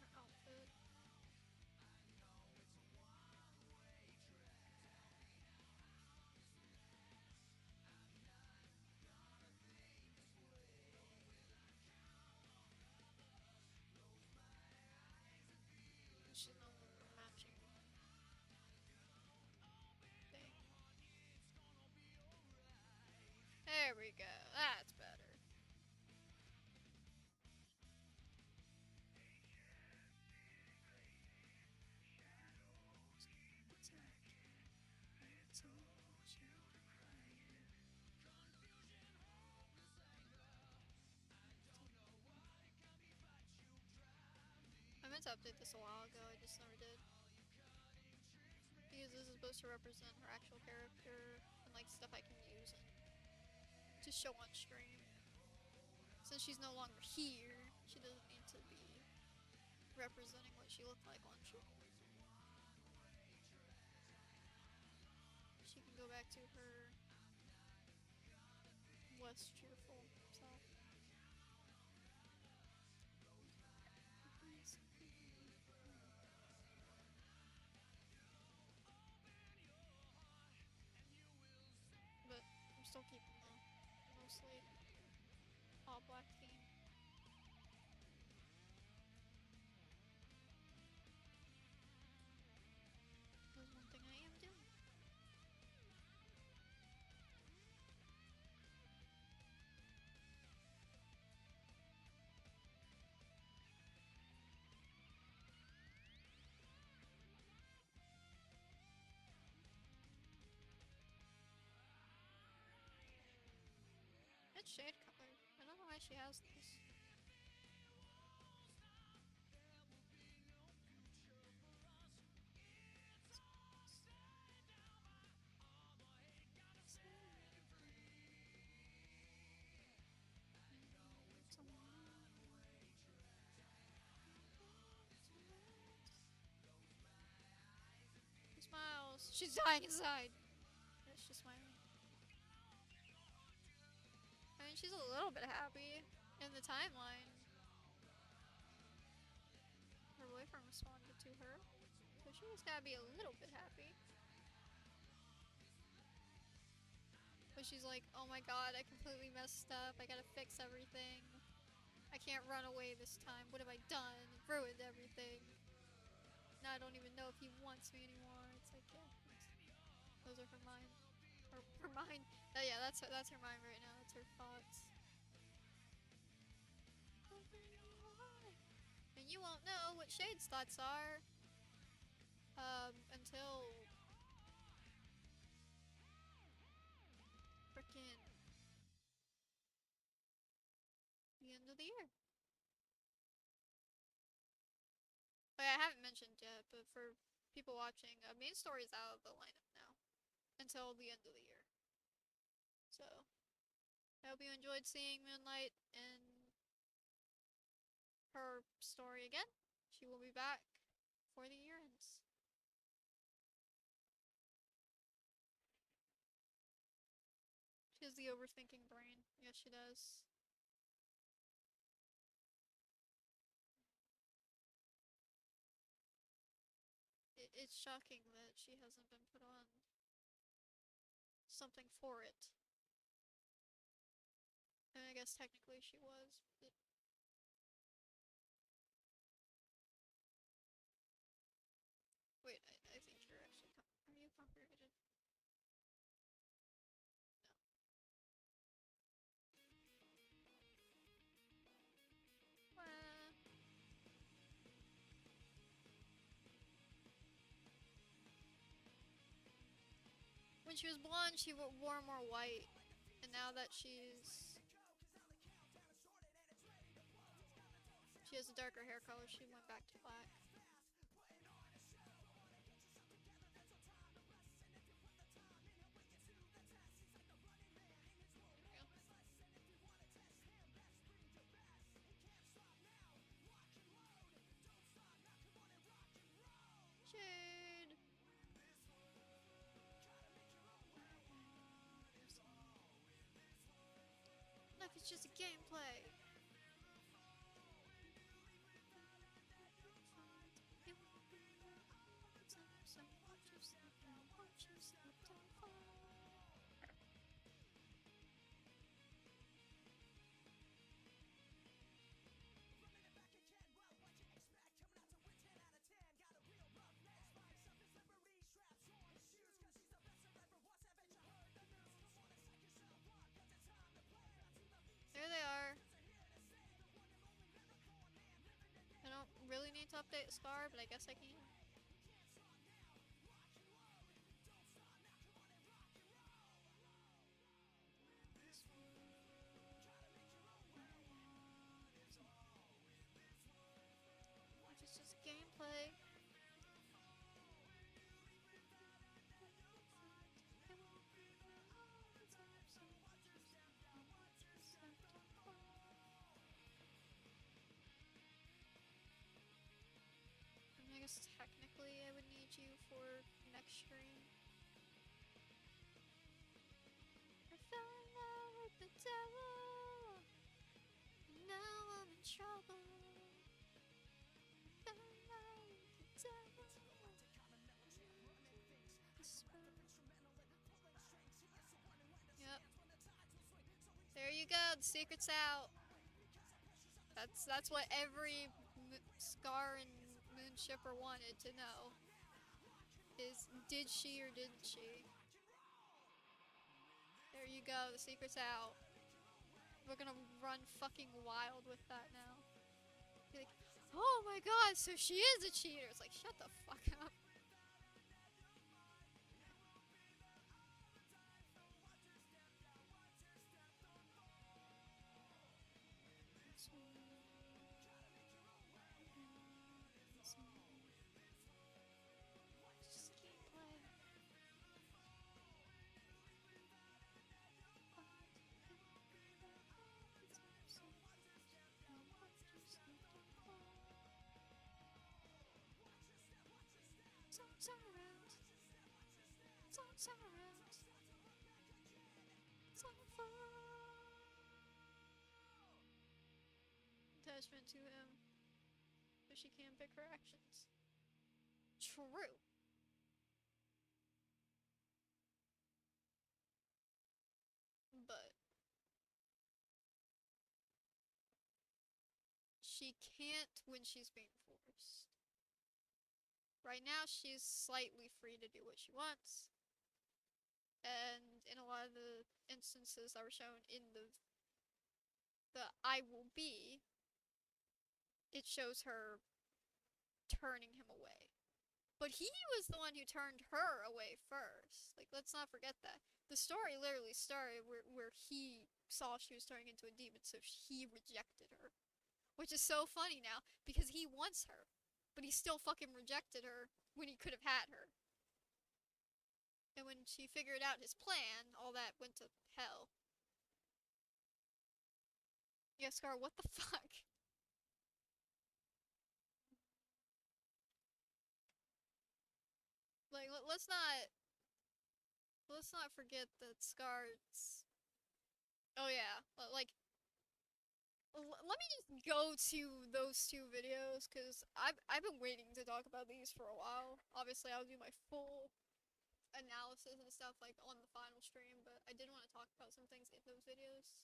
Her outfit. She's no longer matching thing. There we go. That's better. I meant to update this a while ago, I just never did. Because this is supposed to represent her actual character and like stuff I can use and to show on stream. Since she's no longer here, she doesn't need to be representing what she looked like on stream. She can go back to her less cheerful self. But I'm still keeping the mostly all black theme. There's one thing I am doing. It's shade color. I don't know why she has this. She smiles. She's dying inside. Yeah, she's smiling. I mean, she's a little bit happy in the timeline. Her boyfriend responded to her, so she just gotta be a little bit happy. But she's like, oh my god, I completely messed up. I gotta fix everything. I can't run away this time. What have I done? Ruined everything. Now I don't even know if he wants me anymore. It's like, yeah, those are her mind. Her mind. Oh yeah, that's her mind right now. That's her thoughts. And you won't know what Shade's thoughts are until frickin' the end of the year. I haven't mentioned yet, but for people watching, main story is out of the lineup now until the end of the year. So I hope you enjoyed seeing Moonlight and her story again. She will be back before the year ends. She has the overthinking brain. Yes, she does. It's shocking that she hasn't been put on something for it. And I guess technically she was. Wait, I think you're actually. Are you copyrighted? No. When she was blonde, she wore more white. And now that she has a darker hair color, she went back to black. Shade. Life is just a gameplay. There they are. I don't really need to update Scar, but I guess I can. It's just gameplay. I guess technically I would need you for next stream. I fell in love with the devil, and now I'm in trouble. Fell in love with the devil. Yep. There you go. The secret's out. That's what every Scar and Moon shipper wanted to know. Is did she or didn't she? There you go. The secret's out. We're gonna run fucking wild with that now. Be like, oh my god, so she is a cheater. It's like, shut the fuck up. Attachment to him, so she can pick her actions. True. But she can't when she's being forced. Right now, she's slightly free to do what she wants. And in a lot of the instances that were shown in the I will be, it shows her turning him away. But he was the one who turned her away first. Like, let's not forget that. The story literally started where he saw she was turning into a demon, so he rejected her. Which is so funny now, because he wants her. but he still fucking rejected her when he could have had her. And when she figured out his plan, all that went to hell. Yeah, Scar, what the fuck? Like, let's not forget that Scar's. Oh yeah, like, let me just go to those two videos, cause I've been waiting to talk about these for a while. Obviously, I'll do my full analysis and stuff like on the final stream, but I did want to talk about some things in those videos.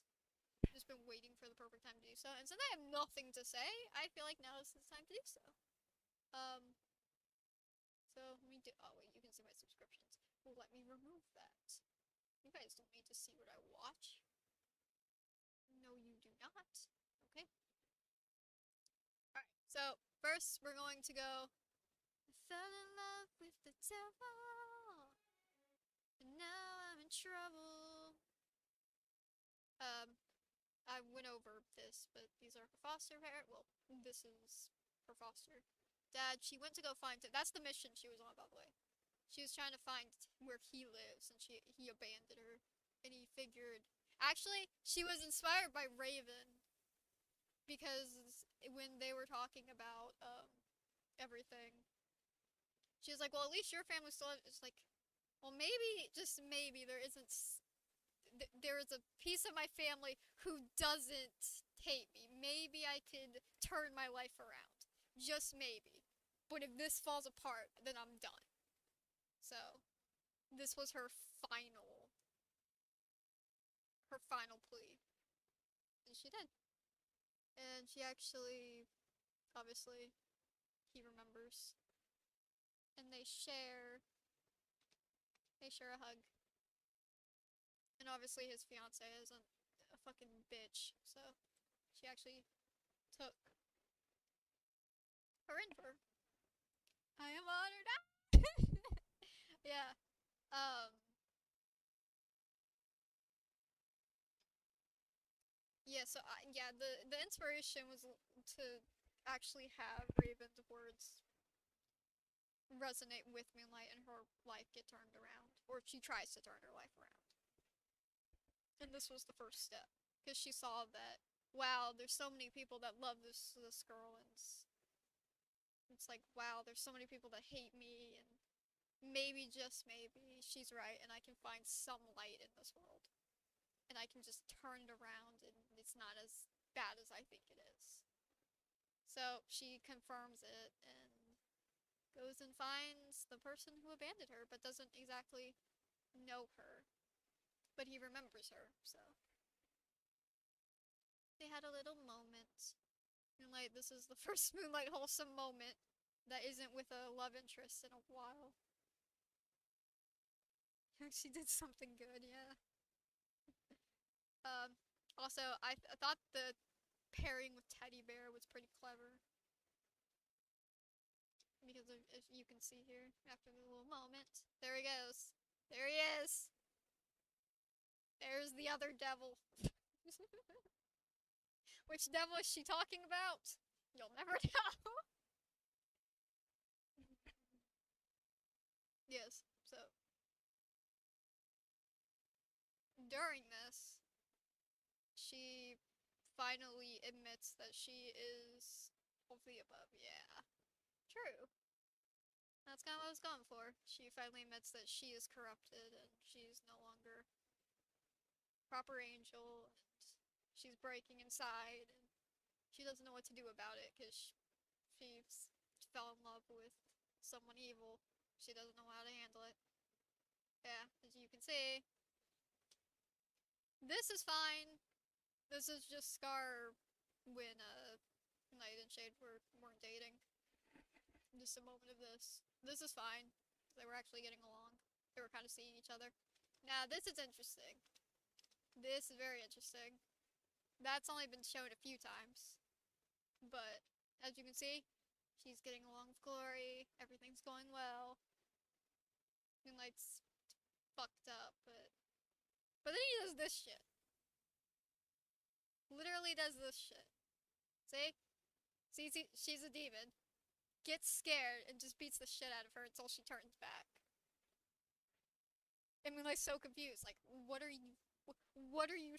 Just been waiting for the perfect time to do so, and since I have nothing to say, I feel like now is the time to do so. Um, so let me do. Oh wait, you can see my subscriptions. Well, let me remove that. You guys don't need to see what I watch. No, you do not. Okay. Alright, so first we're going to go. I fell in love with the devil, and now I'm in trouble. I went over this, but these are her foster parents. Well, this is her foster dad. She went to go find it. That's the mission she was on, by the way. She was trying to find where he lives, and he abandoned her, and he figured. Actually, she was inspired by Raven because when they were talking about everything, she was like, "Well, at least your family still." It's like, well, maybe just maybe there isn't. There is a piece of my family who doesn't hate me. Maybe I could turn my life around, just maybe. But if this falls apart, then I'm done. So, this was her final plea, and she did. And she actually, obviously, he remembers, and they share a hug. And obviously his fiance isn't a fucking bitch, so she actually took her in for her. I am honored. Yeah. Yeah. So yeah, the inspiration was to actually have Raven's words resonate with Moonlight and her life get turned around, or she tries to turn her life around. And this was the first step because she saw that wow, there's so many people that love this girl, and it's like wow, there's so many people that hate me, and maybe just maybe she's right, and I can find some light in this world, and I can just turn it around, and it's not as bad as I think it is. So she confirms it and goes and finds the person who abandoned her, but doesn't exactly know her, but he remembers her. So they had a little moment. Moonlight, this is the first Moonlight wholesome moment that isn't with a love interest in a while. She did something good, yeah. Also, I thought the pairing with Teddy Bear was pretty clever. Because if you can see here, after the little moment, there he goes. There he is. There's the other devil. Which devil is she talking about? You'll never know. Yes, so during this, she finally admits that she is of the above. Yeah, true. That's kind of what I was going for. She finally admits that she is corrupted and she's no longer proper angel, and she's breaking inside, and she doesn't know what to do about it because she fell in love with someone evil. She doesn't know how to handle it. Yeah, as you can see, this is fine. This is just Scar when Knight and Shade weren't dating. Just a moment of this. This is fine. They were actually getting along. They were kind of seeing each other. Now this is interesting. This is very interesting. That's only been shown a few times. But as you can see, she's getting along with Glory. Everything's going well. Moonlight's fucked up, but then he does this shit. Literally does this shit. See? See, she's a demon. gets scared and just beats the shit out of her until she turns back. And Moonlight's so confused, like, what are you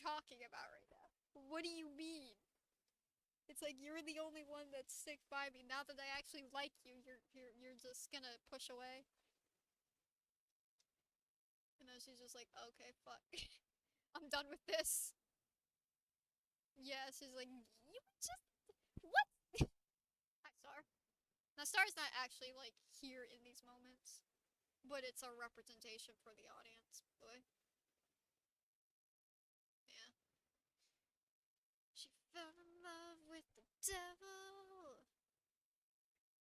talking about right now? What do you mean? It's like you're the only one that sticks by me. Now that I actually like you, you're just gonna push away. And then she's just like, okay, fuck. I'm done with this. Yeah, she's like, you just what? Hi, Star. Now, Star's not actually like here in these moments, but it's a representation for the audience. Boy. Yeah. She fell in love with the devil.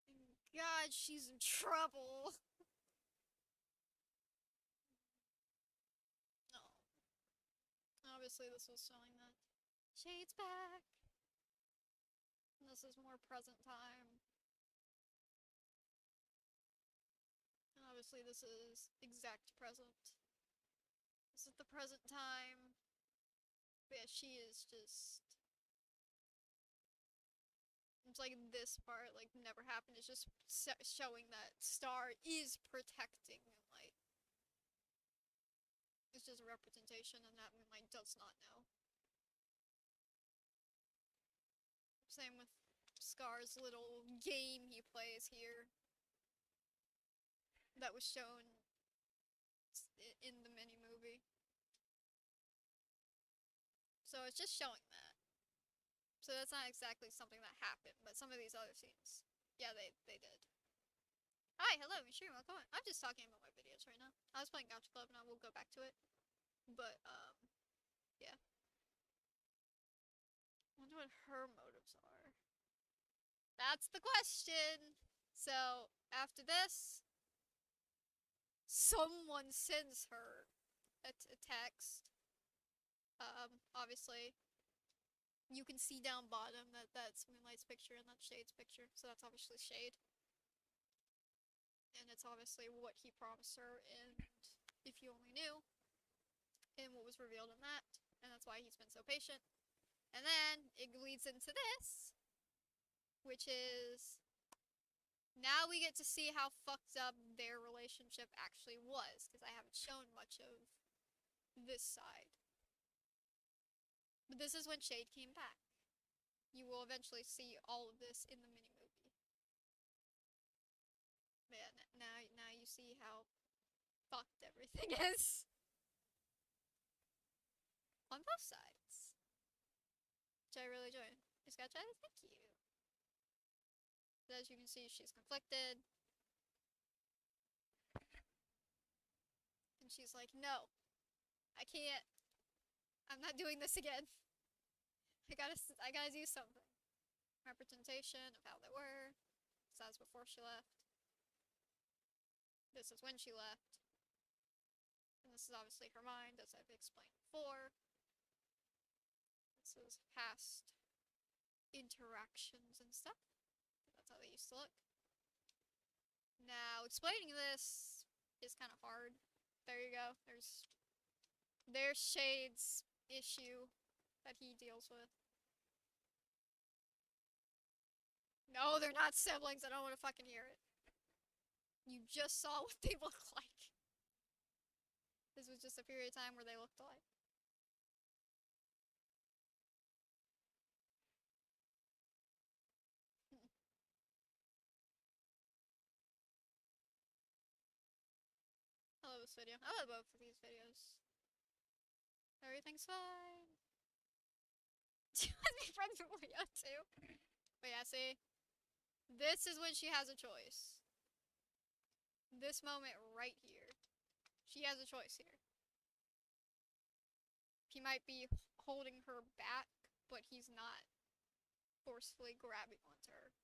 And God, she's in trouble. No. Obviously, this was showing that. Shade's back. And this is more present time. And obviously, this is exact present. This is the present time. But yeah, she is just. It's like this part, like, never happened. It's just showing that Star is protecting Moonlight. It's just a representation, and that Moonlight does not know. Same with Scar's little game he plays here. That was shown in the mini movie. So it's just showing that. So that's not exactly something that happened, but some of these other scenes, yeah, they did. Hi, hello, Mishiri, welcome on. I'm just talking about my videos right now. I was playing Gacha Club and I will go back to it. But, yeah. I wonder what her motives are. That's the question! So, after this, someone sends her a text. Obviously, you can see down bottom that that's Moonlight's picture and that's Shade's picture, so that's obviously Shade. And it's obviously what he promised her, and if you only knew, and what was revealed in that, and that's why he's been so patient. And then it leads into this, which is now we get to see how fucked up their relationship actually was, because I haven't shown much of this side. But this is when Shade came back. You will eventually see all of this in the mini movie. But yeah, now you see how fucked everything is. On both sides. Which I really enjoy. It's Gacha, thank you. But as you can see, she's conflicted. And she's like, no, I can't. I'm not doing this again. I gotta do something. Representation of how they were. So that's before she left. This is when she left. And this is obviously her mind, as I've explained before. This is past interactions and stuff. That's how they used to look. Now, explaining this is kind of hard. There you go. There's Shade's issue that he deals with. No, they're not siblings. I don't want to fucking hear it. You just saw what they look like. This was just a period of time where they looked alike. I love this video. I love both of these videos. Everything's fine. Do you want to be friends with Leo too? But yeah, see? This is when she has a choice. This moment right here. She has a choice here. He might be holding her back, but he's not forcefully grabbing onto her.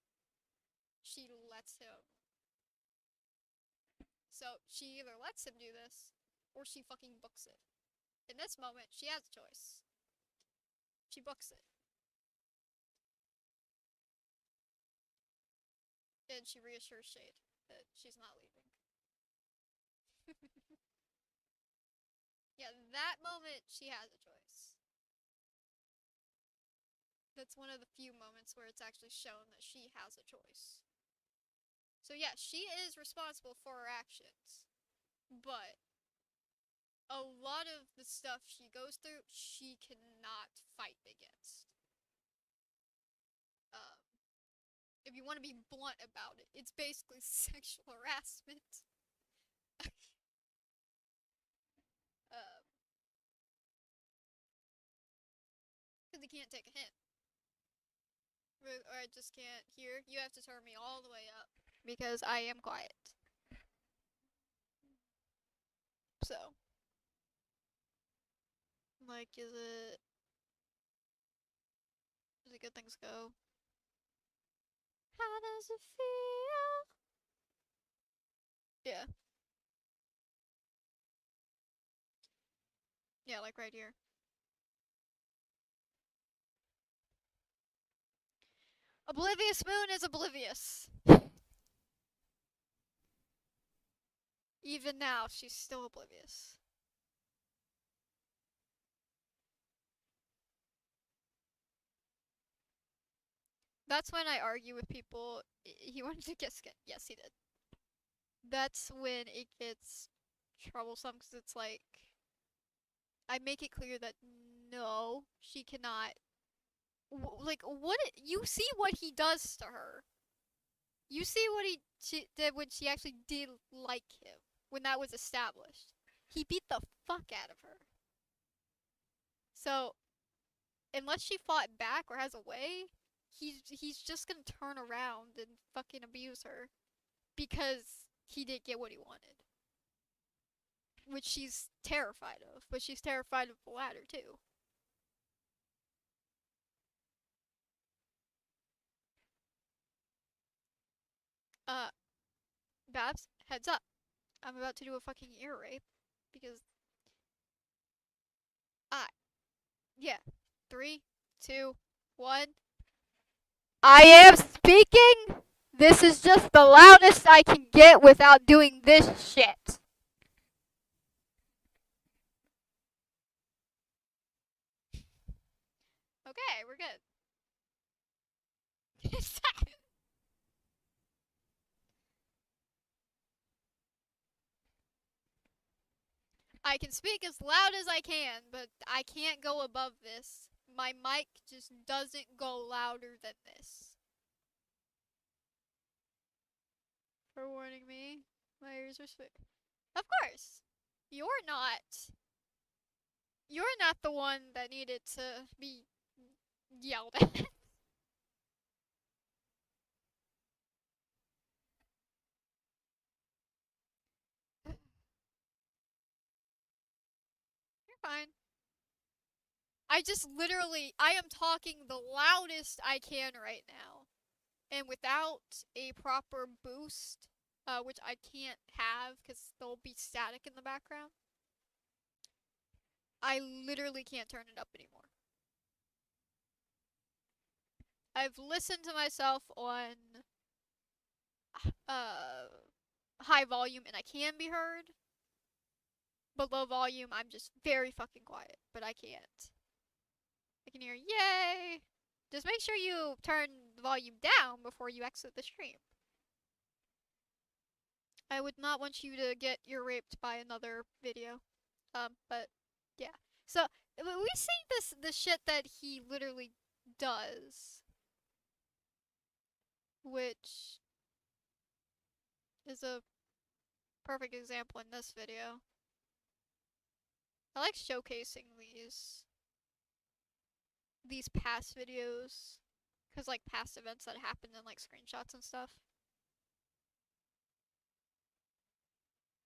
She lets him. So she either lets him do this, or she fucking books it. In this moment, she has a choice. She books it. And she reassures Shade that she's not leaving. Yeah, that moment, she has a choice. That's one of the few moments where it's actually shown that she has a choice. So yeah, she is responsible for her actions, but a lot of the stuff she goes through, she cannot fight against. Um, if you want to be blunt about it, it's basically sexual harassment. Um, because he can't take a hint. Or I just can't hear. You have to turn me all the way up because I am quiet. So, like, is it good things go? How does it feel? Yeah. Yeah, like right here. Oblivious Moon is oblivious. Even now, she's still oblivious. That's when I argue with people. He wanted to get skin. Yes, he did. That's when it gets troublesome because it's like I make it clear that no, she cannot. Like what? You see what he does to her. You see what she did when she actually did like him. When that was established, he beat the fuck out of her. So unless she fought back or has a way, he's just gonna turn around and fucking abuse her because he didn't get what he wanted. Which she's terrified of, but she's terrified of the latter too. Uh, Babs, heads up. I'm about to do a fucking ear rape because yeah. 3, 2, 1. I am speaking! This is just the loudest I can get without doing this shit. Okay, we're good. I can speak as loud as I can, but I can't go above this. My mic just doesn't go louder than this. For warning me, my ears are sweet. Of course, you're not. You're not the one that needed to be yelled at. You're fine. I just literally, I am talking the loudest I can right now. And without a proper boost, which I can't have because there'll be static in the background, I literally can't turn it up anymore. I've listened to myself on high volume and I can be heard. But low volume, I'm just very fucking quiet. But I can't. I can hear yay! Just make sure you turn the volume down before you exit the stream. I would not want you to get ear raped by another video. But yeah. So we see this shit that he literally does, which is a perfect example in this video. I like showcasing these past videos because like past events that happened in like screenshots and stuff.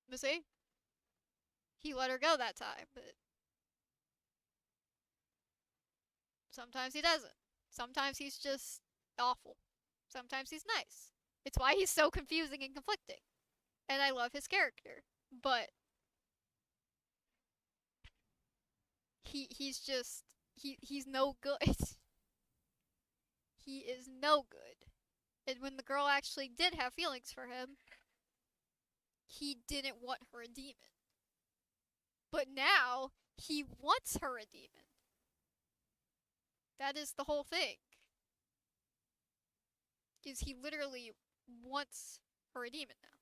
But see, he let her go that time, but sometimes he doesn't. Sometimes he's just awful. Sometimes he's nice. It's why he's so confusing and conflicting. And I love his character. But he's just he's no good. He is no good. And when the girl actually did have feelings for him, he didn't want her a demon. But now he wants her a demon. That is the whole thing. Is he literally wants or a demon now.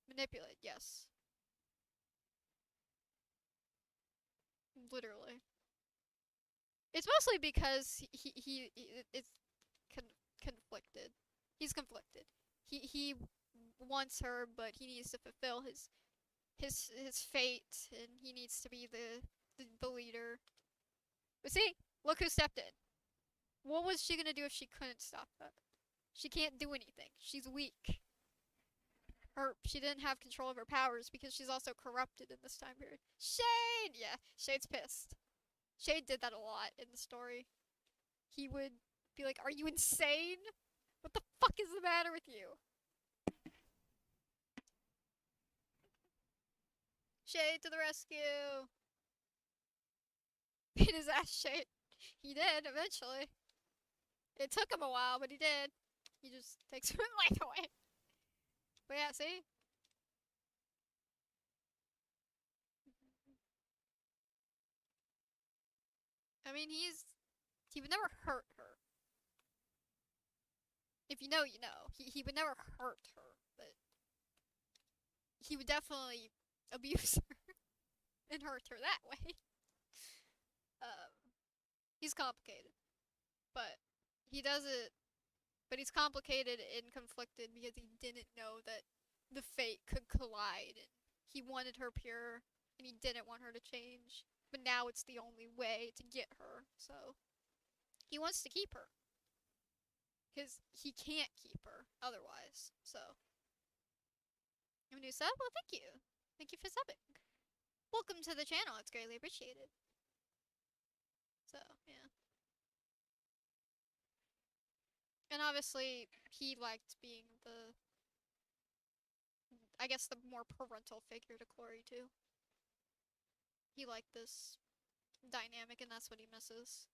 Manipulate, yes. Literally. It's mostly because it's conflicted. He's conflicted. He wants her, but he needs to fulfill his fate, and he needs to be the leader. But see, look who stepped in. What was she gonna do if she couldn't stop that? She can't do anything. She's weak. She didn't have control of her powers because she's also corrupted in this time period. Shade! Yeah, Shade's pissed. Shade did that a lot in the story. He would be like, "Are you insane? What the fuck is the matter with you?" Shade to the rescue! Beat his ass, Shade. He did, eventually. It took him a while, but he did. He just takes her life away. But yeah, see? I mean, he would never hurt her. If you know, you know. He would never hurt her, but he would definitely abuse her and hurt her that way. He's complicated, but he does it. But he's complicated and conflicted because he didn't know that the fate could collide, and he wanted her pure, and he didn't want her to change. But now it's the only way to get her, so he wants to keep her. Because he can't keep her otherwise, so. You have a new sub? Well, thank you. Thank you for subbing. Welcome to the channel, it's greatly appreciated. So, yeah. And obviously, he liked being I guess the more parental figure to Chloe, too. He liked this dynamic, and that's what he misses.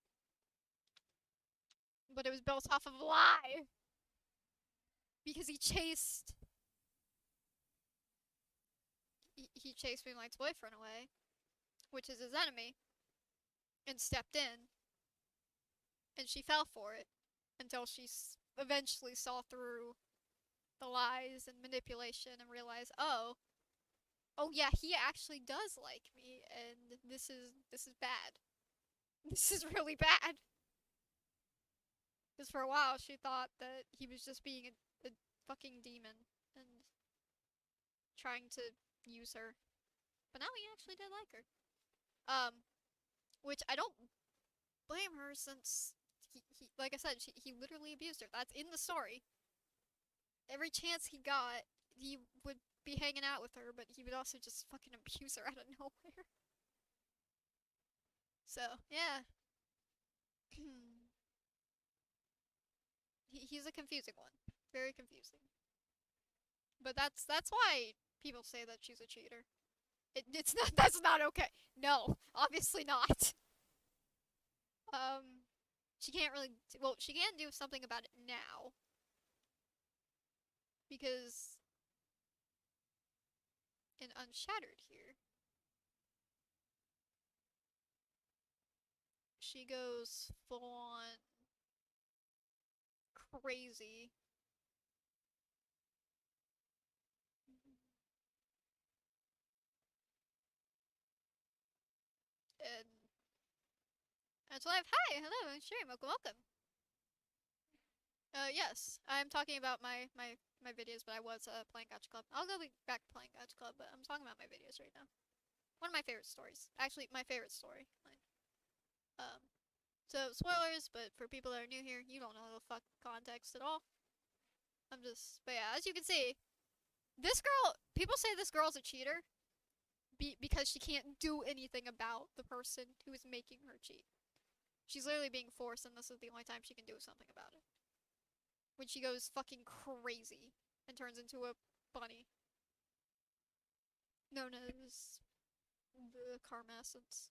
But it was built off of a lie! Because he chased Moonlight's boyfriend away, which is his enemy, and stepped in, and she fell for it until she eventually saw through the lies and manipulation and realized, oh yeah, he actually does like me, and this is bad. This is really bad. Because for a while she thought that he was just being a fucking demon and trying to use her. But now he actually did like her. Which I don't blame her, since he like I said, he literally abused her. That's in the story. Every chance he got, he would be hanging out with her, but he would also just fucking abuse her out of nowhere. So, yeah. He's a confusing one. Very confusing. But that's why people say that she's a cheater. It's not, that's not okay. No, obviously not. She can't really, well, she can do something about it now. Because in Unshattered here, she goes full on crazy. And that's live. Hi, hello, stream, welcome. Yes, I'm talking about my videos, but I was playing Gacha Club. I'll go back to playing Gacha Club, but I'm talking about my videos right now. One of my favorite stories. Actually, my favorite story. So spoilers, but for people that are new here, you don't know the fuck context at all. But yeah, as you can see, this girl, people say this girl's a cheater because she can't do anything about the person who is making her cheat. She's literally being forced, and this is the only time she can do something about it. When she goes fucking crazy and turns into a bunny known as the Karma Essence.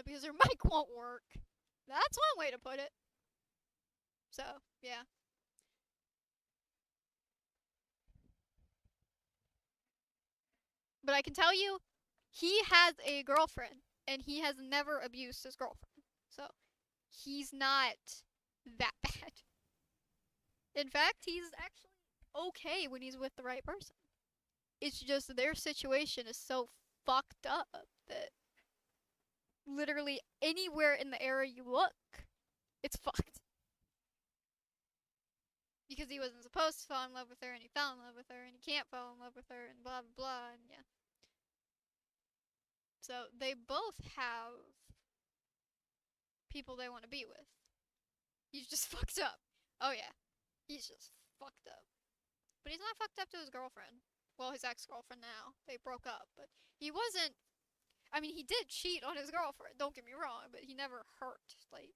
Because her mic won't work. That's one way to put it. So, yeah. But I can tell you, he has a girlfriend, and he has never abused his girlfriend. So, he's not that bad. In fact, he's actually okay when he's with the right person. It's just their situation is so fucked up that literally anywhere in the area you look, it's fucked. Because he wasn't supposed to fall in love with her, and he fell in love with her, and he can't fall in love with her, and blah blah blah, and yeah. So they both have people they want to be with. He's just fucked up. Oh yeah, he's just fucked up. But he's not fucked up to his girlfriend. Well, his ex-girlfriend now. They broke up, but he wasn't. I mean, he did cheat on his girlfriend. Don't get me wrong, but he never hurt. Like,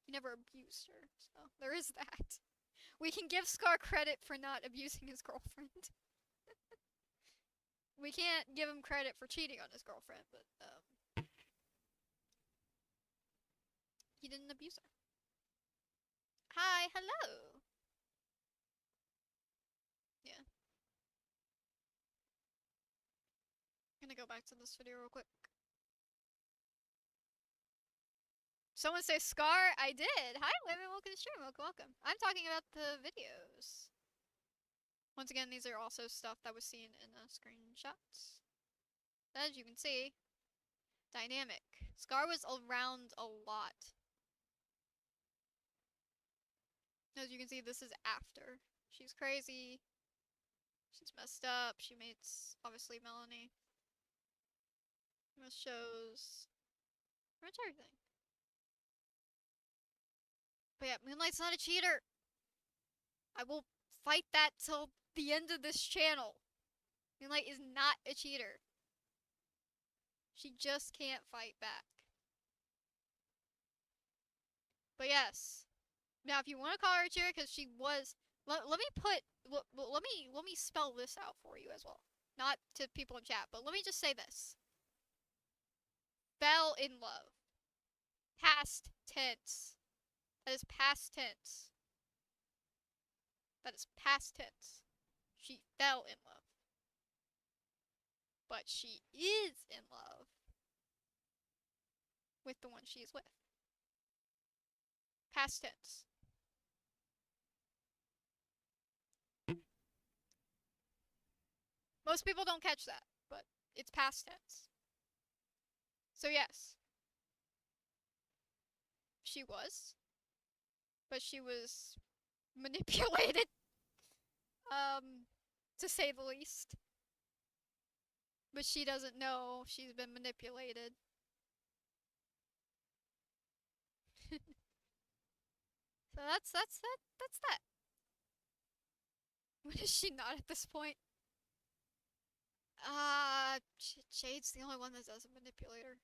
he never abused her. So there is that. We can give Scar credit for not abusing his girlfriend. We can't give him credit for cheating on his girlfriend, but he didn't abuse her. Hi, hello. Yeah. I'm gonna go back to this video real quick. Someone say Scar? I did. Hi, women. Welcome to the stream. Welcome, welcome. I'm talking about the videos. Once again, these are also stuff that was seen in the screenshots. As you can see, dynamic. Scar was around a lot. As you can see, this is after. She's crazy. She's messed up. She mates, obviously, Melanie. Most shows. Pretty much everything. But yeah, Moonlight's not a cheater. I will fight that till the end of this channel. Moonlight is not a cheater. She just can't fight back. But yes. Now, if you want to call her a cheater, because she was, let me spell this out for you as well. Not to people in chat, but let me just say this. Fell in love. Past tense. That is past tense. That is past tense. She fell in love. But she is in love with the one she is with. Past tense. Most people don't catch that, but it's past tense. So yes. She was. But she was manipulated. To say the least. But she doesn't know she's been manipulated. So that's that. What is she not at this point? Jade's the only one that doesn't manipulate her.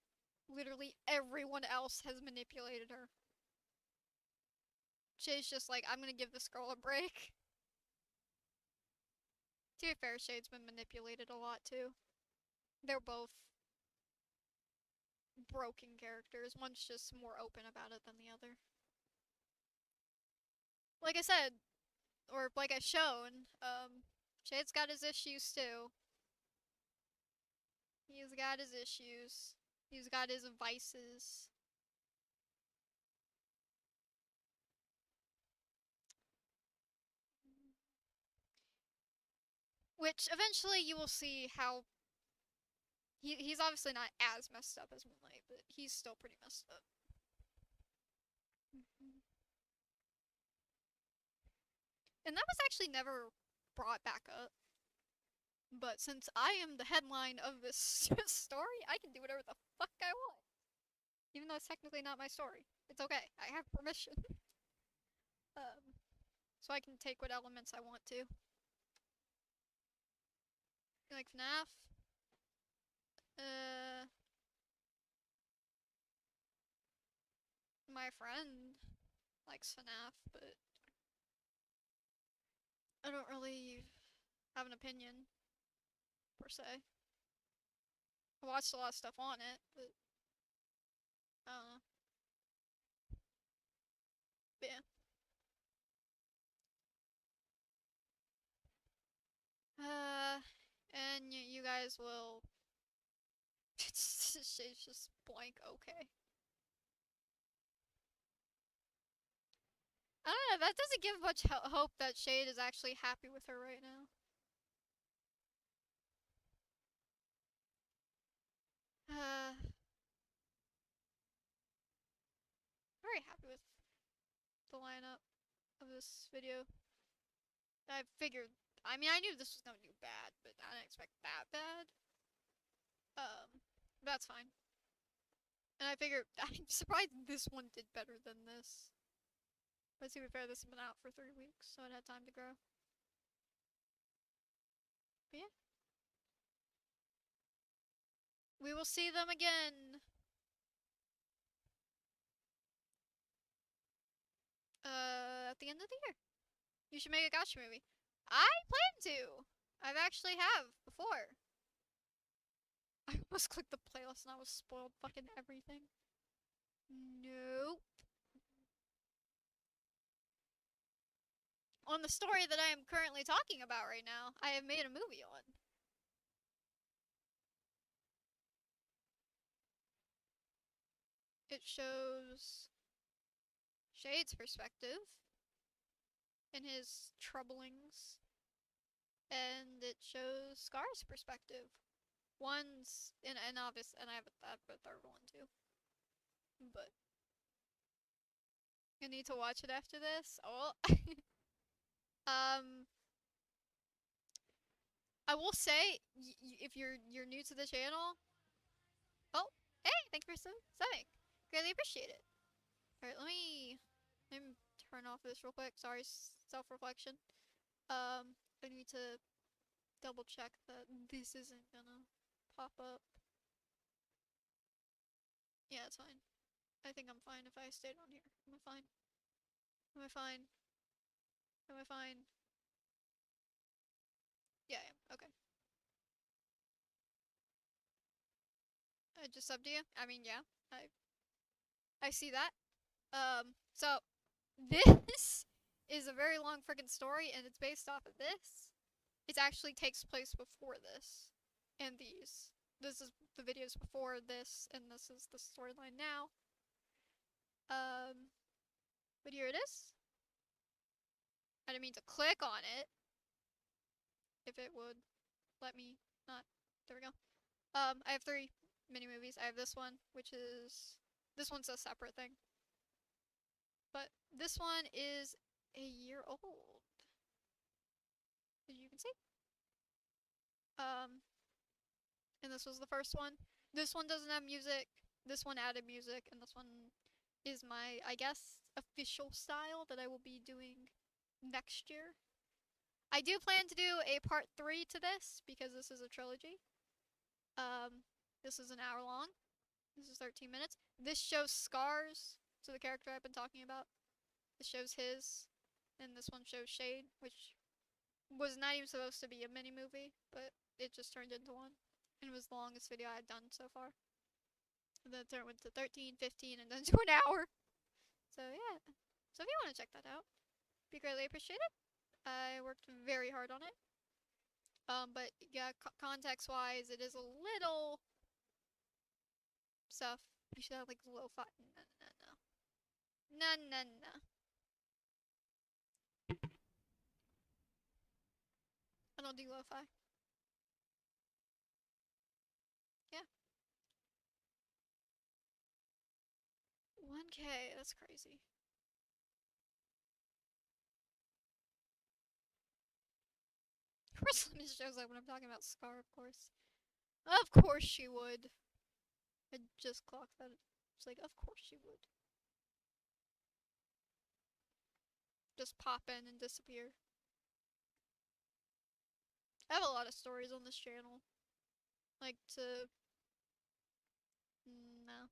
Literally everyone else has manipulated her. Jade's just like, I'm gonna give this girl a break. To be fair, Shade's been manipulated a lot too. They're both broken characters. One's just more open about it than the other. Like I said, or like I've shown, Shade's got his issues too. He's got his issues. He's got his vices. Which eventually you will see how he's obviously not as messed up as Moonlight, but he's still pretty messed up. And that was actually never brought back up. But since I am the headline of this story, I can do whatever the fuck I want. Even though it's technically not my story. It's okay. I have permission. So I can take what elements I want to. You like FNAF? My friend likes FNAF, but I don't really have an opinion, per se. I watched a lot of stuff on it, but I don't know. But yeah. And you guys will. She's just blank. Okay. Yeah, that doesn't give much hope that Shade is actually happy with her right now. Very happy with the lineup of this video. I figured, I mean, I knew this was gonna do bad, but I didn't expect that bad. That's fine. And I figured, I'm surprised this one did better than this. But to be fair, this has been out for 3 weeks, so it had time to grow. But yeah. We will see them again. At the end of the year. You should make a Gacha movie. I plan to! I've actually have before. I almost clicked the playlist and I was spoiled fucking everything. Nope. On the story that I am currently talking about right now, I have made a movie on. It shows Shade's perspective and his troublings, and it shows Scar's perspective. One's and obvious, and I have a third one too. But I need to watch it after this. Oh, I will say if you're new to the channel. Oh, hey, thanks for subbing. Greatly appreciate it. All right, let me turn off this real quick. Sorry, self-reflection. I need to double check that this isn't gonna pop up. Yeah, it's fine. I think I'm fine if I stayed on here. Am I fine? Am I fine? Am I fine? Yeah, I am. Okay. I just subbed you. I mean, yeah. I see that. So this is a very long freaking story, and it's based off of this. It actually takes place before this, and these. This is the videos before this, and this is the storyline now. But here it is. I didn't mean to click on it. If it would let me not. There we go. I have 3 mini movies. I have this one, which is this one's a separate thing. But this one is a year old. As you can see. And this was the first one. This one doesn't have music. This one added music, and this one is my, I guess, official style that I will be doing next year. I do plan to do a part 3 to this because this is a trilogy. This is an hour long. This is 13 minutes. This shows Scars, so the character I've been talking about. This shows his, and this one shows Shade, which was not even supposed to be a mini movie, but it just turned into one. And it was the longest video I had done so far. And then it went to 13, 15, and then to an hour. So yeah. So if you want to check that out, be greatly appreciated. I worked very hard on it. But yeah, context-wise, it is a little stuff. You should have like lo-fi. No. I don't do lo-fi. Yeah. 1K, that's crazy. Of course, Lemon shows up when I'm talking about Scar, of course. Of course she would. I just clocked that. It's like, of course she would. Just pop in and disappear. I have a lot of stories on this channel. Like, to... No.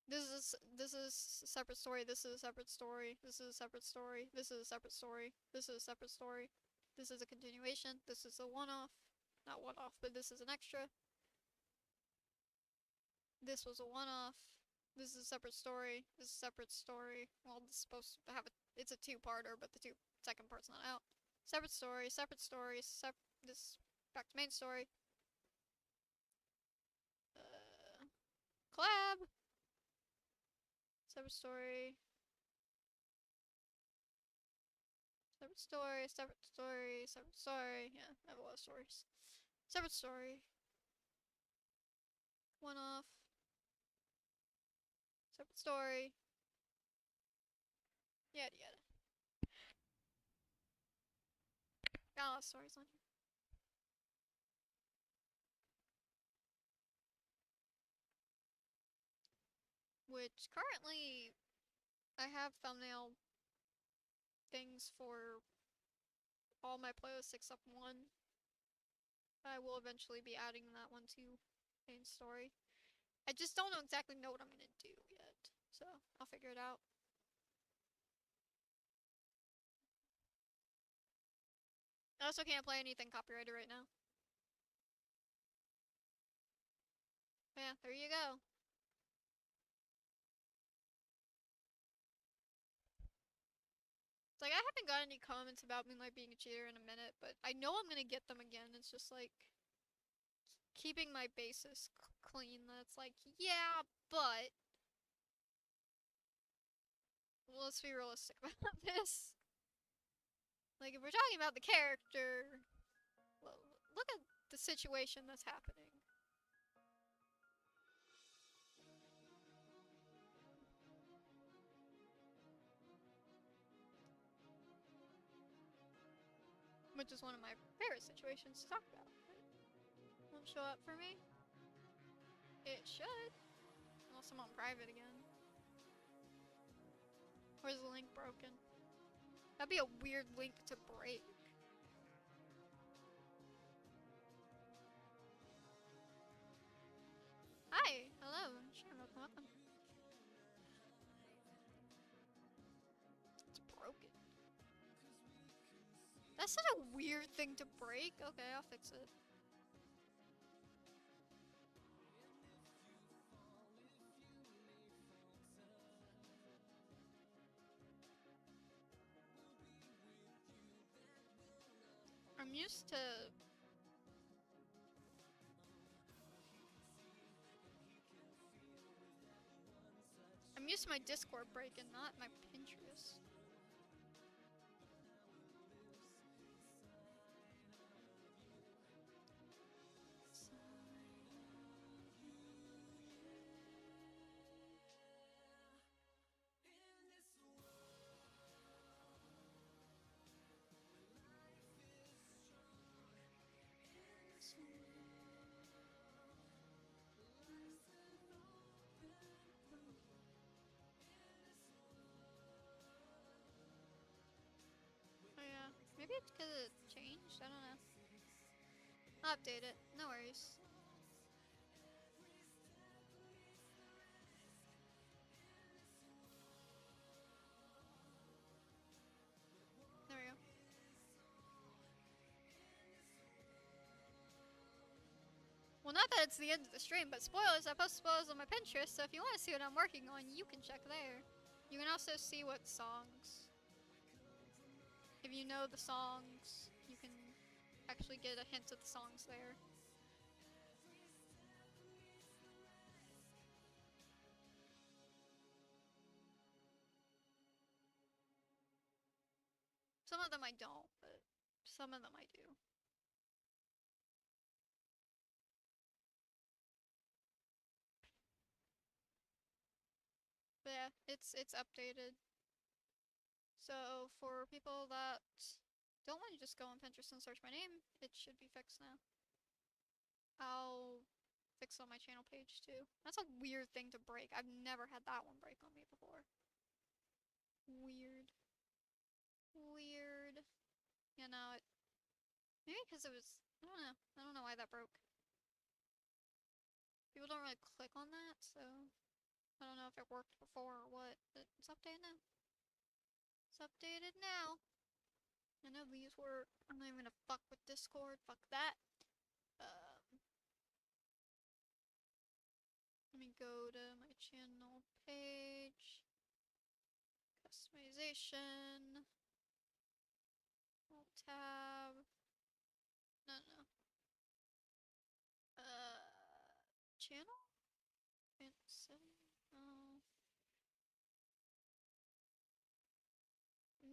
This is a separate story, this is a separate story, this is a separate story, this is a separate story, this is a separate story, this is a continuation, this is a one-off. Not one-off, but this is an extra. This was a one-off. This is a separate story. This is a separate story. Well, this is supposed to have it's a 2-parter, but the second part's not out. Separate story, separate story, this back to main story. Collab. Separate story. Separate story, separate story, separate story. Yeah, I have a lot of stories. Separate story. One off. Separate story. Yada yada. Got a lot of stories on here. Which currently I have thumbnail things for all my playlists except one. I will eventually be adding that one to main story. I just don't exactly know what I'm gonna do yet, so I'll figure it out. I also can't play anything copyrighted right now. Yeah, there you go. It's like I haven't got any comments about me like being a cheater in a minute, but I know I'm gonna get them again. It's just like keeping my bases clean. That's like, yeah, but let's be realistic about this. Like, if we're talking about the character, well, look at the situation that's happening. Which is one of my favorite situations to talk about. It won't show up for me. It should. Unless I'm on private again. Or is the link broken? That'd be a weird link to break. Hi! Hello! Sure, welcome. It's broken. That's such a weird thing to break. Okay, I'll fix it. I'm used to... I'm used to my Discord breaking, not my Pinterest. Oh yeah, maybe it's because it changed, I don't know. I'll update it, no worries. There we go. Well, not that it's the end of the stream, but spoilers, I post spoilers on my Pinterest, so if you want to see what I'm working on, you can check there. You can also see what songs. If you know the songs, you can actually get a hint of the songs there. Some of them I don't, but some of them I do. But yeah, it's updated. So for people that don't want to just go on Pinterest and search my name, it should be fixed now. I'll fix on my channel page too. That's a weird thing to break. I've never had that one break on me before. Weird. Weird. You know, maybe because it was, I don't know. I don't know why that broke. People don't really click on that, so I don't know if it worked before or what, but it's updated now. It's updated now. I know these work. I'm not even gonna fuck with Discord. Fuck that. Let me go to my channel page. Customization. Alt tab. No, no. Channel? Oh.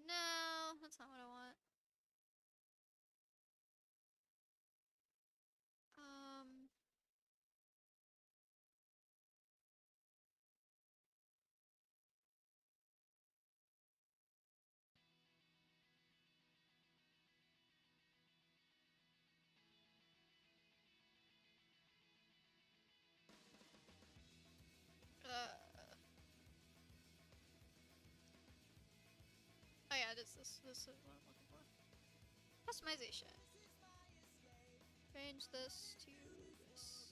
No, that's not what I want. is this? This is what I'm looking for. Customization. Change this to this.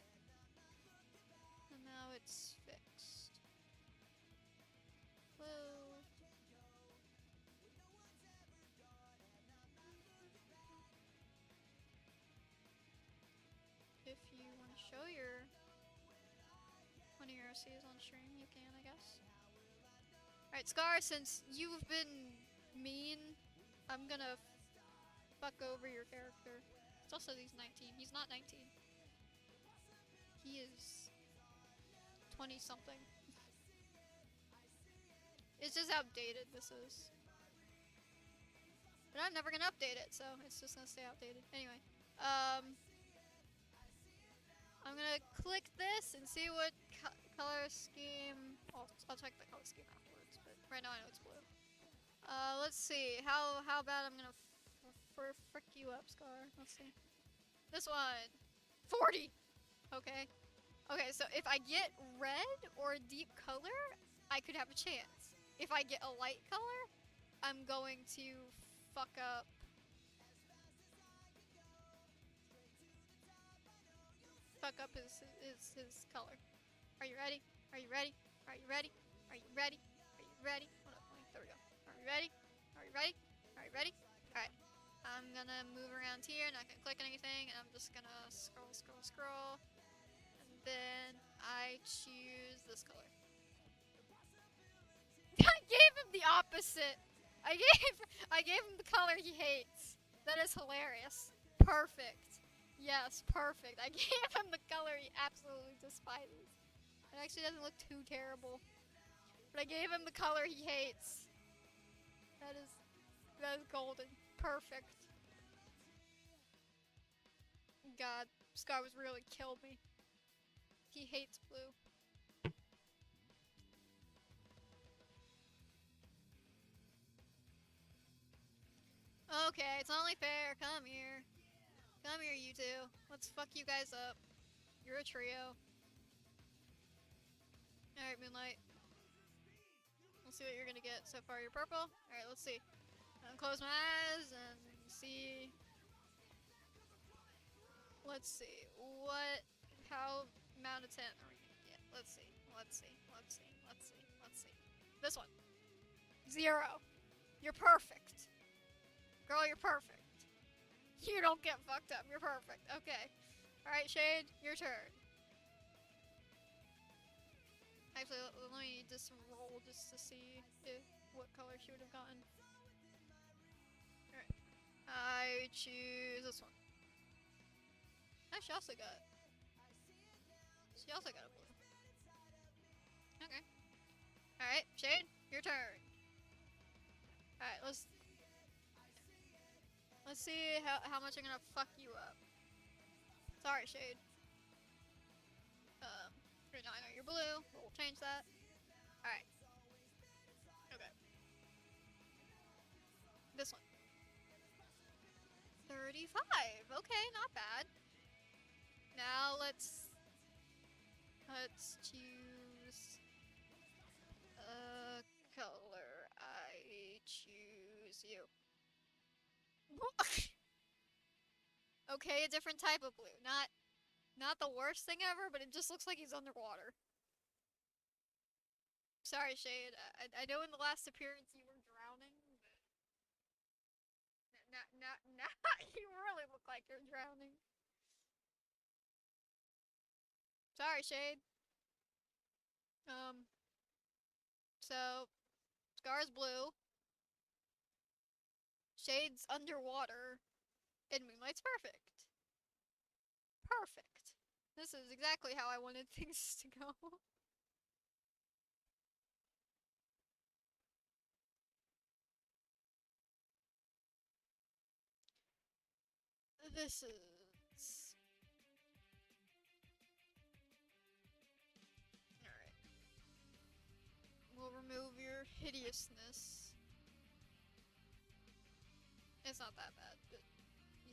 And now it's fixed. Blue. If you want to show one of your OCs on stream, you can, I guess. Alright, Scar, since you've been mean, I'm gonna fuck over your character. It's also he's 19. He's not 19. He is 20 something. It's just how outdated this is. But I'm never gonna update it, so it's just gonna stay outdated. Anyway, I'm gonna click this and see what color scheme. I'll check the color scheme afterwards, but right now I know it's blue. Let's see how bad I'm gonna frick you up, Scar. Let's see. This one, 40. Okay. Okay, so if I get red or a deep color, I could have a chance. If I get a light color, I'm going to fuck up. Fuck up his color. Are you ready? Are you ready? Are you ready? Are you ready? Are you ready? Hold up, there we go. Are you ready? Are you ready? Are you ready? Alright. I'm gonna move around here, not gonna click anything, and I'm just gonna scroll. And then I choose this color. I gave him the opposite. I gave him the color he hates. That is hilarious. Perfect. Yes, perfect. I gave him the color he absolutely despises. It actually doesn't look too terrible. But I gave him the color he hates. That is golden. Perfect. God, Scar was really killed me. He hates blue. Okay, it's only fair. Come here. Come here, you two. Let's fuck you guys up. You're a trio. Alright, Moonlight. Let's see what you're gonna get. So far, you're purple. Alright, let's see. I'm gonna close my eyes and see. Let's see. How amount of 10 are we gonna get? Let's see. This one. 0. You're perfect. Girl, you're perfect. You don't get fucked up. You're perfect. Okay. Alright, Shade, your turn. Actually, let me just roll just to see what color she would have gotten. Alright. I choose this one. She also got a blue. Okay. Alright, Shade, your turn. Alright, let's see how much I'm gonna fuck you up. Sorry, Shade. Right now I know you're blue, but we'll change that. Alright. Okay. This one. 35. Okay, not bad. Now let's choose a color. I choose you. Okay, a different type of blue. Not the worst thing ever, but it just looks like he's underwater. Sorry, Shade. I know in the last appearance you were drowning, but now you really look like you're drowning. Sorry, Shade. So Scar's blue. Shade's underwater. And Moonlight's perfect. Perfect. This is exactly how I wanted things to go. This is... Alright. We'll remove your hideousness. It's not that bad, but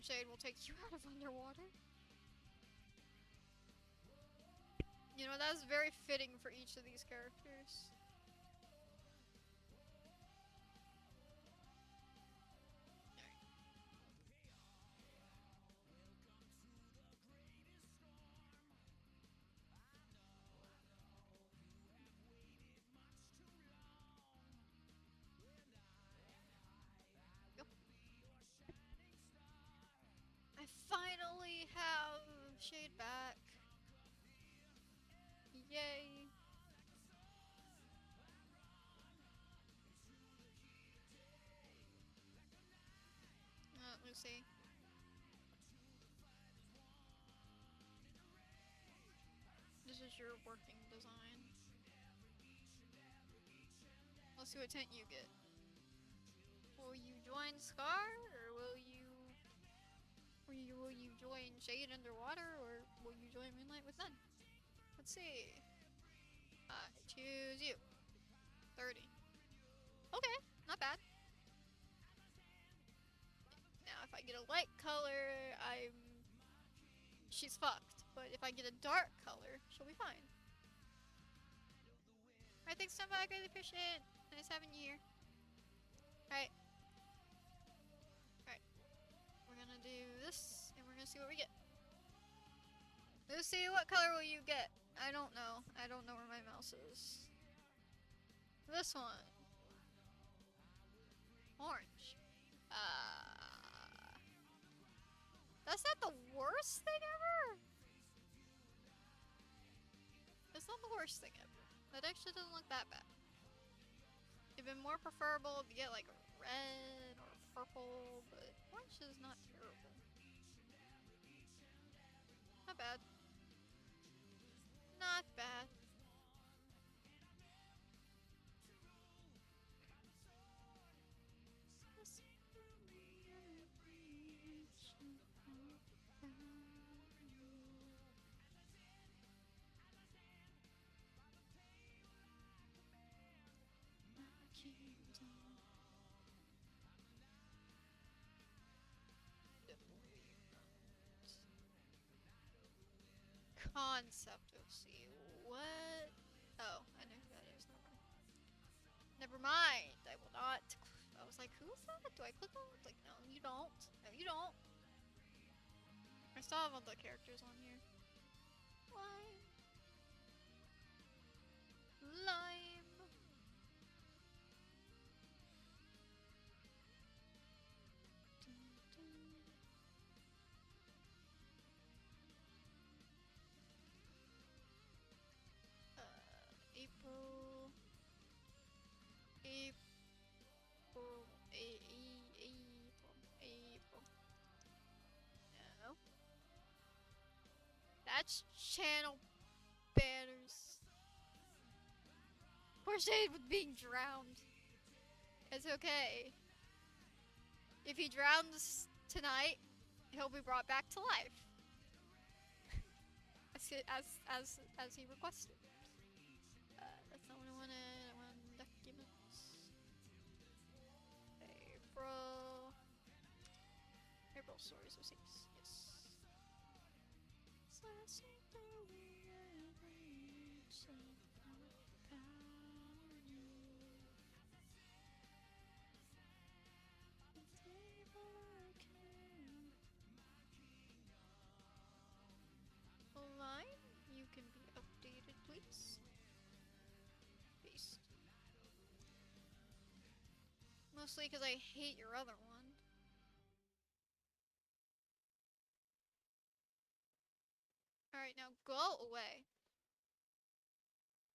Shade will take you out of underwater. You know, that was very fitting for each of these characters. shade back. Yay. Lucy. This is your working design. Let's see what tint you get. Will you join Scar, or will you join Shade Underwater, or will you join Moonlight with none? Let's see. I choose you. 30. Okay, not bad. Now if I get a light color, she's fucked. But if I get a dark color, she'll be fine. Alright, thanks Tomba, I greatly appreciate it. Nice having you here. Alright. Alright. We're gonna do this, and we're gonna see what we get. Lucy, what color will you get? I don't know. I don't know where my mouse is. This one. Orange. That's not the worst thing ever. It's not the worst thing ever. That actually doesn't look that bad. It'd been more preferable to get like a red or purple, but orange is not terrible. Not bad. Not bad. Concept of sea. What? Oh, I know who that is. Never mind. I will not. I was like, who is that? Do I click on it? Like, no, you don't. No, you don't. I still have all the characters on here. Lime. Lime. April. April. April. No. That's channel banners. Poor Shade with being drowned. It's okay. If he drowns tonight, he'll be brought back to life. as he requested. That's not what I wanted. I wanted documents. April stories of six. Yes. Line, you can be updated, please. Paste. Mostly because I hate your other one. Alright, now go away.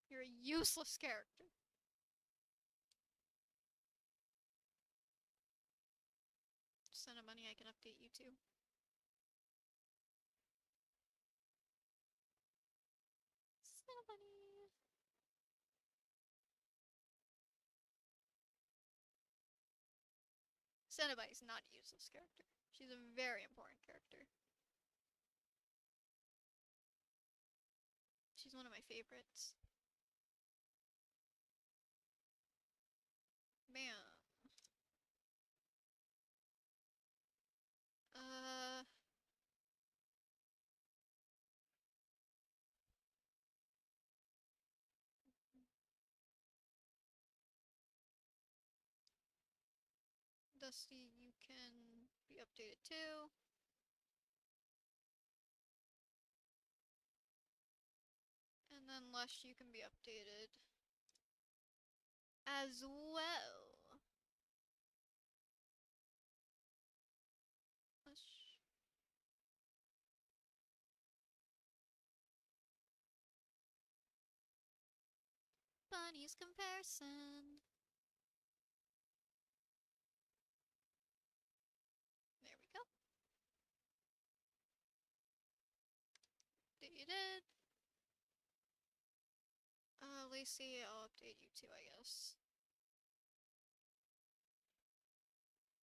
You're a useless character. Send a money, I can update you too. Send a money. Cenobi's not a useless character. She's a very important character. She's one of my favorites. Man. Dusty, you can be updated too. And then Lush, you can be updated as well. Lush. Johnny's comparison. There we go. Updated. Lacey, I'll update you too, I guess.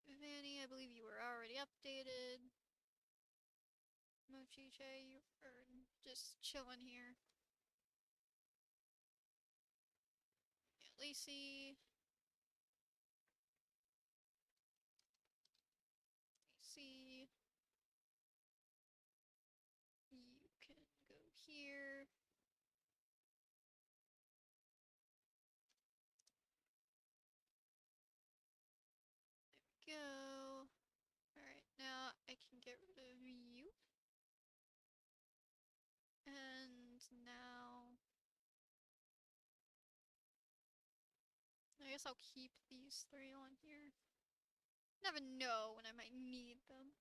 Vanny, I believe you were already updated. Mochiche, you're just chilling here. Yeah, Lacey. Lacey. You can go here. There we go. Alright, now I can get rid of you. And now I guess I'll keep these three on here. Never know when I might need them.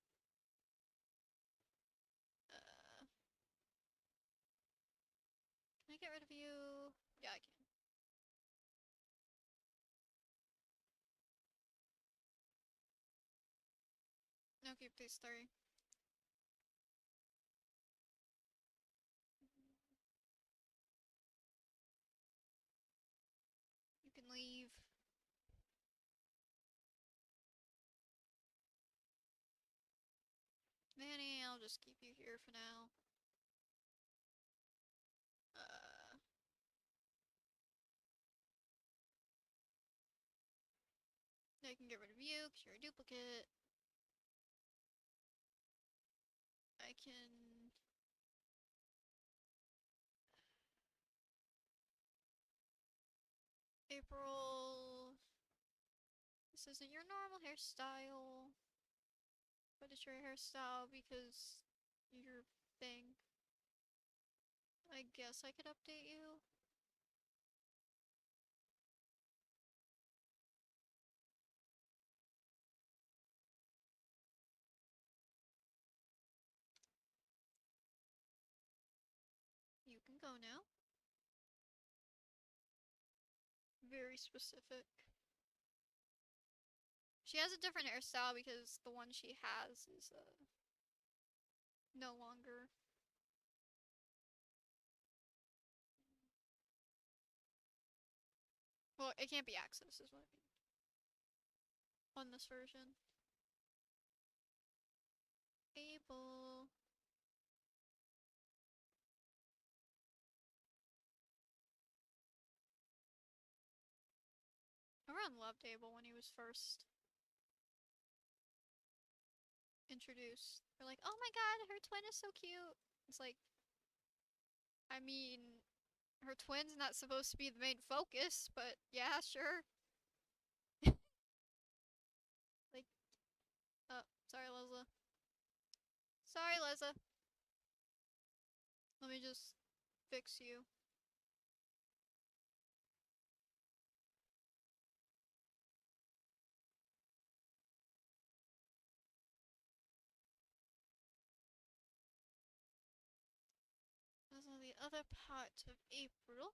Can I get rid of you? Yeah, I can. I'll keep these three. You can leave. Manny, I'll just keep you here for now. I can get rid of you because you're a duplicate. I can... April... This isn't your normal hairstyle. But it's your hairstyle because your thing. I guess I could update you. You can go now. Very specific. She has a different hairstyle because the one she has is no longer. Well, it can't be accessed is what I mean. On this version. Able. Everyone loved Abel when he was first introduced. They're like, oh my god, her twin is so cute. It's like, I mean, her twin's not supposed to be the main focus, but yeah, sure. Like, oh, sorry, Liza. Sorry, Liza. Let me just fix you. This is the other part of April.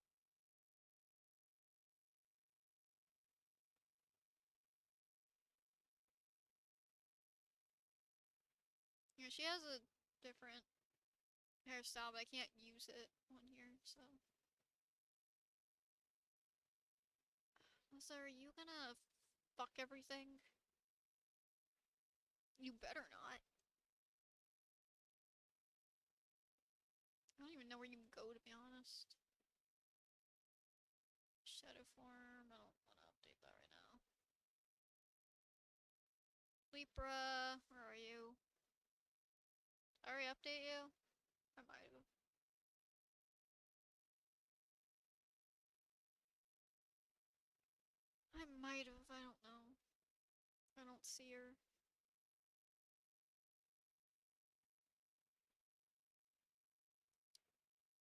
Yeah, she has a different hairstyle, but I can't use it on here, so. Liza, are you gonna fuck everything? You better not. I don't even know where you can go, to be honest. Shadow form, I don't want to update that right now. Libra, where are you? Did I already update you? I might have. I might have, I don't know. I don't see her.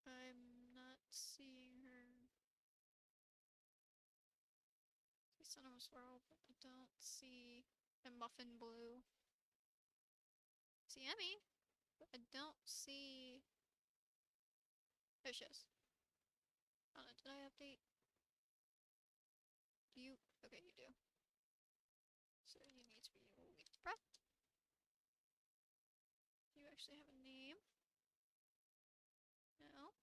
I'm not seeing her. I see Cinnamon Swirl, but I don't see a Muffin Blue. See Emmy, but I don't see. There she is. I don't know, did I update? actually have a name. No.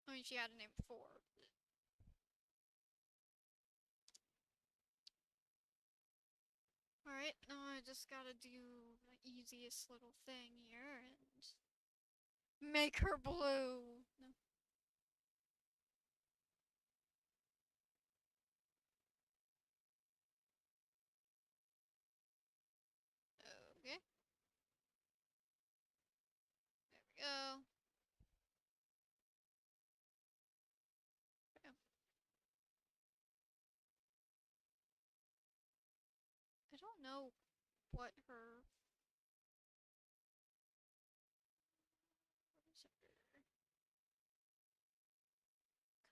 I mean, she had a name before. Alright, now I just gotta do the easiest little thing here and make her blue. No. Okay. There we go. Okay. I don't know what her. What is her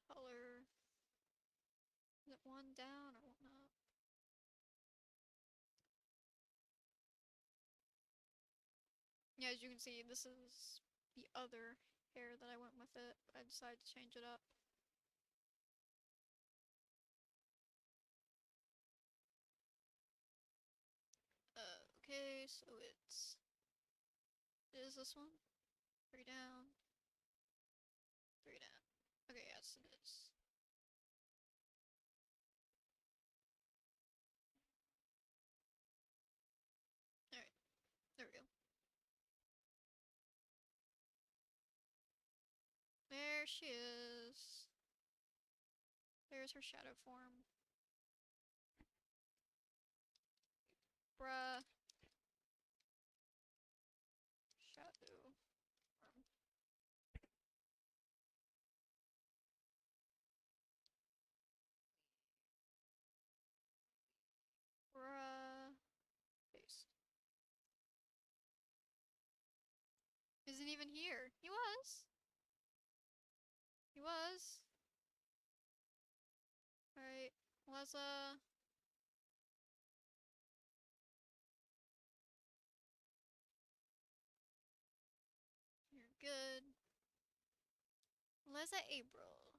color? Is it one down or one up? Yeah, as you can see, this is the other hair that I went with it, but I decided to change it up. Okay, so it is this one? 3 down, 3 down. Okay, yes, it is. Alright, there we go. There she is. There's her shadow form. Bruh. Shadow form. Bruh. Paste. Isn't even here. He was. He was. Alright. Leza. You're good. Leza April.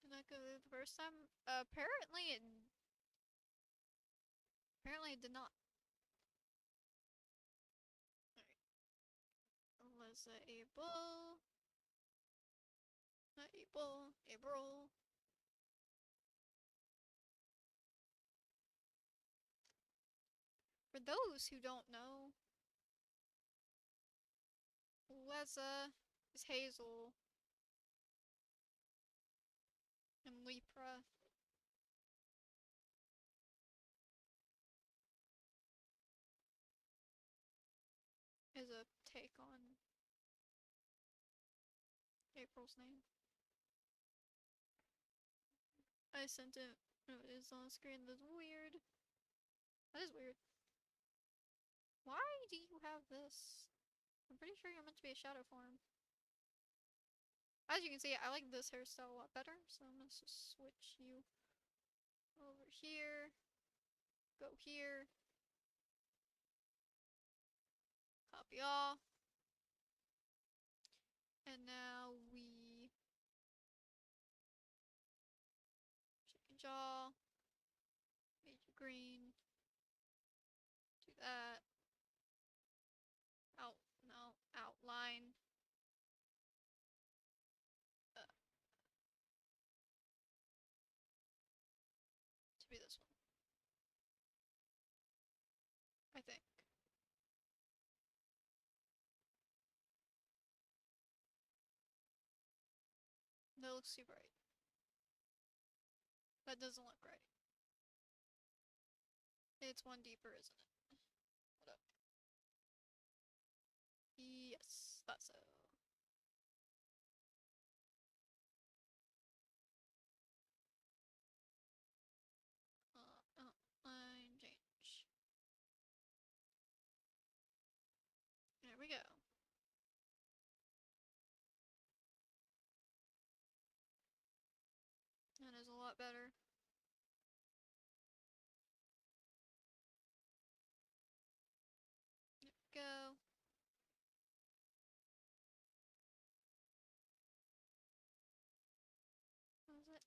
Did that go the first time? Apparently it did not. Alright. Leza April. Not April. April. For those who don't know, Leza is Hazel, and Lepra is a take on April's name. I sent it. No, it is on the screen. That's weird. That is weird. Why do you have this? I'm pretty sure you're meant to be a shadow form. As you can see, I like this hairstyle a lot better, so I'm gonna just switch you over here. Go here. Copy off. And now we chicken jaw. Major green. Do that. No, outline. Uh, to be this one. I think. That looks too bright. That doesn't look right. It's one deeper, isn't it? What up? Yes, that's so. Line change. There we go. That is a lot better. There we go.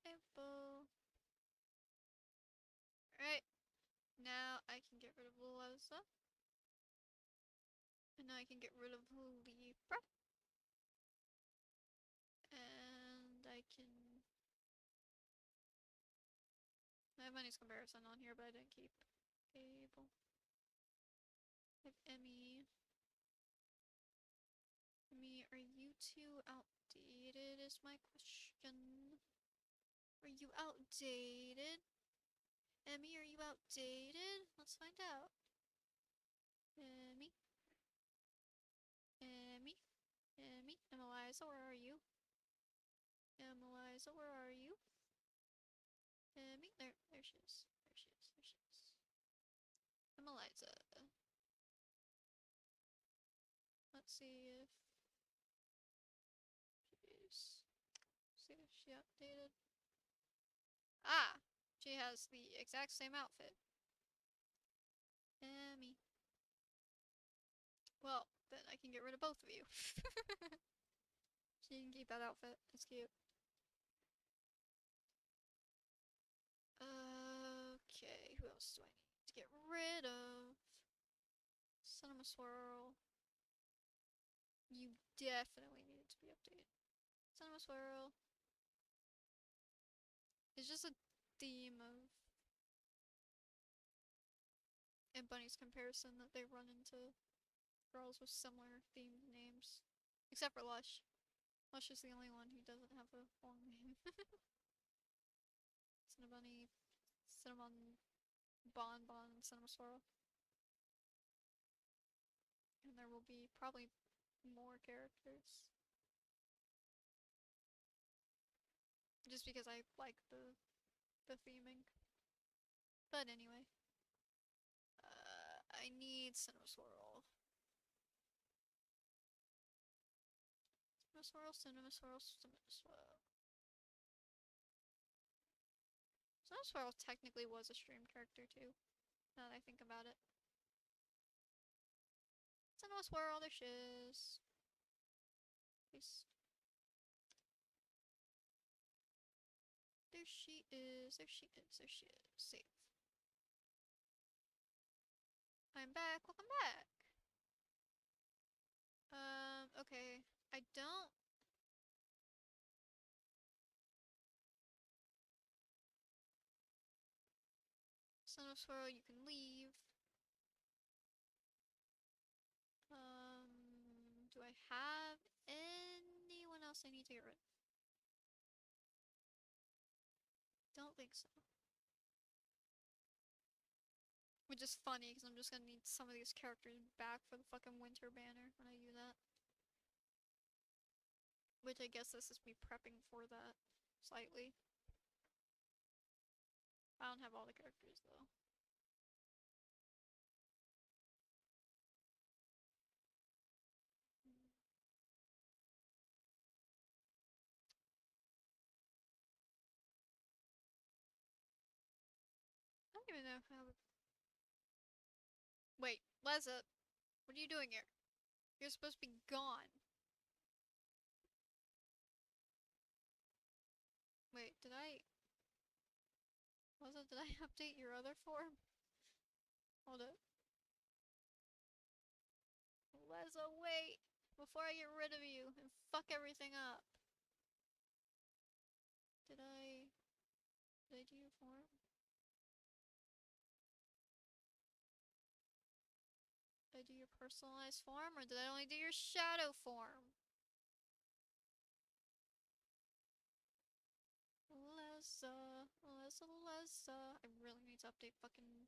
Able. Alright. Now I can get rid of Leza. And now I can get rid of Libra. And I can... I have Money's Comparison on here, but I didn't keep Able. I have Emmy. Emmy, are you too outdated is my question. Are you outdated? Emmy, are you outdated? Let's find out. Emmy. Emmy. Emmy. Eliza, where are you? Eliza, where are you? Emmy. There she is. There she is. There she is. Eliza. Let's see if she's... see if she updated. Ah! She has the exact same outfit. Emmy. Well, then I can get rid of both of you. She can keep that outfit. It's cute. Okay, who else do I need to get rid of? Cinema Swirl. You definitely need to be updated. Cinema Swirl. It's just a theme of and Bunny's Comparison that they run into girls with similar themed names. Except for Lush. Lush is the only one who doesn't have a long name. Cinnabunny, Cinnamon, Bon, and Cinema Swirl. And there will be probably more characters. Just because I like the theming. But anyway. I need Cinema Swirl. Cinema Swirl, Cinema Swirl, Cinema Swirl. Cinema Swirl technically was a stream character too, now that I think about it. Cinema Swirl, there she is. Please. There she is, there she is, there she is. Save. I'm back, welcome back! Okay. I don't... Son of Swirl, you can leave. Do I have anyone else I need to get rid of? Don't think so. Which is funny, because I'm just gonna need some of these characters back for the fucking winter banner when I do that. Which I guess this is me prepping for that, slightly. I don't have all the characters, though. I don't even know how... Wait, Leza, what are you doing here? You're supposed to be gone. Wait, did I... Leza, did I update your other form? Hold up. Leza, wait! Before I get rid of you and fuck everything up. Did I do your form? Did I do your personalized form, or did I only do your shadow form? Leza. I really need to update fucking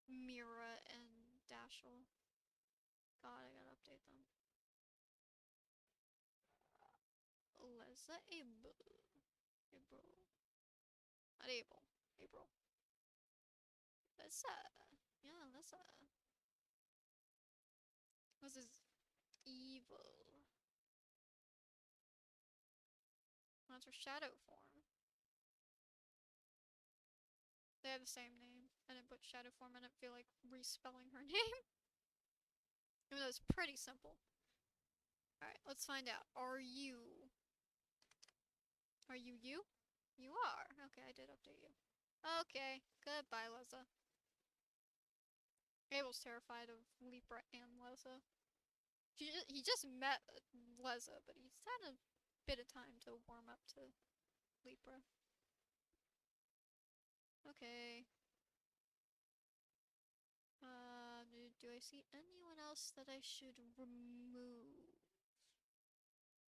Mira and Dashel. God, I gotta update them. Leza Able. Not Able. April. Leza. Yeah, Leza. This is evil. That's her shadow form. They have the same name. I didn't put shadow form. I didn't feel like respelling her name. Even though it's pretty simple. Alright, let's find out. Are you you? You are. Okay, I did update you. Okay, goodbye, Leza. Abel's terrified of Libra and Leza. He just met Leza, but he's had a bit of time to warm up to Libra. Okay. Do I see anyone else that I should remove?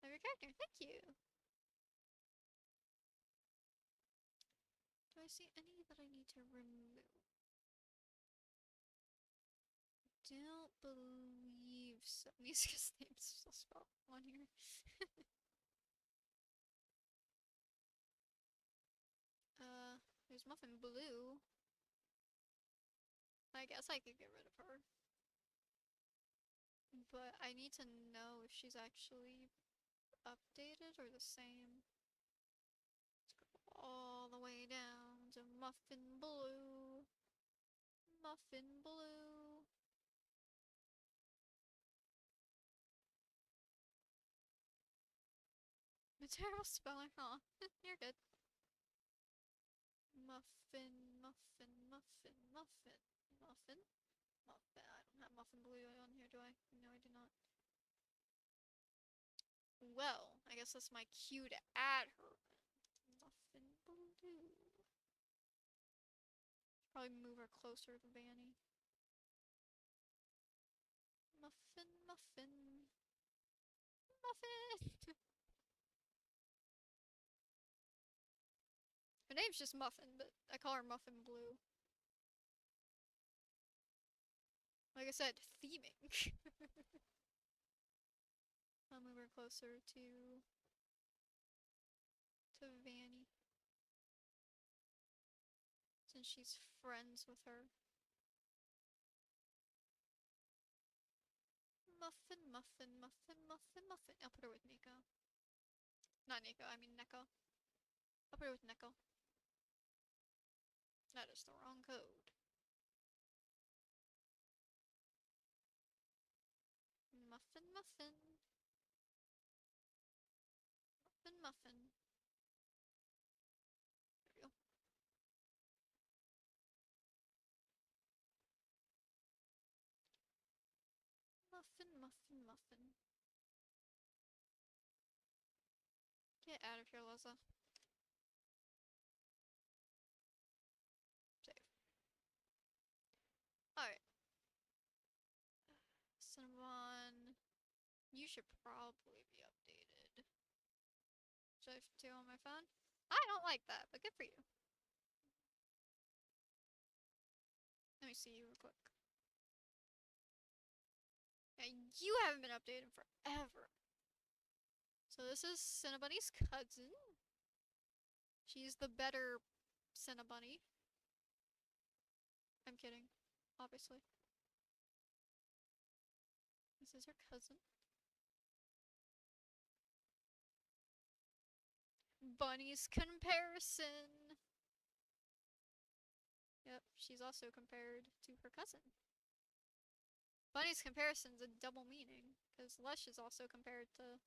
Of your character, thank you. Do I see any that I need to remove? Don't believe so. Niska's name's still spelled on here. There's Muffin Blue. I guess I could get rid of her. But I need to know if she's actually updated or the same. Let's go all the way down to Muffin Blue. Muffin Blue. A terrible spelling, huh? You're good. Muffin, muffin, muffin, muffin, muffin, muffin. I don't have Muffin Blue on here, do I? No, I do not. Well, I guess that's my cue to add her. Muffin Blue. Probably move her closer to Vanny. Muffin, muffin, muffin. Her name's just Muffin, but I call her Muffin Blue. Like I said, theming. I'll move her closer to Vanny. Since she's friends with her. Muffin, muffin, muffin, muffin, muffin. I'll put her with Nico. Not Nico, I mean Neko. I'll put her with Neko. That is the wrong code. Muffin, muffin. Muffin, muffin. There we go. Muffin, muffin, muffin. Get out of here, Leza. Save. Alright. Cinnamon. You should probably be updated. Should I do on my phone? I don't like that, but good for you. Let me see you real quick. Yeah, you haven't been updated forever. So this is Cinnabunny's cousin. She's the better Cinnabunny. I'm kidding, obviously. This is her cousin. Bunny's comparison. Yep, she's also compared to her cousin. Bunny's comparison's a double meaning, because Lush is also compared to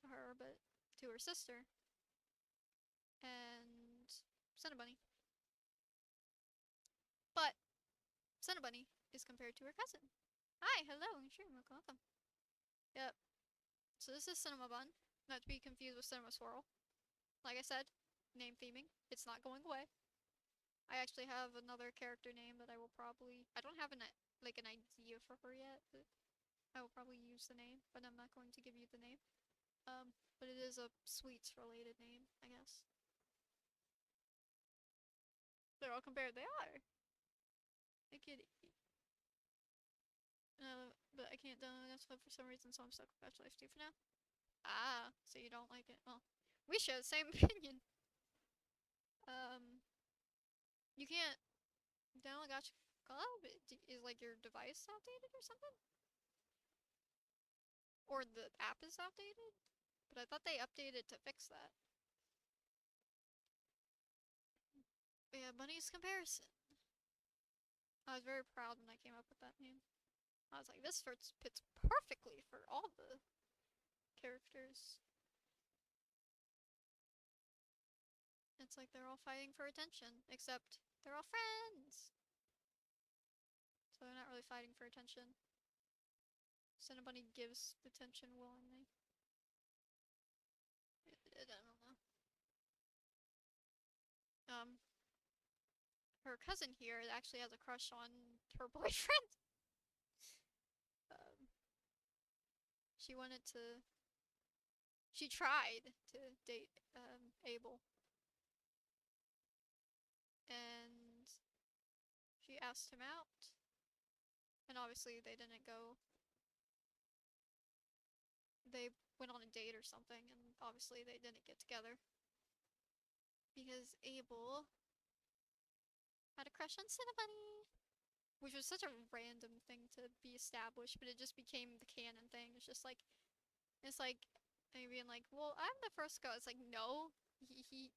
her, but to her sister. And Cinnabunny. But Cinnabunny is compared to her cousin. Hi, hello, sure, welcome. Yep. So this is Cinema Bun, not to be confused with Cinema Swirl. Like I said, name theming. It's not going away. I actually have another character name that I will probably... I don't have an idea for her yet, but I will probably use the name, but I'm not going to give you the name. But it is a sweets-related name, I guess. They're all compared. They are. I get it. But I can't download that stuff for some reason, so I'm stuck with Gacha Life 2 for now. Ah, so you don't like it. Well, we share the same opinion. You can't download Gacha Club? Is like your device outdated or something? Or the app is outdated? But I thought they updated to fix that. But yeah, Bunny's comparison. I was very proud when I came up with that name. I was like, this fits perfectly for all the characters. It's like they're all fighting for attention, except they're all friends. So they're not really fighting for attention. Cinnabunny gives attention willingly. I don't know. Her cousin here actually has a crush on her boyfriend. um, she wanted to. She tried to date Abel, and she asked him out, and obviously they didn't go. They went on a date or something, and obviously they didn't get together because Abel had a crush on Cinnabunny, which was such a random thing to be established, but it just became the canon thing. It's like, and being like, well, I'm the first girl. It's like, no, he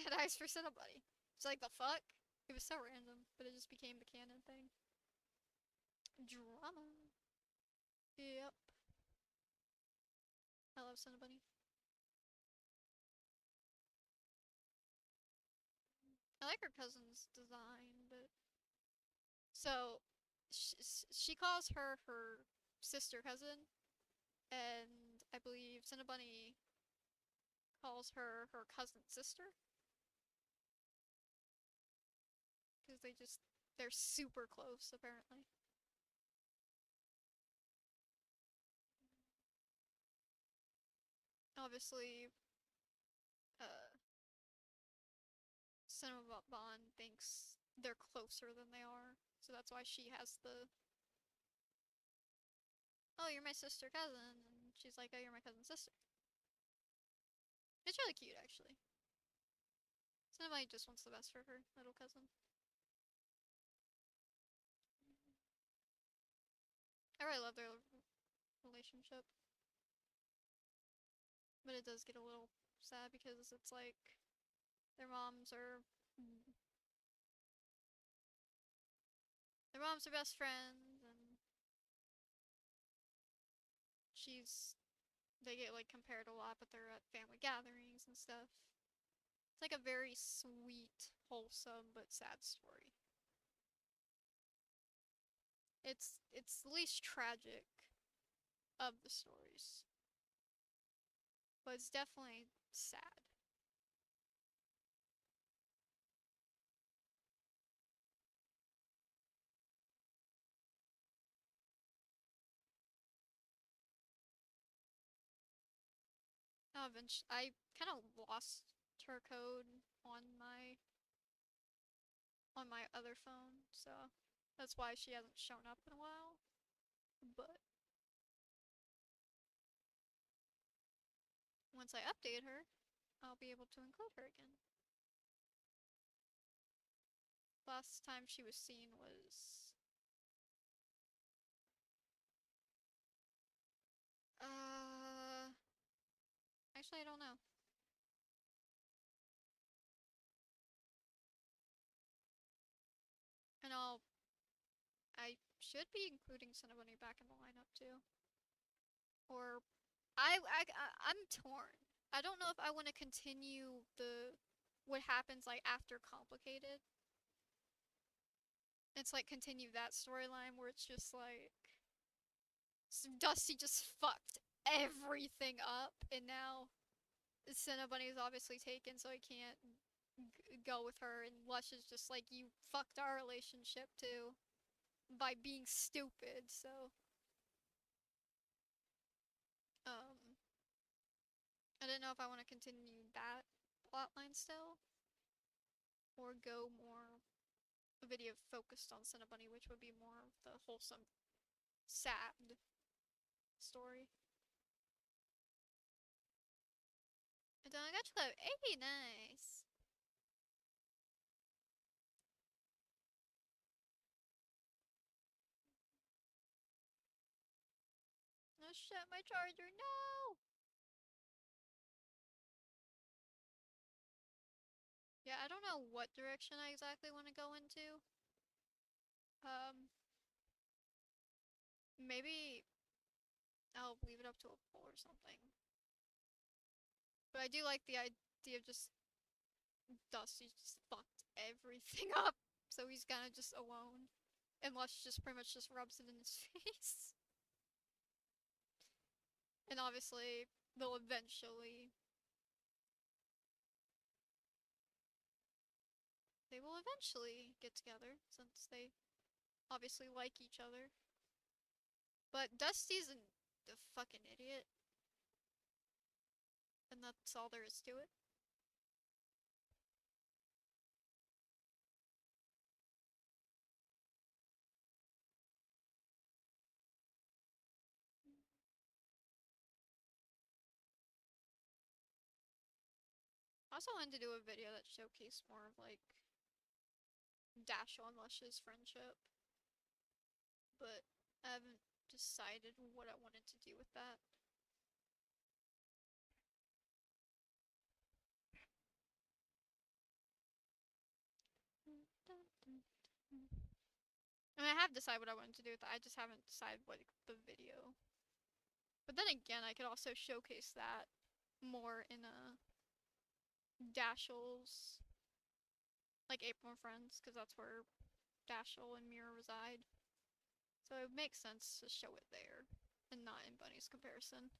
had eyes for Cinnabunny. It's like, the fuck? It was so random, but it just became the canon thing. Drama. Yep. I love Cinnabunny. I like her cousin's design, but so she calls her sister cousin, and I believe Cinnabunny calls her cousin sister because they're super close apparently. Obviously, uh, Cinnabon thinks they're closer than they are, so that's why she has the "Oh, you're my sister cousin," and she's like, "Oh, you're my cousin sister." It's really cute actually. Cinnabon just wants the best for her little cousin. I really love their relationship. But it does get a little sad because it's like their moms are their moms are best friends, and she's they get like compared a lot, but they're at family gatherings and stuff. It's like a very sweet, wholesome but sad story. It's the least tragic of the stories, but it's definitely sad. I kind of lost her code on my other phone, so that's why she hasn't shown up in a while. But once I update her, I'll be able to include her again. Last time she was seen was uh actually I don't know. And I should be including Cinnabunny back in the lineup too. Or I'm torn. I don't know if I want to continue the what happens like after complicated. It's like continue that storyline where it's just like Dusty just fucked everything up, and now Cinnabunny is obviously taken, so he can't go with her. And Lush is just like, you fucked our relationship too by being stupid. So, I don't know if I want to continue that plotline still, or go more a video focused on Cinnabunny, which would be more of the wholesome, sad story. And then I got to go 80, nice. Oh shit, my charger, no! Yeah, I don't know what direction I exactly want to go into. Maybe I'll leave it up to a poll or something. But I do like the idea of just Dusty just fucked everything up, so he's kind of just alone. And Lush just pretty much just rubs it in his face. And obviously, they'll eventually... They will eventually get together, since they obviously like each other. But Dusty's a fucking idiot. And that's all there is to it. I also wanted to do a video that showcased more of like Dashel and Lush's friendship. But I haven't decided what I wanted to do with that. I mean, I have decided what I wanted to do with that. I just haven't decided what the video. But then again, I could also showcase that more in Dashel's like April and Friends, because that's where Dashel and Mira reside. So it makes sense to show it there and not in Bunny's comparison.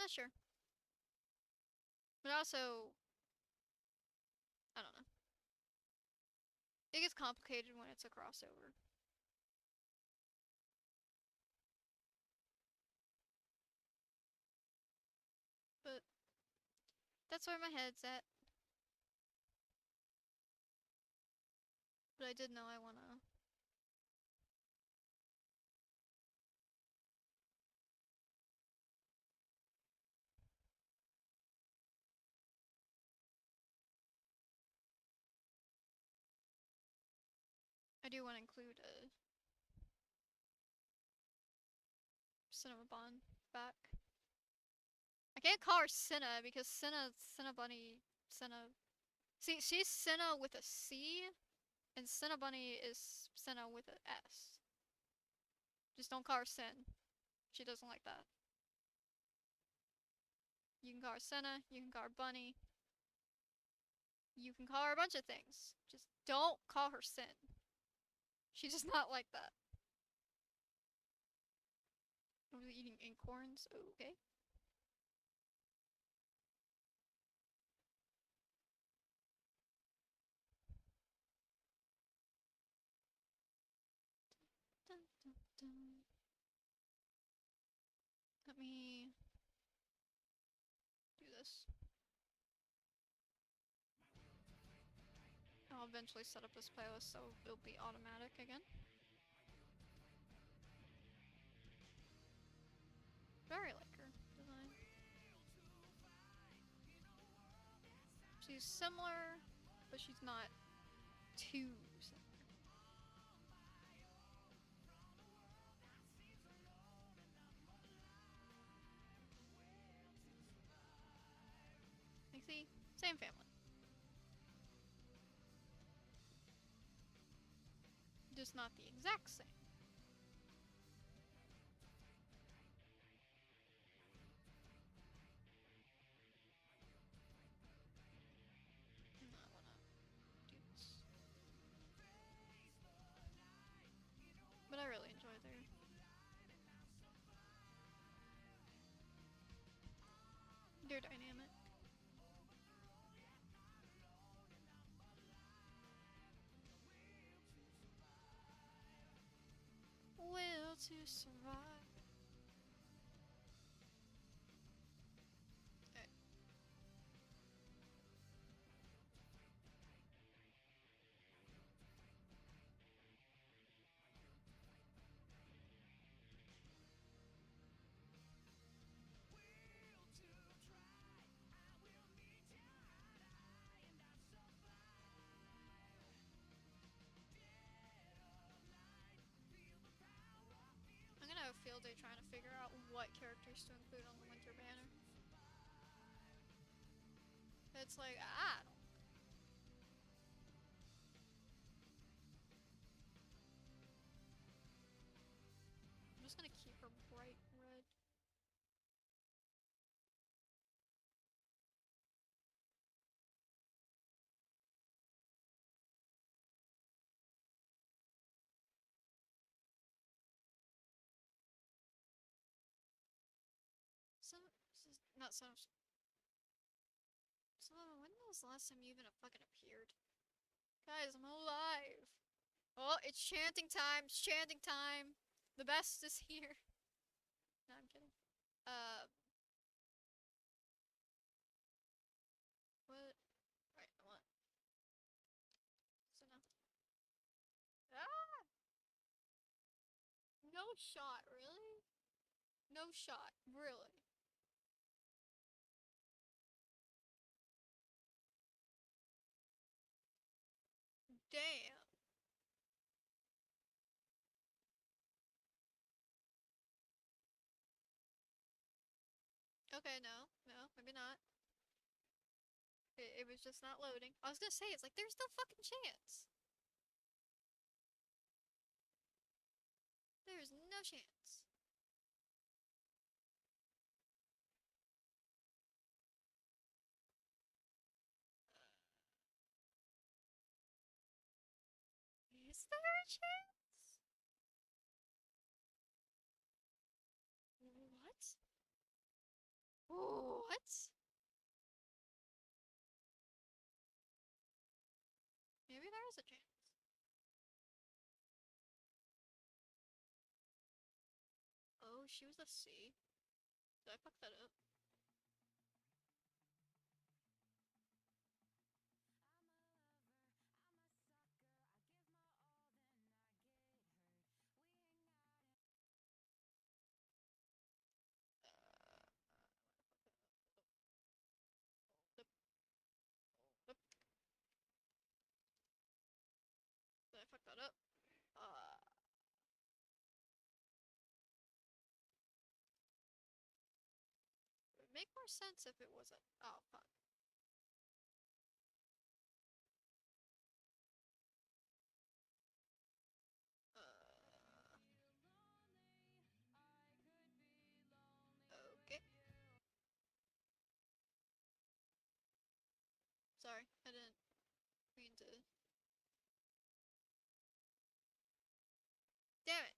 Not sure. But also, I don't know. It gets complicated when it's a crossover. But that's where my head's at. But I did know I wanna... I do want to include a Cinnamon back. I can't call her Cinna because Cinna Bunny, Cinna... See, she's Cinna with a C, and Cinna Bunny is Cinna with an S. Just don't call her Sin. She doesn't like that. You can call her Cinna, you can call her Bunny. You can call her a bunch of things. Just don't call her Sin. She does not like that. I was eating acorns. Okay. Dun, dun, dun. Let me do this. I'll eventually set up this playlist so it'll be automatic again. Very like her design. She's similar, but she's not too similar. Like, see? Same family. Just not the exact same. No, I wanna do this. But I really enjoy their dynamic. Will to survive. Okay. I'm gonna have a field day trying to figure out what characters to include on the winter banner. It's like, I don't... I'm just gonna keep her bright Not son of. Solomon, when was the last time you even fucking appeared? Guys, I'm alive. Oh, it's chanting time. It's chanting time. The best is here. No, I'm kidding. Uh, what? Right, I want. So now. Ah! No shot, really? No shot, really? Damn. Okay, no, no, maybe not. It was just not loading. I was gonna say, it's like, there's no fucking chance. There's no chance. Is there a chance? What? What? Maybe there is a chance. Oh, she was a C. Did I fuck that up? Did I fuck that up? It would make more sense if it was a. Oh, fuck. Okay. Sorry, I didn't mean to. Damn it!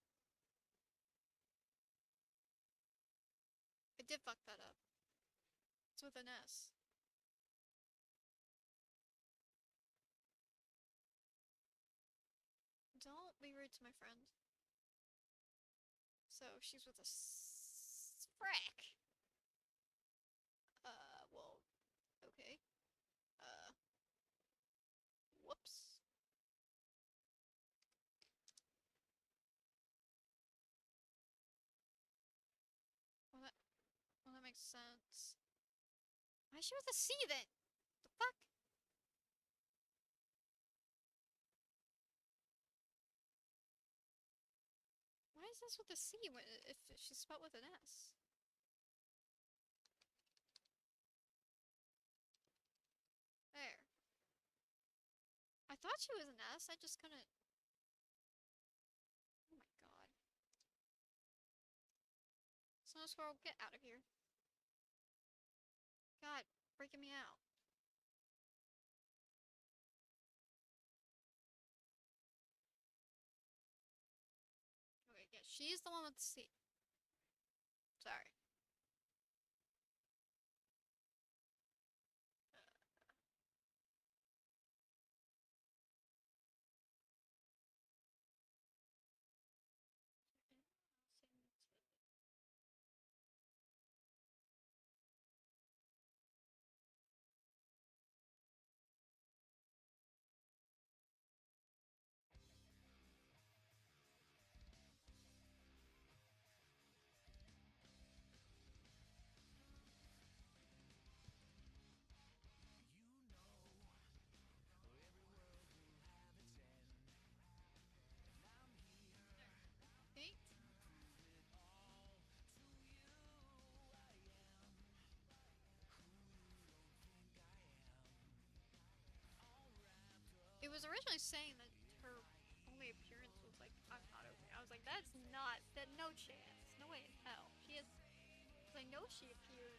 I did fuck that up. It's with an S. Don't be rude to my friend. So she's with a frack. Well, okay. Uh, whoops. Well, that makes sense. Why is she with a C then? The fuck? Why is this with a C if she's spelled with an S? There. I thought she was an S, I just couldn't. Oh my god. Snow Squirrel, get out of here. God, freaking me out. Okay, yeah, she's the one with the C. Sorry. Paint. It was originally saying that her only appearance was like, I'm not okay. I was like, that's not, that no chance. No way in hell. She has, because I know she appeared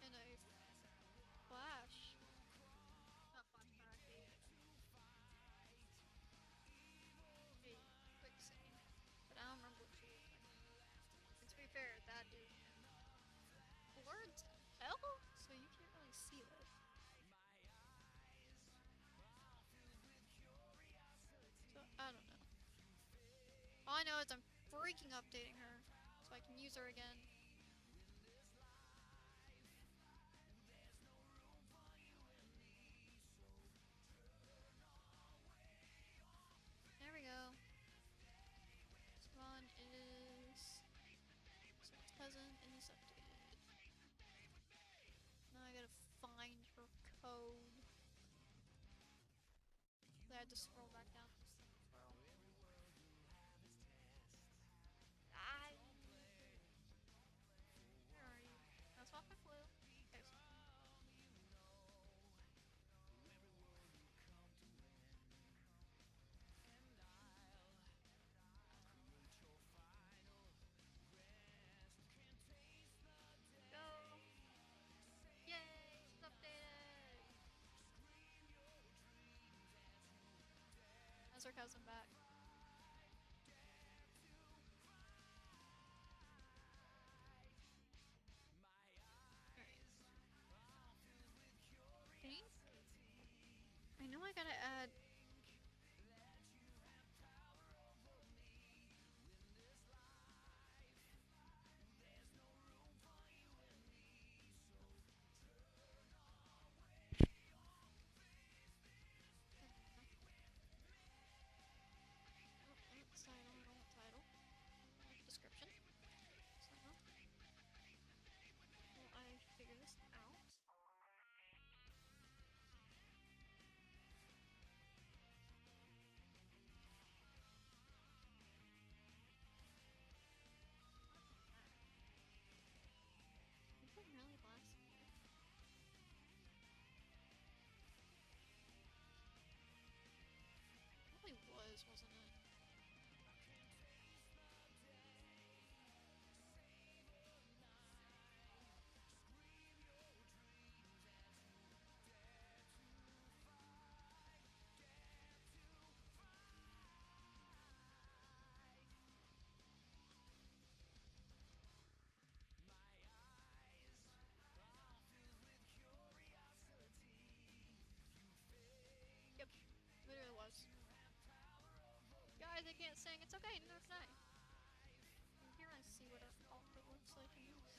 in a flash. Not flashback, a quick scene. But I don't remember what she looked like. And to be fair, that dude freaking updating her so I can use her again. There we go. This one is Pleasant and is updated. Now I gotta find her code. I had to scroll back down. Scroll. Ah! Where are you? That's off my flu. Okay, so go! Yay! She's updated! That's her cousin back. Alright. I know I gotta add. Title. Description. So, will I figure this out? You can really blast me. Probably was, wasn't it? Yep, literally was. Guys, I can't sing. It's okay, neither can I. Here I see what our outfit looks like in this.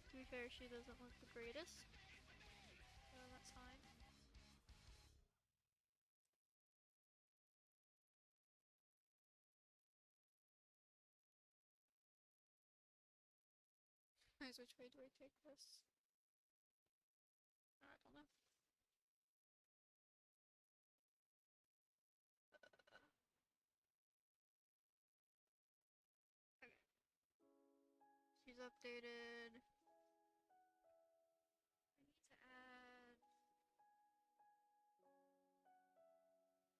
To be fair, she doesn't look the greatest. So that's fine. Guys, which way do I take this? I don't know. Okay. She's updated. I need to add.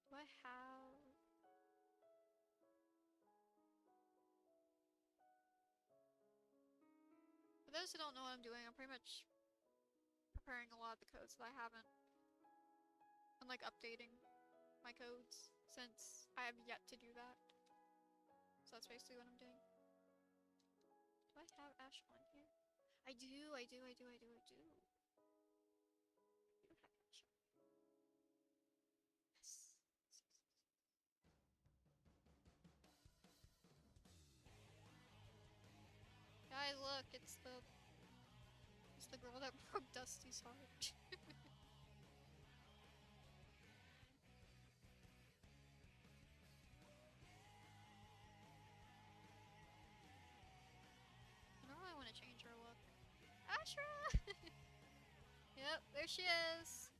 Do I have? For those who don't know what I'm doing, I'm pretty much preparing a lot of the codes that I haven't. I'm like updating my codes since I have yet to do that. So that's basically what I'm doing. Do I have Ash on here? I do, I do, I do, I do, I do. I do have Ash on. Yes. Guys, look, it's the girl that broke Dusty's heart. I don't really want to change her look. Ashra! Yep, there she is.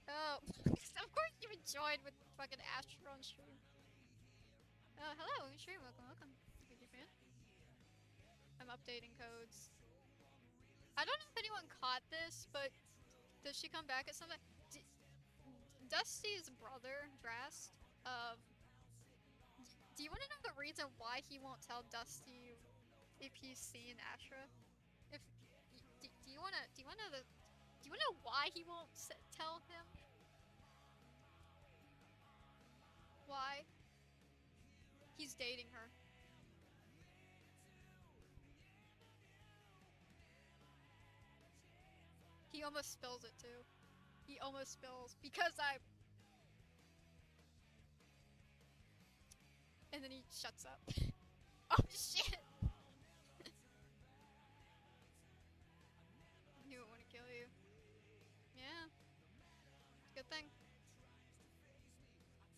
Oh, of course you joined with fucking Ashra on stream. Oh, hello, stream, welcome, welcome. Thank you, fan. I'm updating codes. I don't know if anyone caught this, but does she come back at some point? Dusty's brother, Drast, do you want to know the reason why he won't tell Dusty if he's seen Ashra? If do you wanna know why he won't tell him? Why? He's dating her. He He almost spills it too. He almost spills because I. And then he shuts up. Oh shit! Knew it wouldn't kill you. Yeah. Good thing.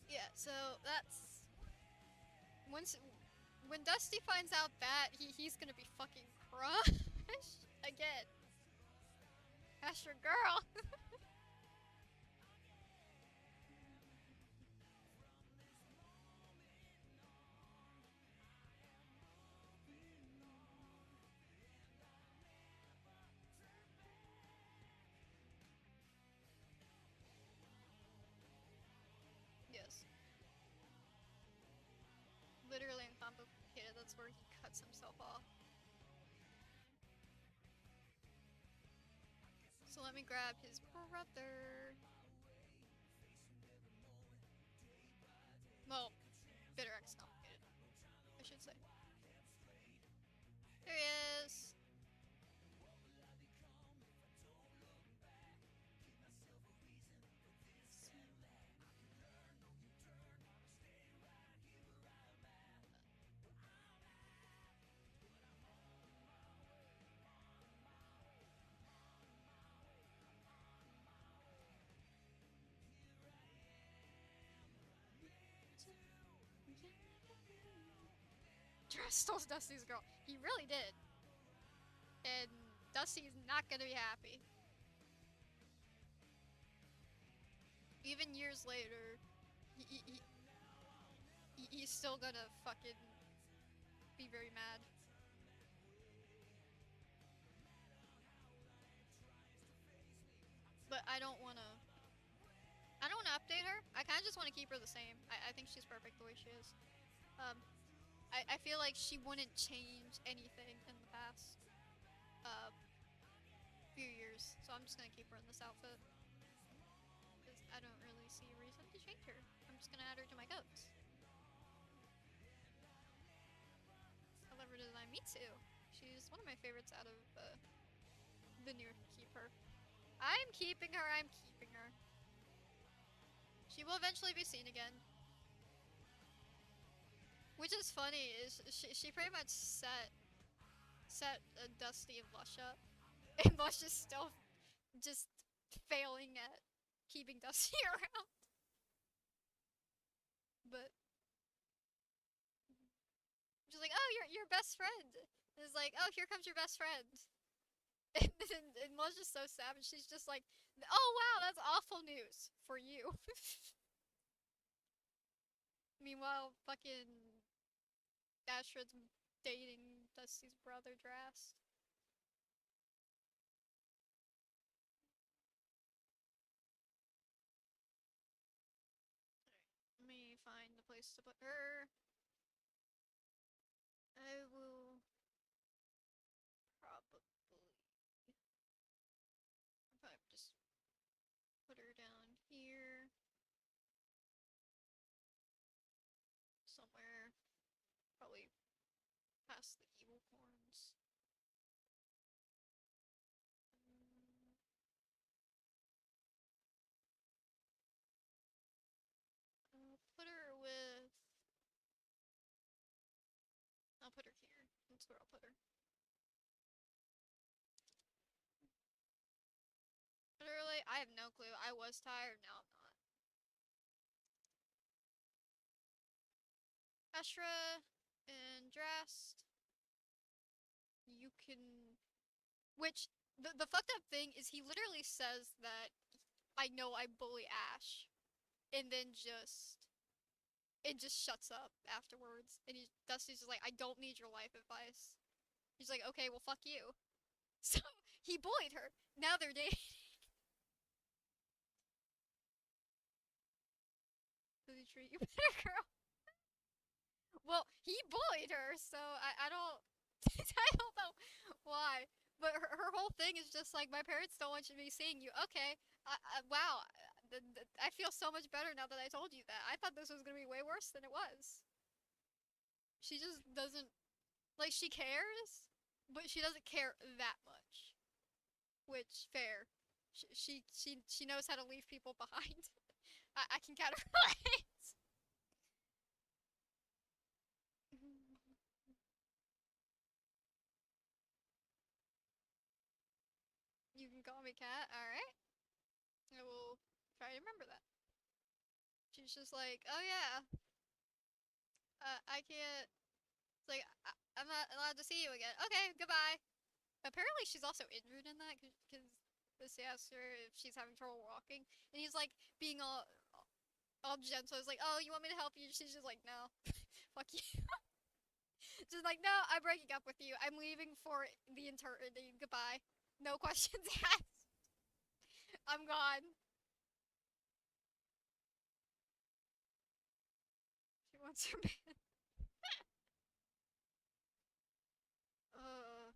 Yeah, so that's once when Dusty finds out that he's gonna be fucking crushed again. That's your girl. Yes. Literally uncomplicated, that's where he cuts himself off. So let me grab his brother. Well, Bitter X complicated, I should say. There he is. Dress stole Dusty's girl. He really did. And Dusty's not gonna be happy. Even years later, he's still gonna fucking be very mad. But I don't wanna update her. I kinda just wanna keep her the same. I think she's perfect the way she is. I feel like she wouldn't change anything in the past few years. So I'm just gonna keep her in this outfit. Because I don't really see a reason to change her. I'm just gonna add her to my goats. I love her design. Me too. She's one of my favorites out of the new Keeper. I'm keeping her. I'm keeping her. She will eventually be seen again. Which is funny is she pretty much set Dusty and Lush up, and Lush is still just failing at keeping Dusty around. But she's like, oh, your best friend. And it's like, oh, here comes your best friend. And Lush is so savage. She's just like, oh wow, that's awful news for you. Meanwhile, fucking Astrid's dating Dusty's brother Drast. Let me find the place to put her. I will probably just put her down here somewhere, probably past the evil horns. I'll put her with. I'll put her here. That's where I'll put her. Literally, I have no clue. I was tired, now I'm not. Ashra and Drast. You can. Which, the fucked up thing is he literally says that I know I bully Ash. And then just shuts up afterwards. And Dusty's just like, I don't need your life advice. He's like, okay, well, fuck you. So, he bullied her. Now they're dating. Does he treat you better, girl? Well, he bullied her, so I don't I don't know why. But her whole thing is just like, my parents don't want you to be seeing you. Okay, wow, I feel so much better now that I told you that. I thought this was gonna be way worse than it was. She just doesn't, like, she cares, but she doesn't care that much. Which, fair. She knows how to leave people behind. I can kind of relate. You can call me Cat. All right. I will try to remember that. She's just like, oh yeah, I can't. It's like I'm not allowed to see you again. Okay, goodbye. Apparently, she's also injured in that because this asked her if she's having trouble walking, and he's like being all gentle. He's like, oh, you want me to help you? She's just like, no, fuck you. Just like, no, I'm breaking up with you. I'm leaving for the eternity. Goodbye. No questions asked. I'm gone. She wants her man. Uh,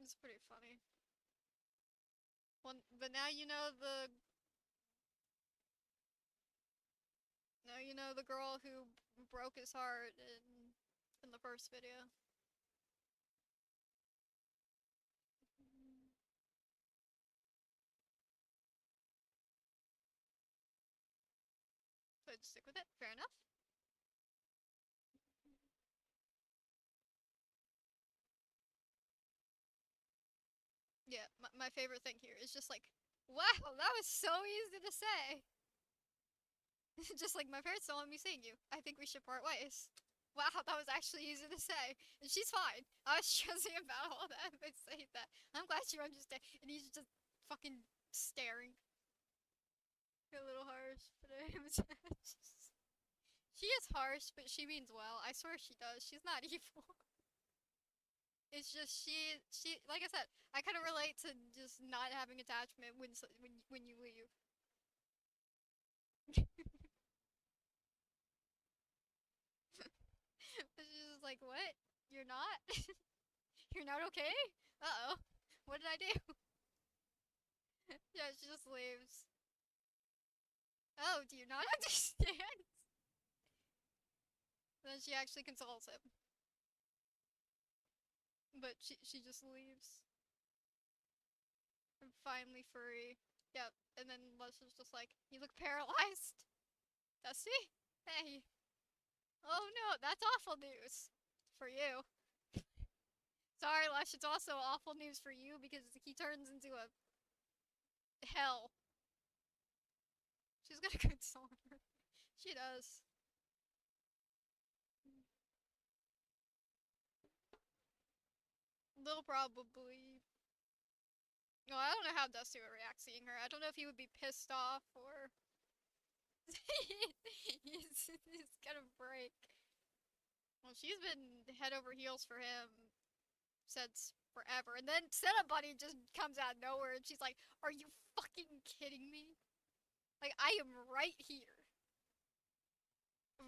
it's pretty funny. Well, but now you know the girl who broke his heart in the first video. So I'd stick with it. Fair enough. Yeah, my favorite thing here is just like, wow, that was so easy to say. Just like, my parents don't want me seeing you. I think we should part ways. Wow, that was actually easy to say. And she's fine. I was stressing about all that by saying that. I'm glad you understand. And he's just fucking staring. A little harsh, but she is harsh, but she means well. I swear she does. She's not evil. It's just she like I said, I kind of relate to just not having attachment when you leave. She's just like, what? You're not? You're not okay? Uh-oh. What did I do? Yeah, she just leaves. Oh, do you not understand? Then she actually consoles him. But she just leaves. I'm finally free. Yep. And then Leslie's just like, you look paralyzed. Dusty? Hey. Oh no, that's awful news. For you. Sorry, Lesh, it's also awful news for you because he turns into a hell. She's got a good song. She does. They'll probably. No, I don't know how Dusty would react seeing her. I don't know if he would be pissed off or. he's gonna break. Well, she's been head over heels for him since forever. And then Setup Bunny just comes out of nowhere and she's like, are you fucking kidding me? Like, I am right here.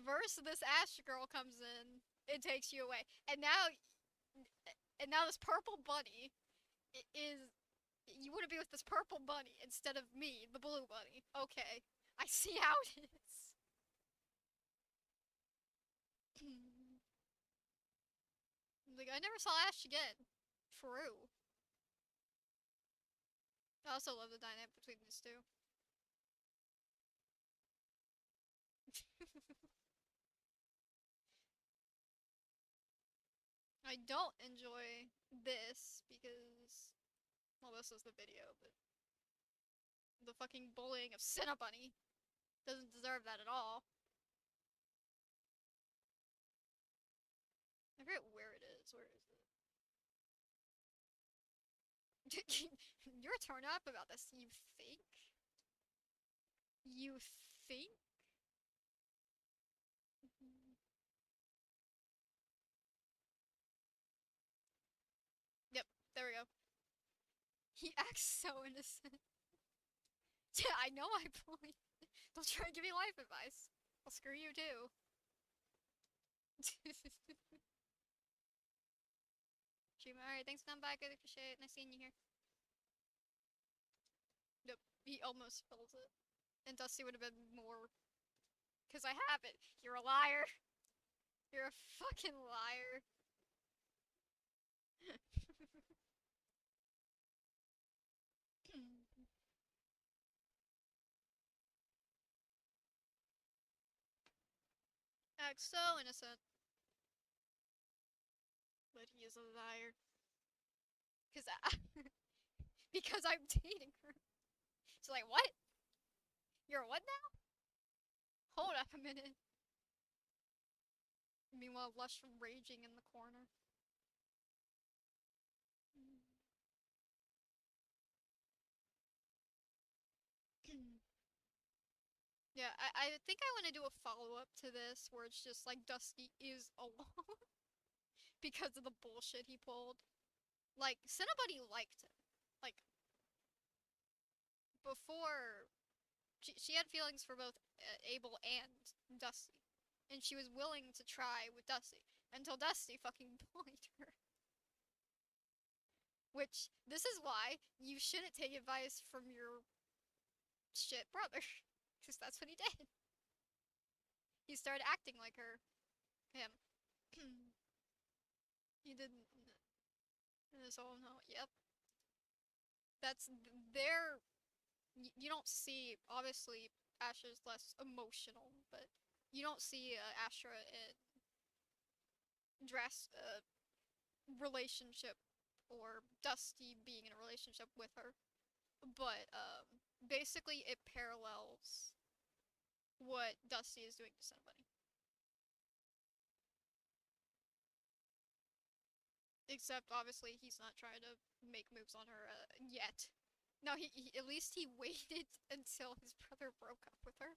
Verse this Ash girl comes in, it takes you away. And now this purple bunny is you want to be with this purple bunny instead of me, the blue bunny. Okay. I see how it is. Like, I never saw Ash again. True. I also love the dynamic between these two. I don't enjoy this because, well, this is the video, but the fucking bullying of Cinnabunny doesn't deserve that at all. I forget where it is. Where is it? You're torn up about this. You think? You think? Yep, there we go. He acts so innocent. Yeah, I know I bully. Don't try to give me life advice. I'll screw you too. Stream, alright, thanks for coming back. I appreciate it. Nice seeing you here. Nope, he almost spills it. And Dusty would have been more. Because I have it. You're a liar. You're a fucking liar. Acts so innocent. But he is a liar. Cause because I'm dating her. She's like, what? You're a what now? Hold up a minute. Meanwhile, Lush raging in the corner. Yeah, I think I want to do a follow-up to this where it's just like Dusty is alone because of the bullshit he pulled. Like, Cinnabuddy liked him. Like, before, she had feelings for both Abel and Dusty. And she was willing to try with Dusty until Dusty fucking bullied her. Which, this is why you shouldn't take advice from your shit brother. Because that's what he did. He started acting like her. Him. He didn't. So, no, yep. That's their. You don't see, obviously, Asher's less emotional, but you don't see Asher in dress relationship or Dusty being in a relationship with her. But basically it parallels what Dusty is doing to somebody. Except obviously he's not trying to make moves on her yet. No, he at least he waited until his brother broke up with her,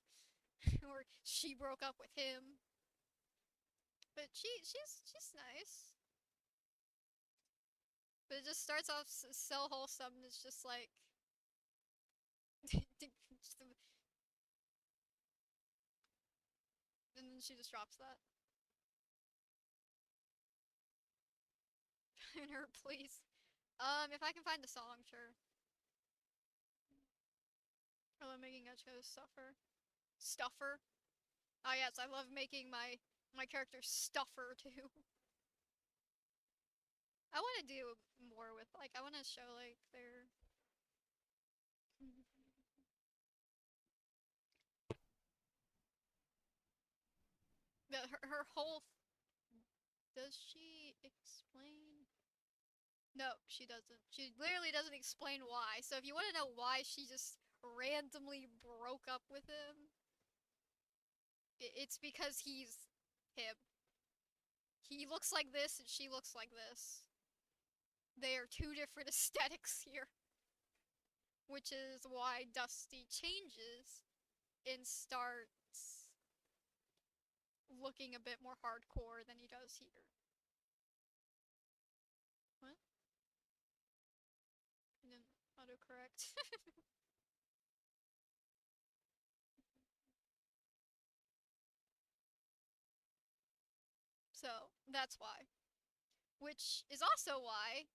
or she broke up with him. But she's nice. But it just starts off so wholesome. And it's just like, and then she just drops that. And her, please. If I can find the song, sure. I love making Gacha suffer. Stuffer. Oh yes, I love making my character Stuffer too. I want to do more with like I want to show like their. Her whole. Does she explain? No, she doesn't. She literally doesn't explain why. So if you want to know why she just randomly broke up with him, it's because he's him. He looks like this and she looks like this. They are two different aesthetics here. Which is why Dusty changes and starts looking a bit more hardcore than he does here. What? I didn't autocorrect. So, that's why. Which is also why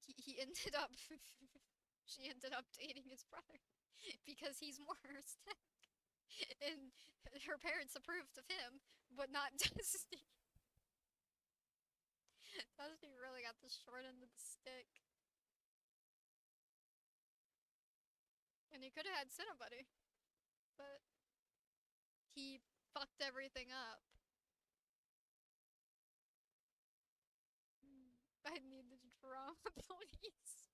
he ended up she ended up dating his brother because he's more aesthetic. And her parents approved of him, but not Dusty. Dusty really got the short end of the stick. And he could have had Cinnabuddy, but he fucked everything up. I need the drama, please.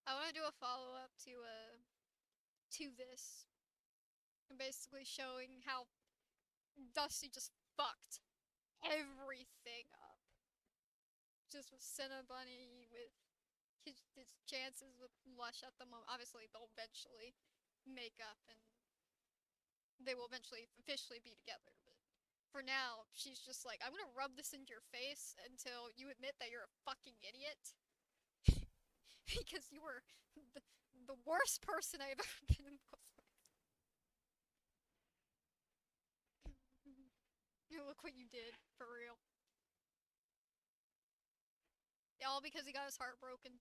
I want to do a follow-up to this, and basically showing how Dusty just fucked everything up. Just with Cinnabunny, with his chances with Lush at the moment. Obviously, they'll eventually make up and they will eventually officially be together. But for now, she's just like, I'm gonna rub this into your face until you admit that you're a fucking idiot. Because you were the worst person I've ever been in love with. Look what you did, for real. All because he got his heart broken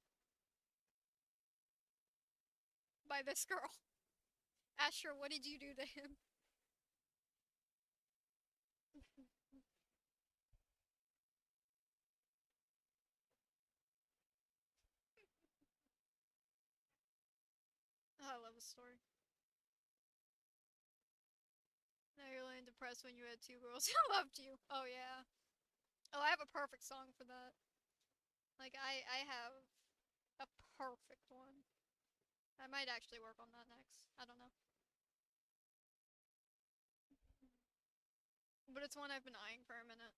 by this girl. Asher, what did you do to him? the story. Now you're really depressed when you had two girls who loved you. Oh yeah. Oh, I have a perfect song for that. Like I have a perfect one. I might actually work on that next. I don't know. But it's one I've been eyeing for a minute.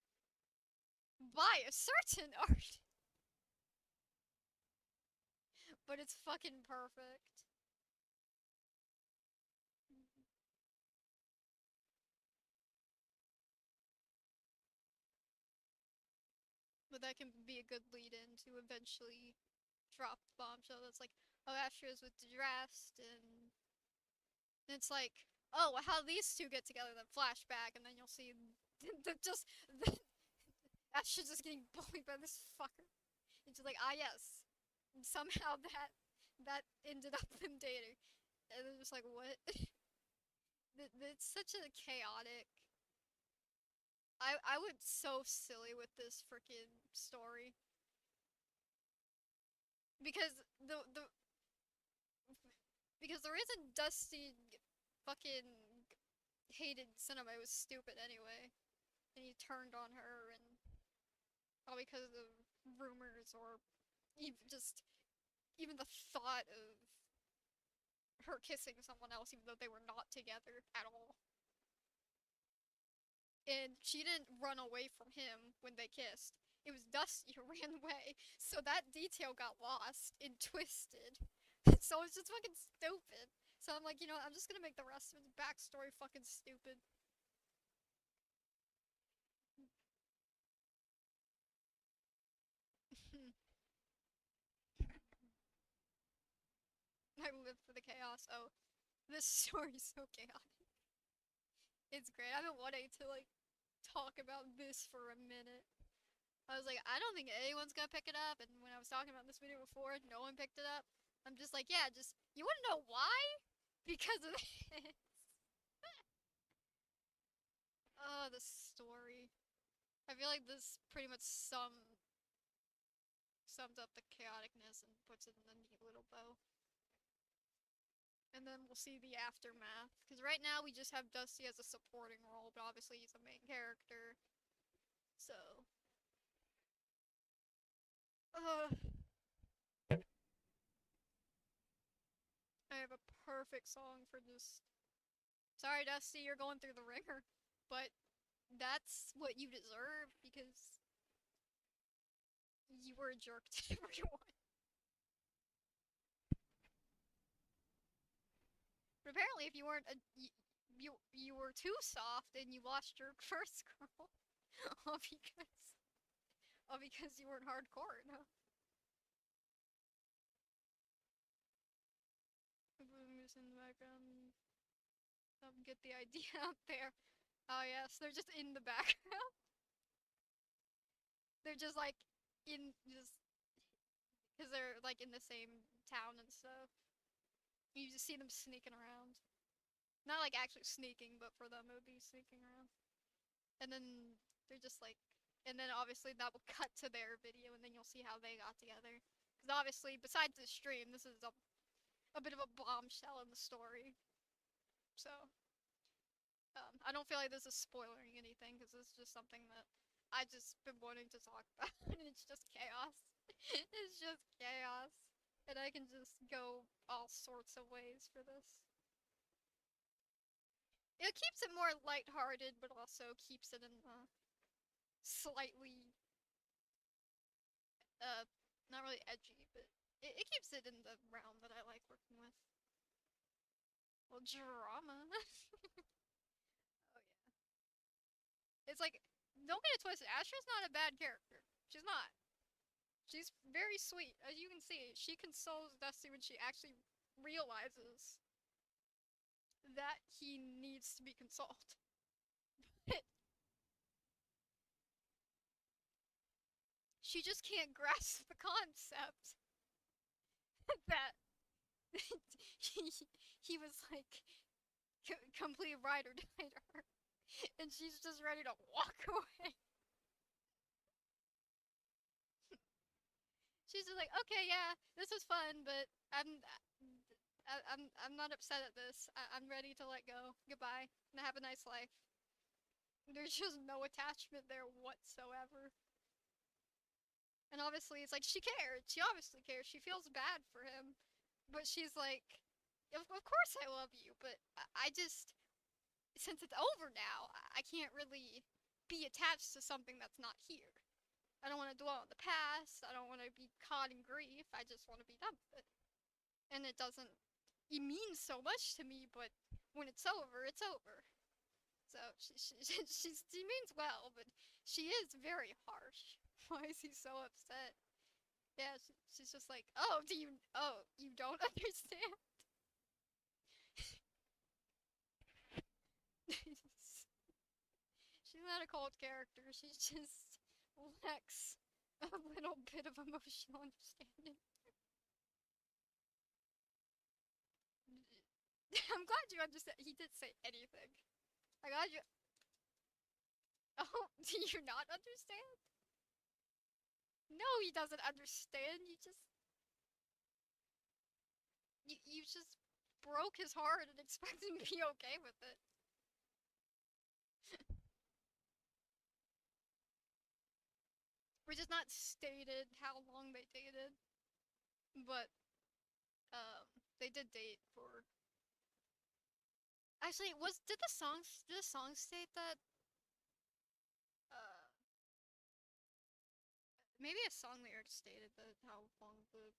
By a certain art. But it's fucking perfect. But that can be a good lead in to eventually drop the bombshell that's like, oh, Astro's with Dressed, and it's like, oh, how these two get together, then flashback, and then you'll see just Astro's just getting bullied by this fucker. And she's like, ah, yes. And somehow that ended up them dating. And they're just like, what? It's such a chaotic. I went so silly with this freaking story because the because the reason Dusty fucking hated cinema, it was stupid anyway, and he turned on her, and all because of rumors or even the thought of her kissing someone else, even though they were not together at all. And she didn't run away from him when they kissed. It was Dusty who ran away, so that detail got lost and twisted. So it's just fucking stupid. So I'm like, you know what, I'm just gonna make the rest of his backstory fucking stupid. I live for the chaos. Oh, this story's so chaotic. It's great. I've been wanting to, like, talk about this for a minute. I was like, I don't think anyone's gonna pick it up, and when I was talking about this video before, no one picked it up. I'm just like, yeah, just, you wanna know why? Because of this. Oh, the story. I feel like this pretty much sums up the chaoticness and puts it in a neat little bow. And then we'll see the aftermath. Because right now we just have Dusty as a supporting role, but obviously he's a main character. So. I have a perfect song for this. Sorry, Dusty, you're going through the ringer. But that's what you deserve because you were a jerk to everyone. But apparently, if you weren't you were too soft and you lost your first girl, all because you weren't hardcore enough. Who's in the background? Get the idea out there. Oh yes, they're just in the background. They're just like just because they're like in the same town and stuff. You just see them sneaking around. Not like actually sneaking, but for them it would be sneaking around. And then they're just like, and then obviously that will cut to their video, and then you'll see how they got together. Because obviously, besides the stream, this is a bit of a bombshell in the story. So, I don't feel like this is spoiling anything, because this is just something that I just been wanting to talk about, and it's just chaos. It's just chaos. And I can just go all sorts of ways for this. It keeps it more lighthearted, but also keeps it in the slightly, not really edgy, but it keeps it in the realm that I like working with. Well, drama. Oh yeah. It's like, don't get it twisted. Astra's not a bad character. She's not. She's very sweet. As you can see, she consoles Dusty when she actually realizes that he needs to be consoled. But she just can't grasp the concept that he was like complete ride or die to her, and she's just ready to walk away. She's just like, okay, yeah, this was fun, but I'm not upset at this. I'm ready to let go. Goodbye. And have a nice life. There's just no attachment there whatsoever. And obviously, it's like she cared. She obviously cares. She feels bad for him, but she's like, of course I love you, but I just, since it's over now, I can't really be attached to something that's not here. I don't want to dwell on the past. I don't want to be caught in grief. I just want to be done with it. And it doesn't, it means so much to me, but when it's over, it's over. So she means well, but she is very harsh. Why is he so upset? Yeah, she's just like, oh, you don't understand? She's not a cold character, she just lacks a little bit of emotional understanding. I'm glad you understand. He did say anything. I glad you. Oh, do you not understand? No, he doesn't understand. You just broke his heart and expect him to be okay with it. Which is not stated how long they dated, but they did date for. Actually, did the song state that? Uh, maybe a song lyric stated that how long the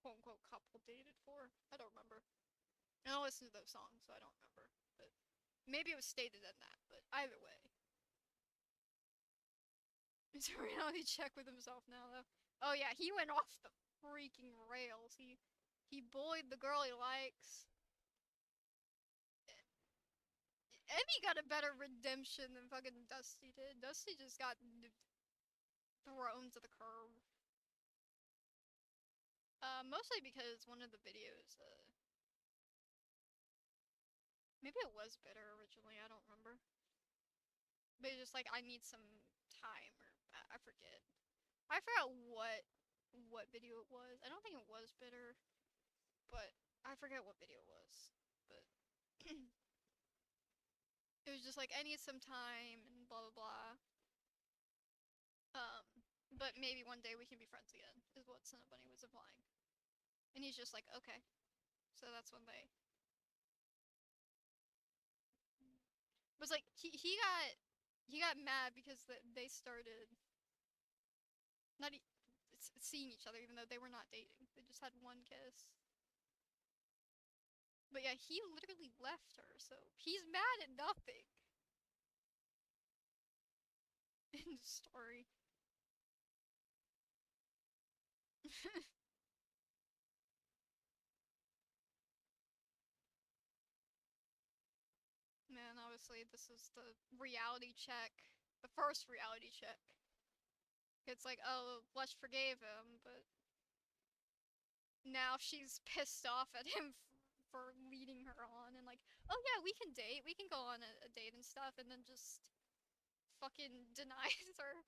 quote unquote couple dated for. I don't remember. I don't listen to those songs, so I don't remember. But maybe it was stated in that. But either way, it's a reality check with himself now, though. Oh yeah, he went off the freaking rails. He bullied the girl he likes. Emmy got a better redemption than fucking Dusty did. Dusty just got thrown to the curb. Mostly because one of the videos, maybe it was bitter originally, I don't remember. But it's just like, I need some time, or I forget. I forgot what video it was. I don't think it was bitter, but I forget what video it was. But it was just like, I need some time and blah blah blah. But maybe one day we can be friends again, is what Cinnabunny was implying. And he's just like, okay. So that's when they was like he got mad because they started not seeing each other, even though they were not dating. They just had one kiss. But yeah, he literally left her, so he's mad at nothing in the story. Man, obviously this is the reality check, the first reality check. It's like, oh, Lush forgave him, but now she's pissed off at him for leading her on and like, oh yeah, we can date, we can go on a date and stuff, and then just fucking denies her.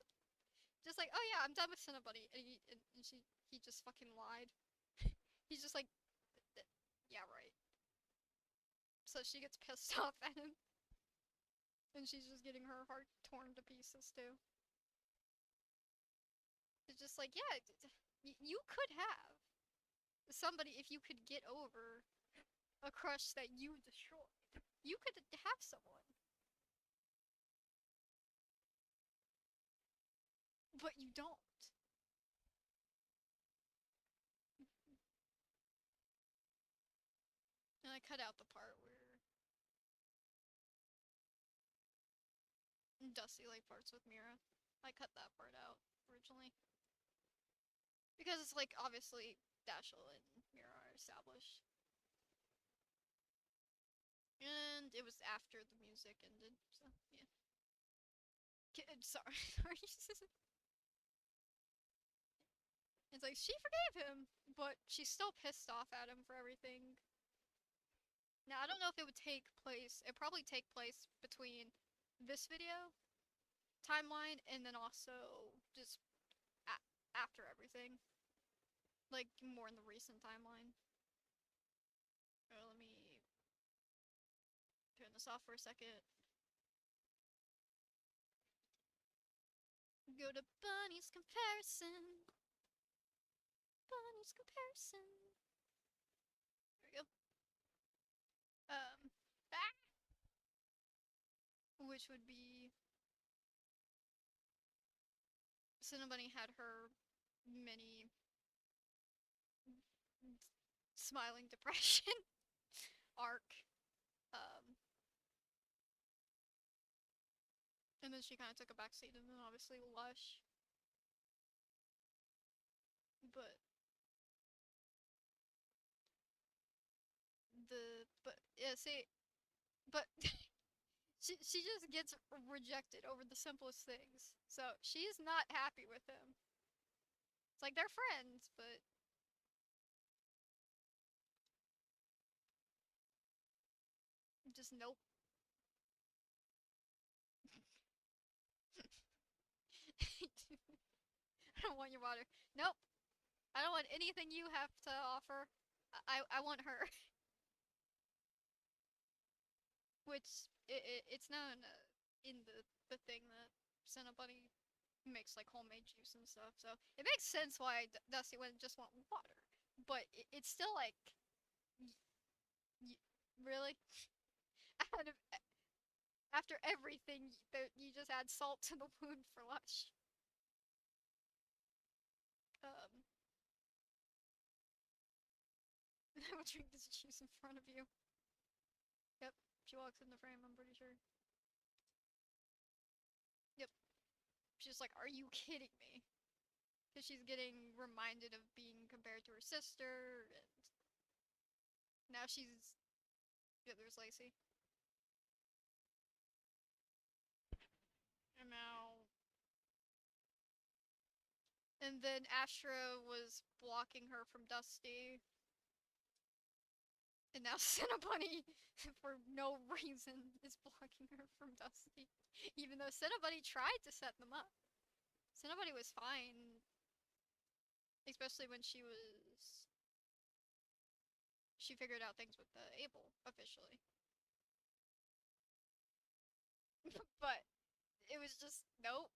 Just like, oh yeah, I'm done with Cinnabunny, and he just fucking lied. He's just like, yeah, right. So she gets pissed off at him, and she's just getting her heart torn to pieces too. It's just like, yeah, you could have somebody if you could get over a crush that you destroyed. You could have someone, but you don't. And I cut out the part where Dusty like parts with Mira. I cut that part out originally because it's like obviously Dashel and Mira are established, and it was after the music ended. So yeah. Sorry, sorry. It's like she forgave him, but she's still pissed off at him for everything. Now I don't know if it would take place. It probably take place between this video timeline and then also just after everything, like more in the recent timeline. this off for a second. Go to Bunny's comparison. Bunny's comparison. There we go. Ah! Which would be Cinnabunny had her mini smiling depression arc. And then she kind of took a backseat, and then obviously Lush. But yeah, see, but she just gets rejected over the simplest things. So she's not happy with him. It's like they're friends, but just nope. I don't want your water. Nope. I don't want anything you have to offer. I want her. Which it's known in the thing that Cinnabunny makes like homemade juice and stuff. So it makes sense why Dusty wouldn't just want water. But it's still like, really? Out of After everything, you just add salt to the wound for Lush. I will drink this juice in front of you. Yep, she walks in the frame, I'm pretty sure. Yep. She's like, are you kidding me? Because she's getting reminded of being compared to her sister, and now she's... Yeah, there's Lacey. And now... And then Astra was blocking her from Dusty. And now Cinnabunny, for no reason, is blocking her from Dusty. Even though Cinnabunny tried to set them up. Cinnabunny was fine. Especially when she figured out things with the Abel, officially. But, it was just, nope.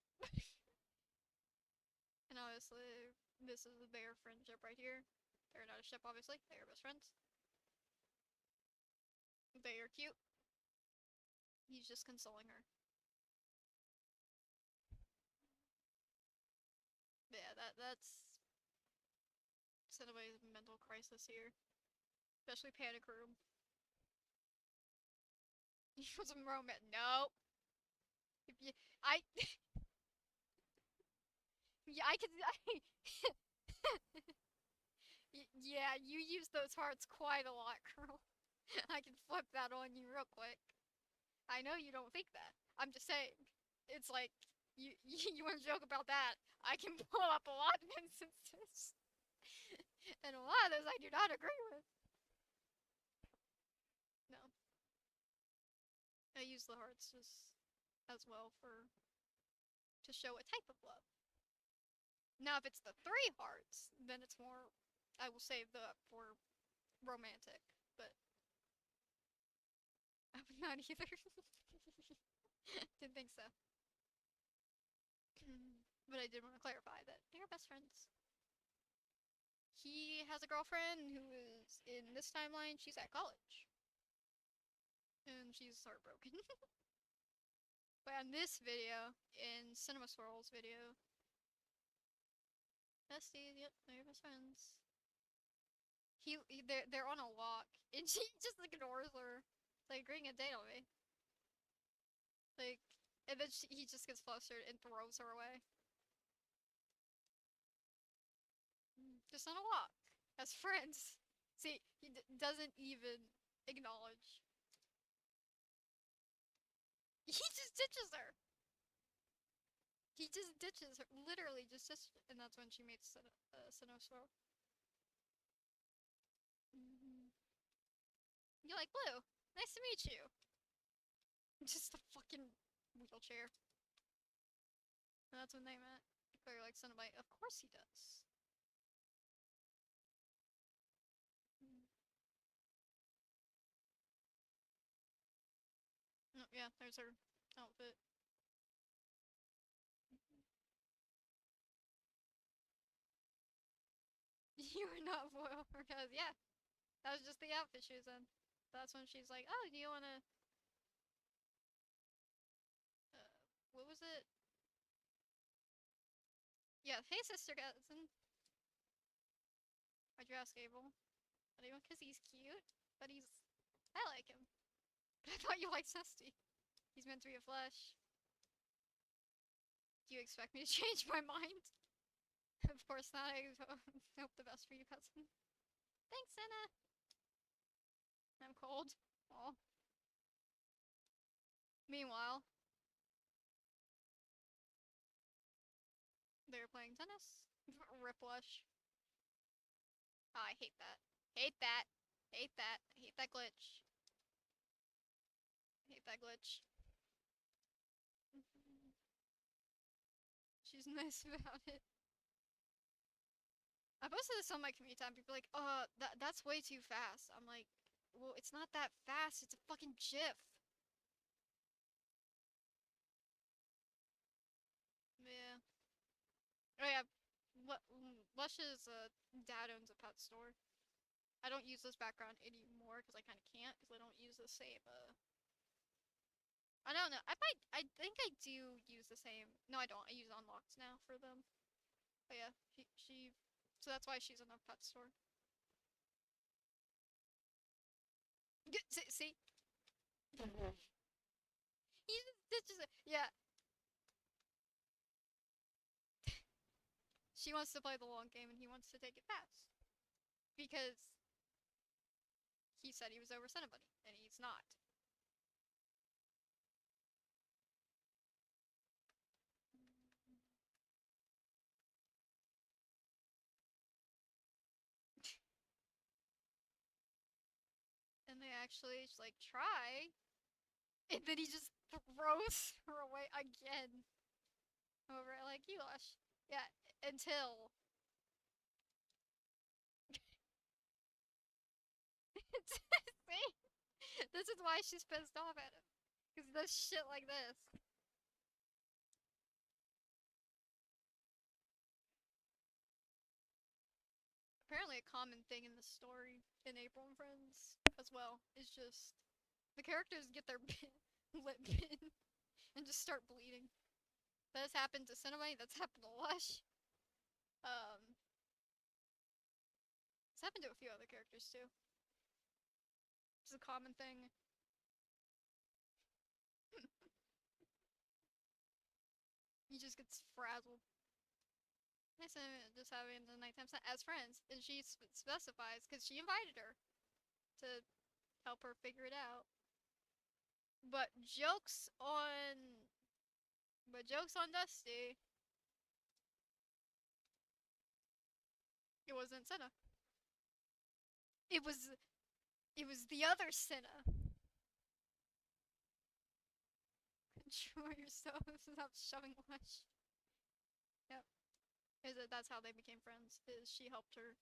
And obviously, this is their friendship right here. They're not a ship, obviously. They are best friends. They are cute. He's just consoling her. But yeah, that's Cinnabonny's mental crisis here. Especially Panic Room. He was a romance. Nope. If you, I... yeah, I could... yeah, you use those hearts quite a lot, girl. I can flip that on you real quick. I know you don't think that. I'm just saying. It's like, you want to joke about that? I can pull up a lot of instances. And a lot of those I do not agree with. No. I use the hearts just as well to show a type of love. Now, if it's the 3 hearts, then it's more... I will save the for romantic, but... I would not either. Didn't think so. But I did want to clarify that they're best friends. He has a girlfriend who is, in this timeline, she's at college. And she's heartbroken. But in this video, in Cinema Swirl's video, besties, yep, they're best friends. They're on a walk, and she just ignores her. Like, agreeing a date on me. Like, and then he just gets flustered and throws her away. Just on a walk. As friends. See, he doesn't even acknowledge. He just ditches her! He just ditches her. Literally just ditches her. And that's when she meets Sinoswirl. You're like, Blue, nice to meet you. Just a fucking wheelchair. And that's when they met. They're like, Cenobite, of course he does. Yeah, there's her outfit. You were not foil because yeah, that was just the outfit she was in. That's when she's like, "Oh, do you wanna?" Uh, what was it? Yeah, hey sister cousin. Why'd you ask Abel? Anyone? Cause he's cute, but he's. I like him. But I thought you liked Cesty. He's meant to be a flesh. Do you expect me to change my mind? Of course not. I hope the best for you, cousin. Thanks, Senna. I'm cold. Oh. Meanwhile, they're playing tennis. Riplush. Oh, I hate that. Hate that. Hate that. Hate that glitch. Hate that glitch. She's nice about it. I posted this on my community tab. People are like, that's way too fast. I'm like, well, it's not that fast. It's a fucking GIF. Yeah. Oh yeah. Lush's dad owns a pet store. I don't use this background anymore because I kind of can't because I don't use the same. I don't know. I think I do use the same. No, I don't. I use unlocked now for them. But yeah, she. So that's why she's in a pet store. See, he just ditches it. Yeah, she wants to play the long game and he wants to take it fast because he said he was over Cinnabunny and he's not. And they actually like try, and then he just throws her away again. Over like Elash. Yeah, until see, this is why she's pissed off at him because he does shit like this. Apparently, a common thing in the story in April and Friends as well is just the characters get their lip bitten and just start bleeding. That's happened to Cinnamite. That's happened to Lush. Um, it's happened to a few other characters too. It's a common thing. He just gets frazzled. Nice just having the nighttime sun as friends, and she specifies because she invited her to help her figure it out. But jokes on Dusty. It wasn't Senna. It was it was the other Senna. Control yourself. Stop shoving Lush. Yep. That's how they became friends. Is she helped her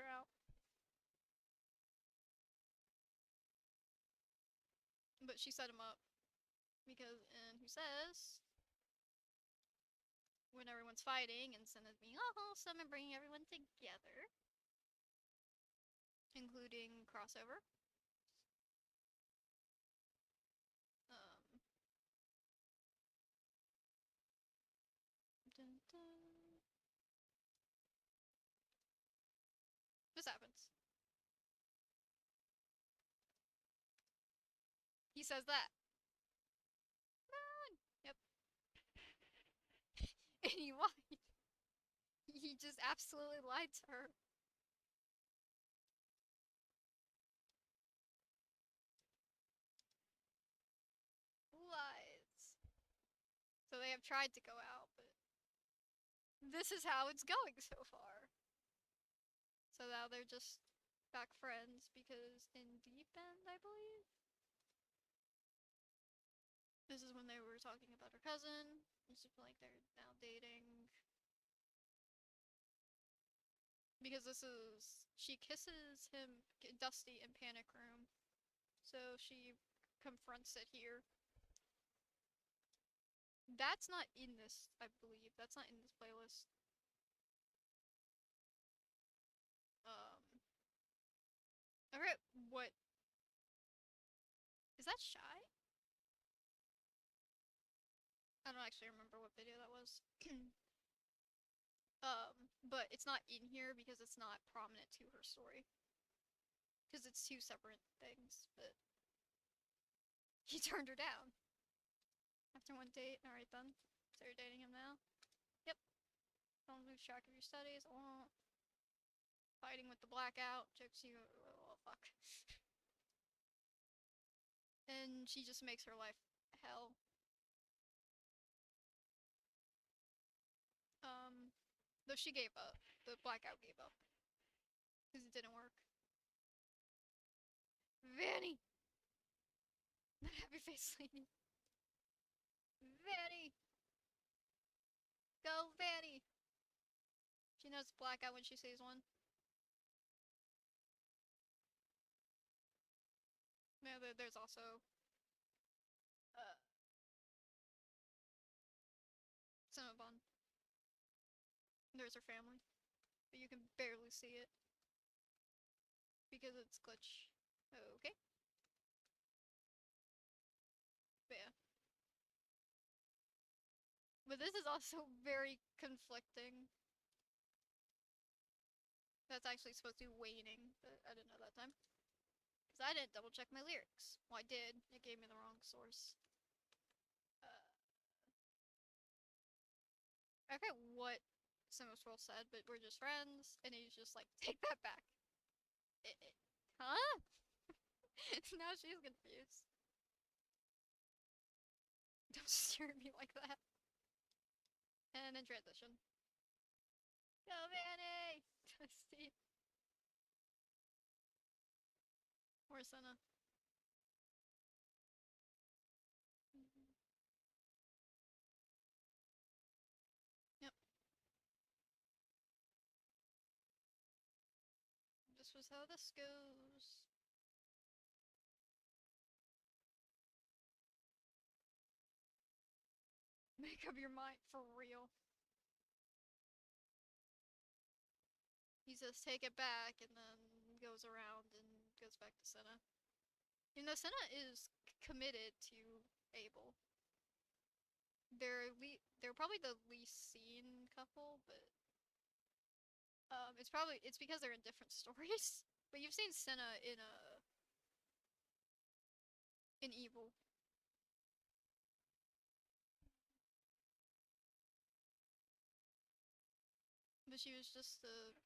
out. But she set him up because and who says when everyone's fighting and Senna's being all wholesome and bringing everyone together, including crossover. Um, dun, dun. This happens. He says that. Run! Yep. And he lied. He just absolutely lied to her. Lies. So they have tried to go out, but this is how it's going so far. So now they're just back friends because in Deep End, I believe. This is when they were talking about her cousin. It's just like they're now dating. Because this is. She kisses him, Dusty, in Panic Room. So she confronts it here. That's not in this, I believe. That's not in this playlist. I forget what. Is that Shy? I don't actually remember what video that was. But it's not in here because it's not prominent to her story. Because it's two separate things, but he turned her down. After one date, alright then. So you're dating him now? Yep. Don't lose track of your studies. Oh. Fighting with the blackout. Jokes you. Oh, fuck. And she just makes her life hell. Though she gave up. The blackout gave up. Because it didn't work. Vanny! That happy face lady. Vanny! Go, Vanny! She knows blackout when she sees one. Yeah, there's also Cinnabon. There's her family. But you can barely see it. Because it's glitch. Okay. But yeah. But this is also very conflicting. That's actually supposed to be waning, but I didn't know that time. Because I didn't double check my lyrics. Well, I did. It gave me the wrong source. I forget what Swirl said, but we're just friends, and he's just like, take that back. Huh? Now she's confused. Don't stare at me like that. And then transition. Go, Vanny! Dusty. Or Senna. Yep. This was how this goes. Make up your mind for real. He says take it back and then goes around and goes back to Senna. Even though Senna is committed to Abel. They're probably the least seen couple, but it's because they're in different stories. But you've seen Senna in Evil. But she was just a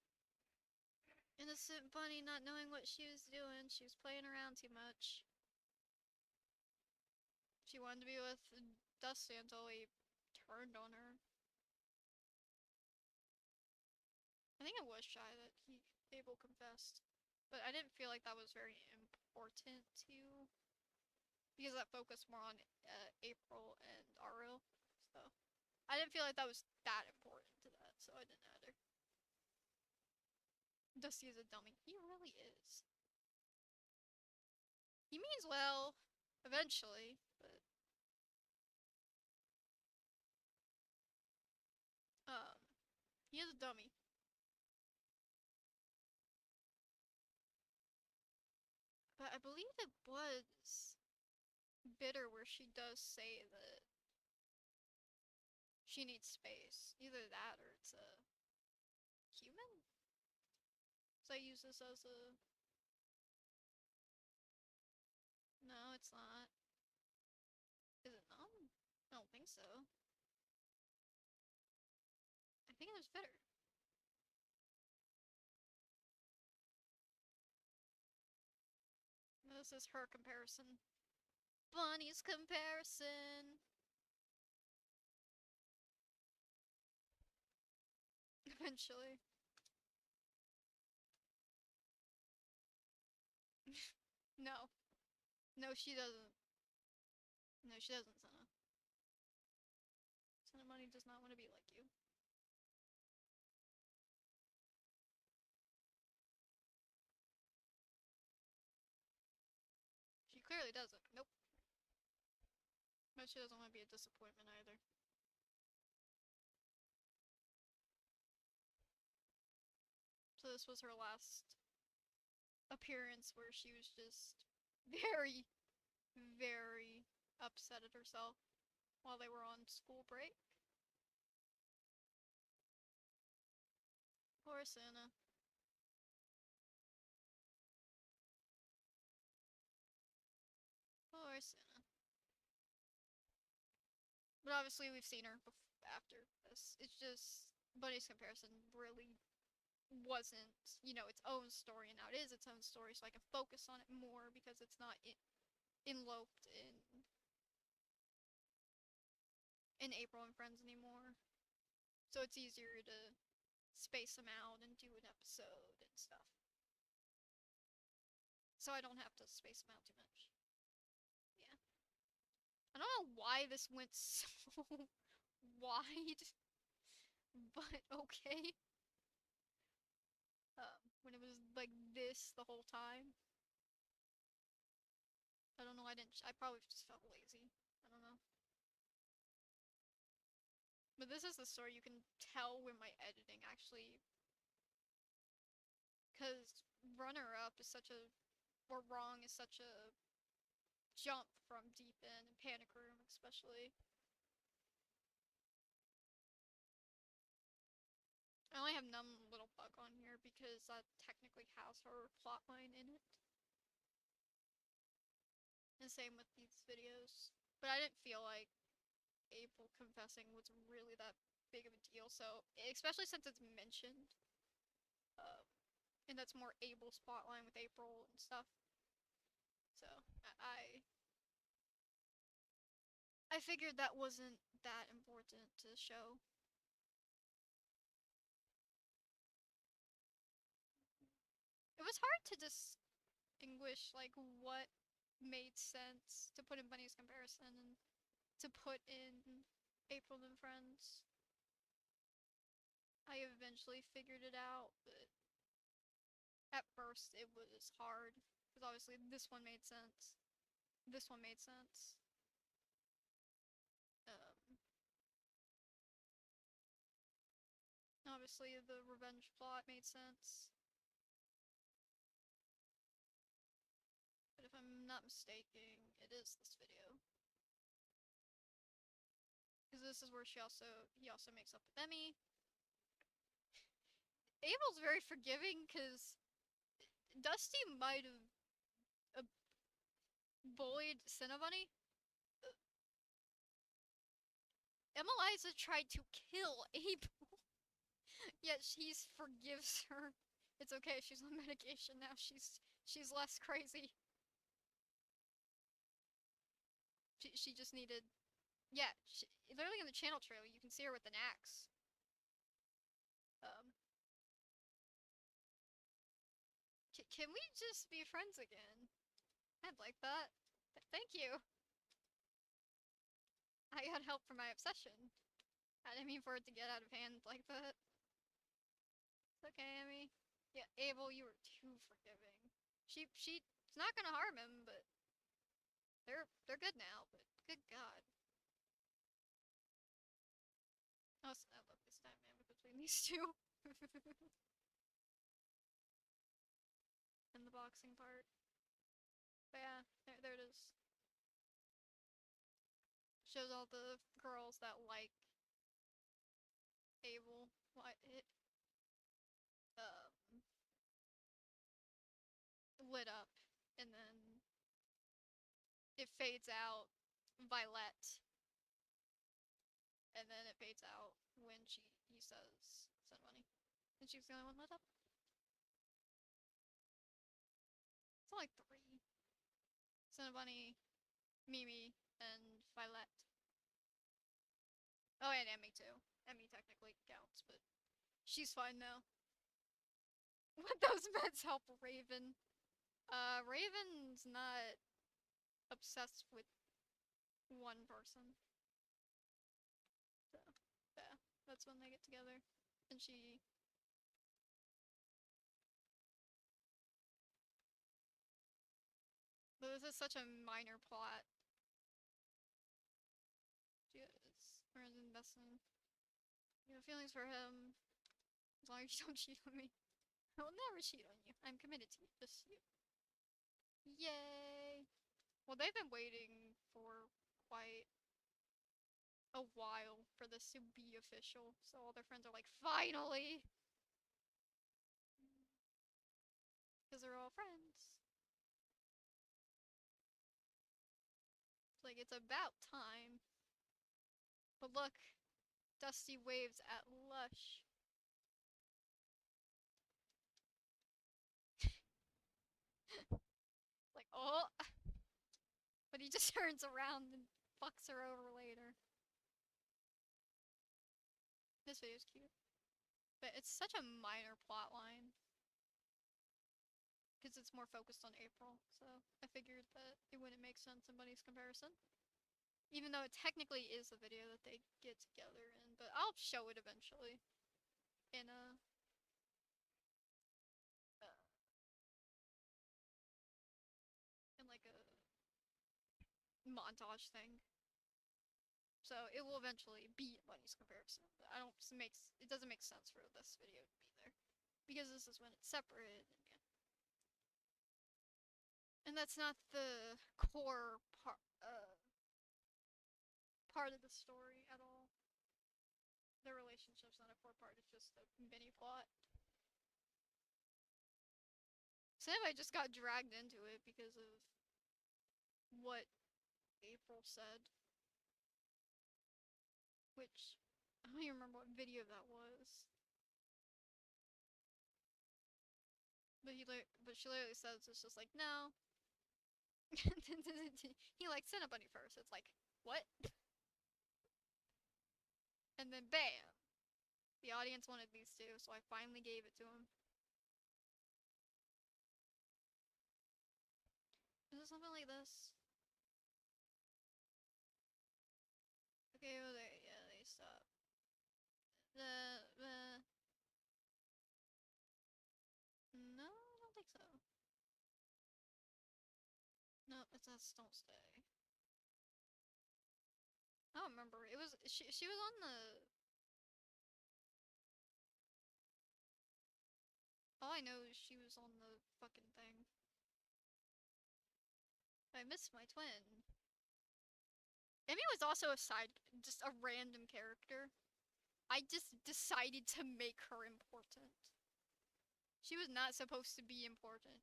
innocent bunny not knowing what she was doing. She was playing around too much. She wanted to be with Dusty until he turned on her. I think it was Shy that Abel confessed. But I didn't feel like that was very important to... Because that focused more on April and Aru. So I didn't feel like that was that important to that, so I didn't add her. Dusty is a dummy. He really is. He means well, eventually, but... he is a dummy. But I believe it was Bitter where she does say that she needs space. Either that or it's a human? So I use this as a... No, it's not. Is it not? I don't think so. I think it was Bitter. This is her comparison. Bunny's comparison. Eventually. No. No, she doesn't. No, she doesn't, Senna. Senna Bunny does not want to be like you. She clearly doesn't. Nope. she doesn't want to be a disappointment either. So this was her last appearance where she was just very, very upset at herself while they were on school break. Poor Santa. Poor Santa. But obviously we've seen her after this. It's just Bunny's comparison really wasn't, you know, its own story, and now it is its own story, so I can focus on it more because it's not enloped in April and Friends anymore. So it's easier to space them out and do an episode and stuff. So I don't have to space them out too much. Yeah. I don't know why this went so wide, but okay. When it was like this the whole time. I don't know, I probably just felt lazy. I don't know. But this is the story you can tell when my editing actually, because runner up is such a, or wrong is such a jump from deep in and panic room especially. I only have numb little bug on here because that technically has her plotline in it. And same with these videos. But I didn't feel like April confessing was really that big of a deal, so especially since it's mentioned. And that's more Abel's plotline with April and stuff. So I figured that wasn't that important to the show. It was hard to distinguish like what made sense to put in Bunny's comparison and to put in April and Friends. I eventually figured it out, but at first it was hard because obviously this one made sense. This one made sense. Obviously the revenge plot made sense. But if I'm not mistaken, it is this video. Because this is where he also makes up with Emmy. Abel's very forgiving because Dusty might have bullied Cinnabunny. Emeliza tried to kill Abel, yet she forgives her. It's okay, she's on medication now. She's less crazy. She just needed, yeah. Literally in the channel trailer, you can see her with an axe. Can we just be friends again? I'd like that. Thank you. I got help for my obsession. I didn't mean for it to get out of hand like that. It's okay, Emmy. Yeah, Abel, you were too forgiving. She's not gonna harm him, but they're good now. But good God. Oh, I love this dynamic between these two. And the boxing part. But yeah, there it is. Shows all the girls that like Abel. Lit up, and then it fades out Violet, and then it fades out when he says send money, and she's the only one lit up. It's only three. Cinnabunny, Mimi, and Violet. Oh, and Emmy too. Emmy technically counts, but she's fine now. Would those meds help Raven? Raven's not obsessed with one person. So, yeah, that's when they get together. And she... But this is such a minor plot. listen. You have feelings for him. As long as you don't cheat on me. I will never cheat on you. I'm committed to you. Just you. Yay! Well, they've been waiting for quite a while for this to be official. So all their friends are like, finally! Because they're all friends. It's like, it's about time. But look, Dusty waves at Lush. Like, oh! But he just turns around and fucks her over later. This video's cute. But it's such a minor plot line. Because it's more focused on April, so I figured that it wouldn't make sense in Bunny's comparison. Even though it technically is the video that they get together in, but I'll show it eventually. In a... in like a montage thing. So it will eventually be Bunny's comparison, but I don't makes it doesn't make sense for this video to be there. Because this is when it's separate, and yeah. And that's not the core part of the story at all. Their relationship's not a core part, it's just a mini plot. Sam, I just got dragged into it because of what April said. Which, I don't even remember what video that was. But she literally says it's just like, no. He like sent a bunny first. It's like, what? And then bam! The audience wanted these two, so I finally gave it to him. Is it something like this? Okay, well, there, yeah, they stop. No, I don't think so. No, it says don't stay. I don't remember. It was, she was on the... All I know is she was on the fucking thing. I missed my twin. Emmy was also a just a random character. I just decided to make her important. She was not supposed to be important.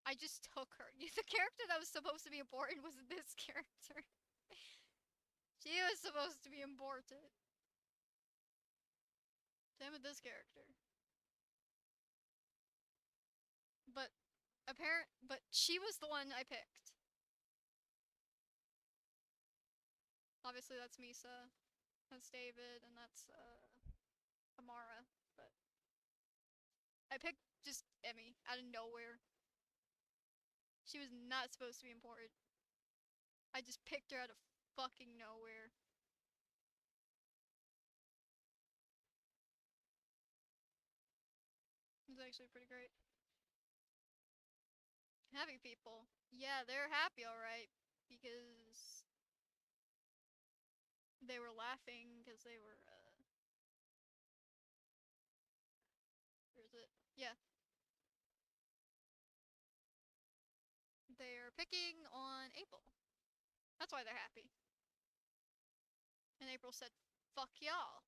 I just took her. The character that was supposed to be important was this character. She was supposed to be important. Same with this character. But she was the one I picked. Obviously that's Misa, that's David, and that's Amara, but I picked just Emmy out of nowhere. She was not supposed to be important. I just picked her out of fucking nowhere. It's actually pretty great. Happy people. Yeah, they're happy alright, because they were laughing because they were, where is it? Yeah. They're picking on April. That's why they're happy. And April said, fuck y'all.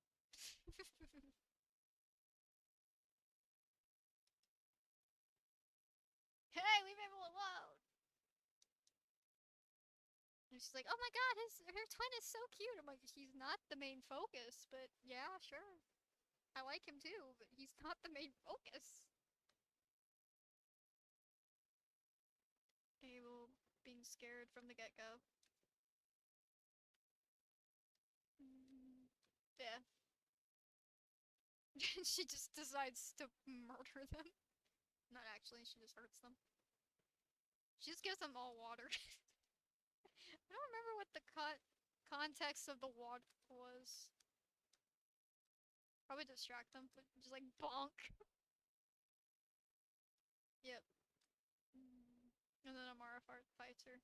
Hey, leave April alone! And she's like, oh my god, her twin is so cute. I'm like, he's not the main focus, but yeah, sure. I like him too, but he's not the main focus. Abel being scared from the get-go. Yeah. She just decides to murder them. Not actually, she just hurts them. She just gives them all water. I don't remember what the context of the water was. Probably distract them, but just like bonk. Yep. And then Amara fights her.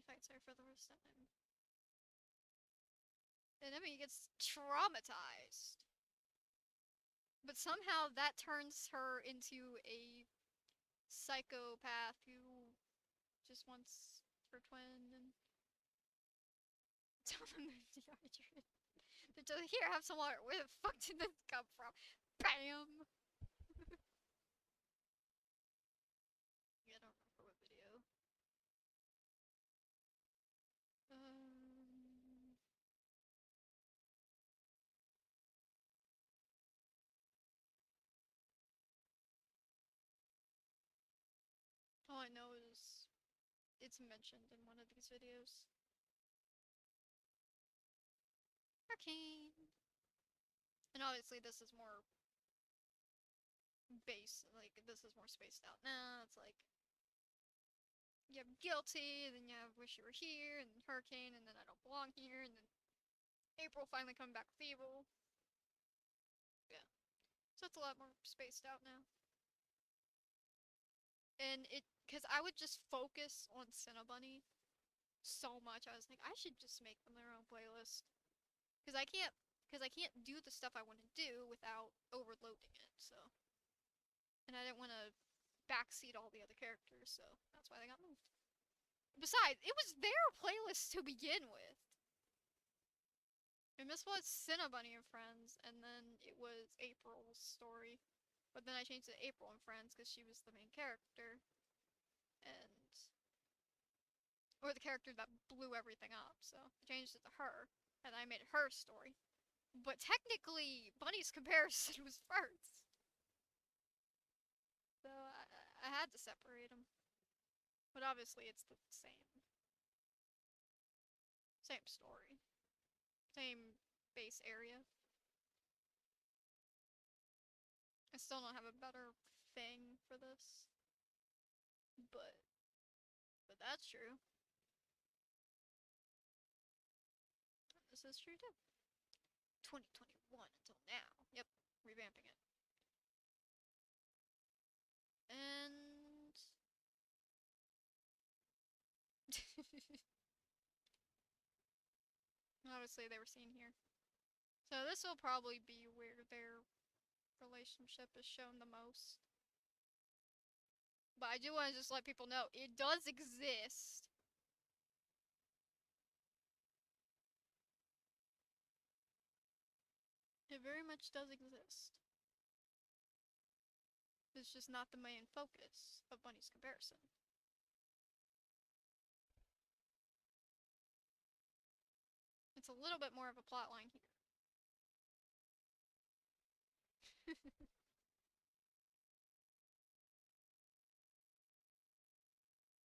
Bunny fights her for the first time. And Emmy gets traumatized. But somehow that turns her into a psychopath who just wants her twin and tell them to dehydrate. They're just, here, have some water. Where the fuck did this come from? Bam! Yeah, I don't remember what video. Um, all I know is it's mentioned in one of these videos. Arcane. And obviously this is more base, like this is more spaced out now. It's like you have guilty, then you have wish you were here, and hurricane, and then I don't belong here, and then April finally coming back with evil. Yeah. So it's a lot more spaced out now. And cause I would just focus on Cinnabunny so much. I was like, I should just make them their own playlist. Cause I can't do the stuff I want to do without overloading it, so. And I didn't want to backseat all the other characters, so that's why they got moved. Besides, it was their playlist to begin with. And this was Cinnabunny and Friends, and then it was April's story. But then I changed it to April and Friends because she was the main character. And or the character that blew everything up, so I changed it to her, and I made it her story. But technically, Bunny's comparison was first. So I had to separate them. But obviously it's the same. Same story. Same base area. I still don't have a better thing for this. But that's true. This is true too. 2021 until now. Yep, revamping it. And obviously they were seen here. So this will probably be where their relationship is shown the most. But I do want to just let people know, it does exist. It very much does exist. It's just not the main focus of Bunny's comparison. It's a little bit more of a plotline here.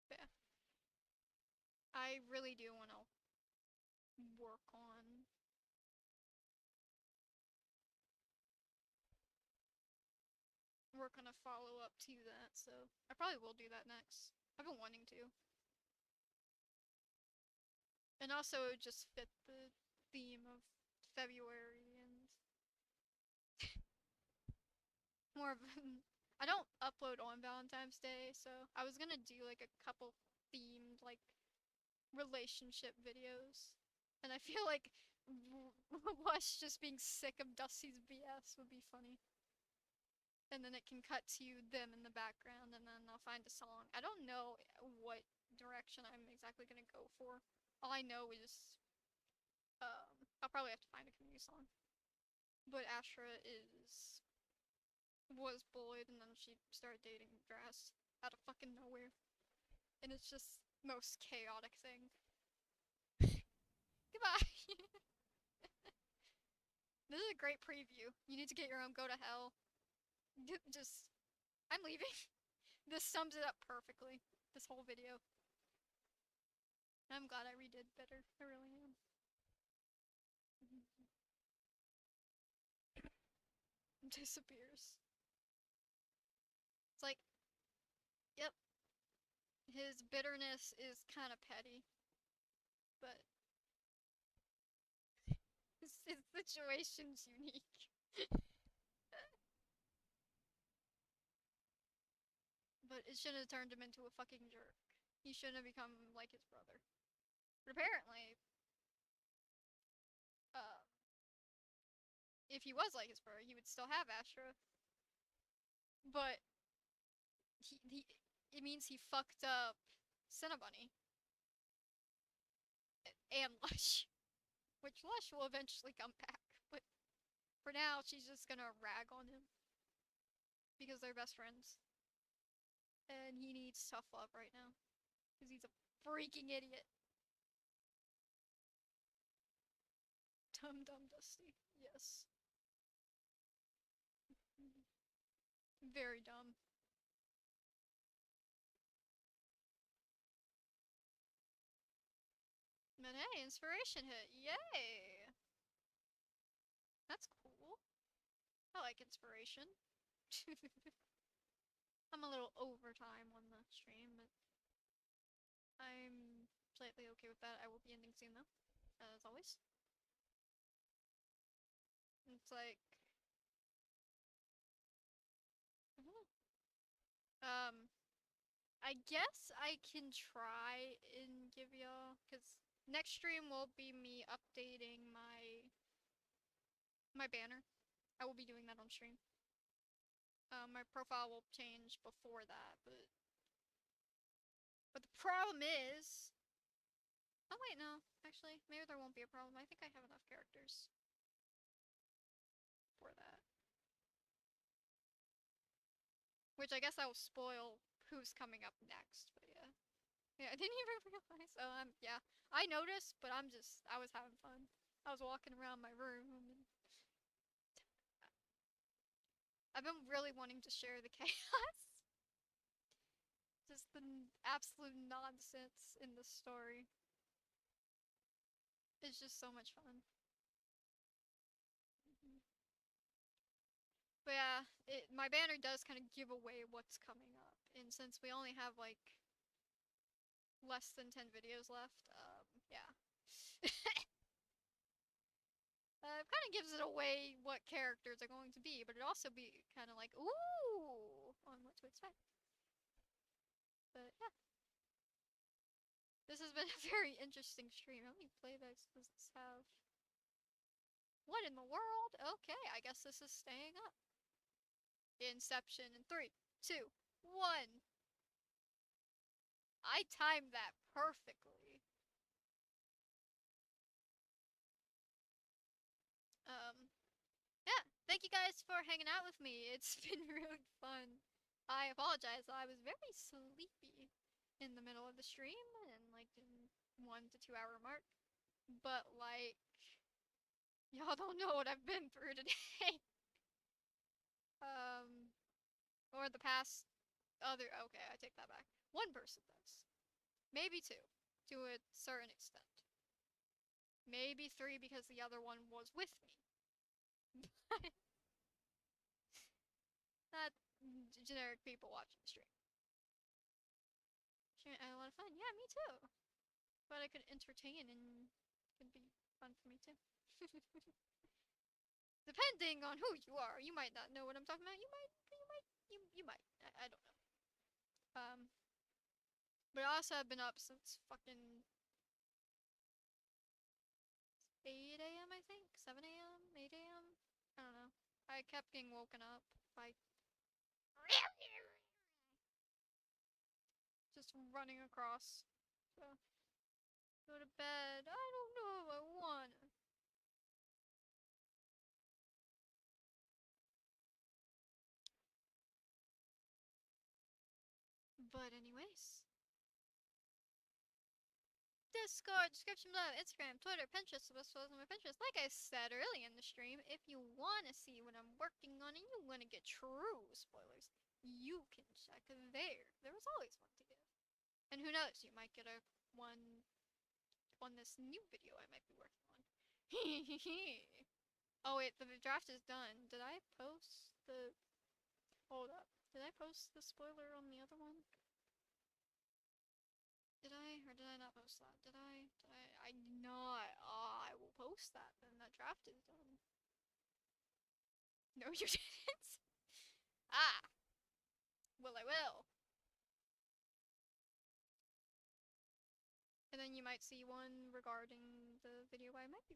Yeah. I really do want to work on a follow-up to that, so I probably will do that next. I've been wanting to. And also it just fit the theme of February and more of I don't upload on Valentine's Day, so I was gonna do like a couple themed like relationship videos. And I feel like Lush just being sick of Dusty's BS would be funny. And then it can cut to them in the background, and then I'll find a song. I don't know what direction I'm exactly gonna go for. All I know is, I'll probably have to find a community song. But Ashra was bullied, and then she started dating Drast out of fucking nowhere. And it's just most chaotic thing. Goodbye! This is a great preview. You need to get your own Go to Hell. Just, I'm leaving. This sums it up perfectly. This whole video. I'm glad I redid better. I really am. Disappears. It's like, yep. His bitterness is kind of petty. But his situation's unique. But it shouldn't have turned him into a fucking jerk. He shouldn't have become like his brother. But apparently, uh, if he was like his brother, he would still have Astra. But it means he fucked up Cinnabunny and Lush, which Lush will eventually come back. But for now, she's just gonna rag on him because they're best friends, and he needs tough love right now because he's a freaking idiot. Dumb Dusty. Yes. Very dumb. But hey, inspiration hit. Yay! That's cool. I like inspiration. I'm a little overtime on the stream, but I'm slightly okay with that. I will be ending soon though, as always. It's like, I don't know. I guess I can try and give y'all, cause next stream will be me updating my banner. I will be doing that on stream. My profile will change before that, but the problem is, oh wait, no, actually, maybe there won't be a problem. I think I have enough characters for that. Which I guess I will spoil who's coming up next, but yeah. Yeah, I didn't even realize. Yeah. I noticed, but I was having fun. I was walking around my room and I've been really wanting to share the chaos. Just the absolute nonsense in the story. It's just so much fun. But yeah, my banner does kind of give away what's coming up. And since we only have like less than 10 videos left, yeah. Kind of gives it away what characters are going to be, but it also be kind of like, ooh, on what to expect. But yeah. This has been a very interesting stream. How many playbacks does this have? What in the world? Okay, I guess this is staying up. Inception in 3, 2, 1. I timed that perfectly. Yeah, thank you guys for hanging out with me. It's been really fun. I apologize, I was very sleepy in the middle of the stream and like in 1 to 2 hour mark. But like, y'all don't know what I've been through today. Or the past okay, I take that back. One person does. Maybe two, to a certain extent. Maybe three because the other one was with me. Not generic people watching the stream. I had a lot of fun. Yeah, me too. But I could entertain and could be fun for me too. Depending on who you are, you might not know what I'm talking about. You might. I don't know. But I also have been up since fucking 8 a.m. I think? 7 a.m? 8 a.m? I don't know. I kept getting woken up by just running across. So, go to bed. I don't know if I wanna. But anyways. Discord, description below, Instagram, Twitter, Pinterest, the best photos on my Pinterest. Like I said early in the stream, if you want to see what I'm working on and you want to get true spoilers, you can check there. There was always one to give. And who knows, you might get a one on this new video I might be working on. Oh wait, the draft is done. Did I post the... Hold up. Did I post the spoiler on the other one? Did I? Or did I not post that? Did I? I did not. I will post that then. That draft is done. No, you didn't. Ah! Well, I will. And then you might see one regarding the video I might be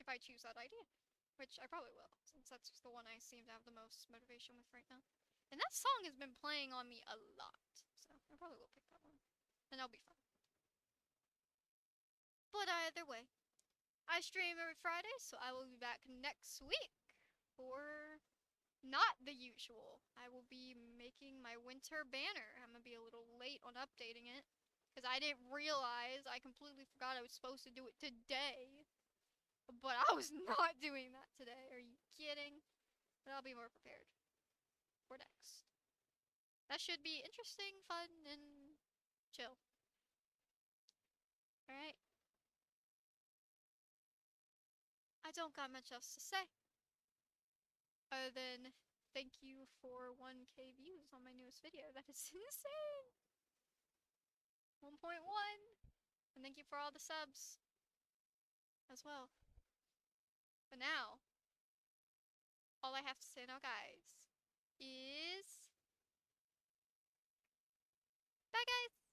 if I choose that idea, which I probably will, since that's the one I seem to have the most motivation with right now. And that song has been playing on me a lot, so I probably will pick that one, and that'll be fun. But either way, I stream every Friday, so I will be back next week for not the usual. I will be making my winter banner. I'm gonna be a little late on updating it, because I didn't realize, I completely forgot I was supposed to do it today. But I was not doing that today. Are you kidding? But I'll be more prepared for next. That should be interesting, fun, and chill. Alright. I don't got much else to say. Other than thank you for 1K views on my newest video. That is insane! 1.1! And thank you for all the subs as well. But now, all I have to say now, guys, is bye, guys!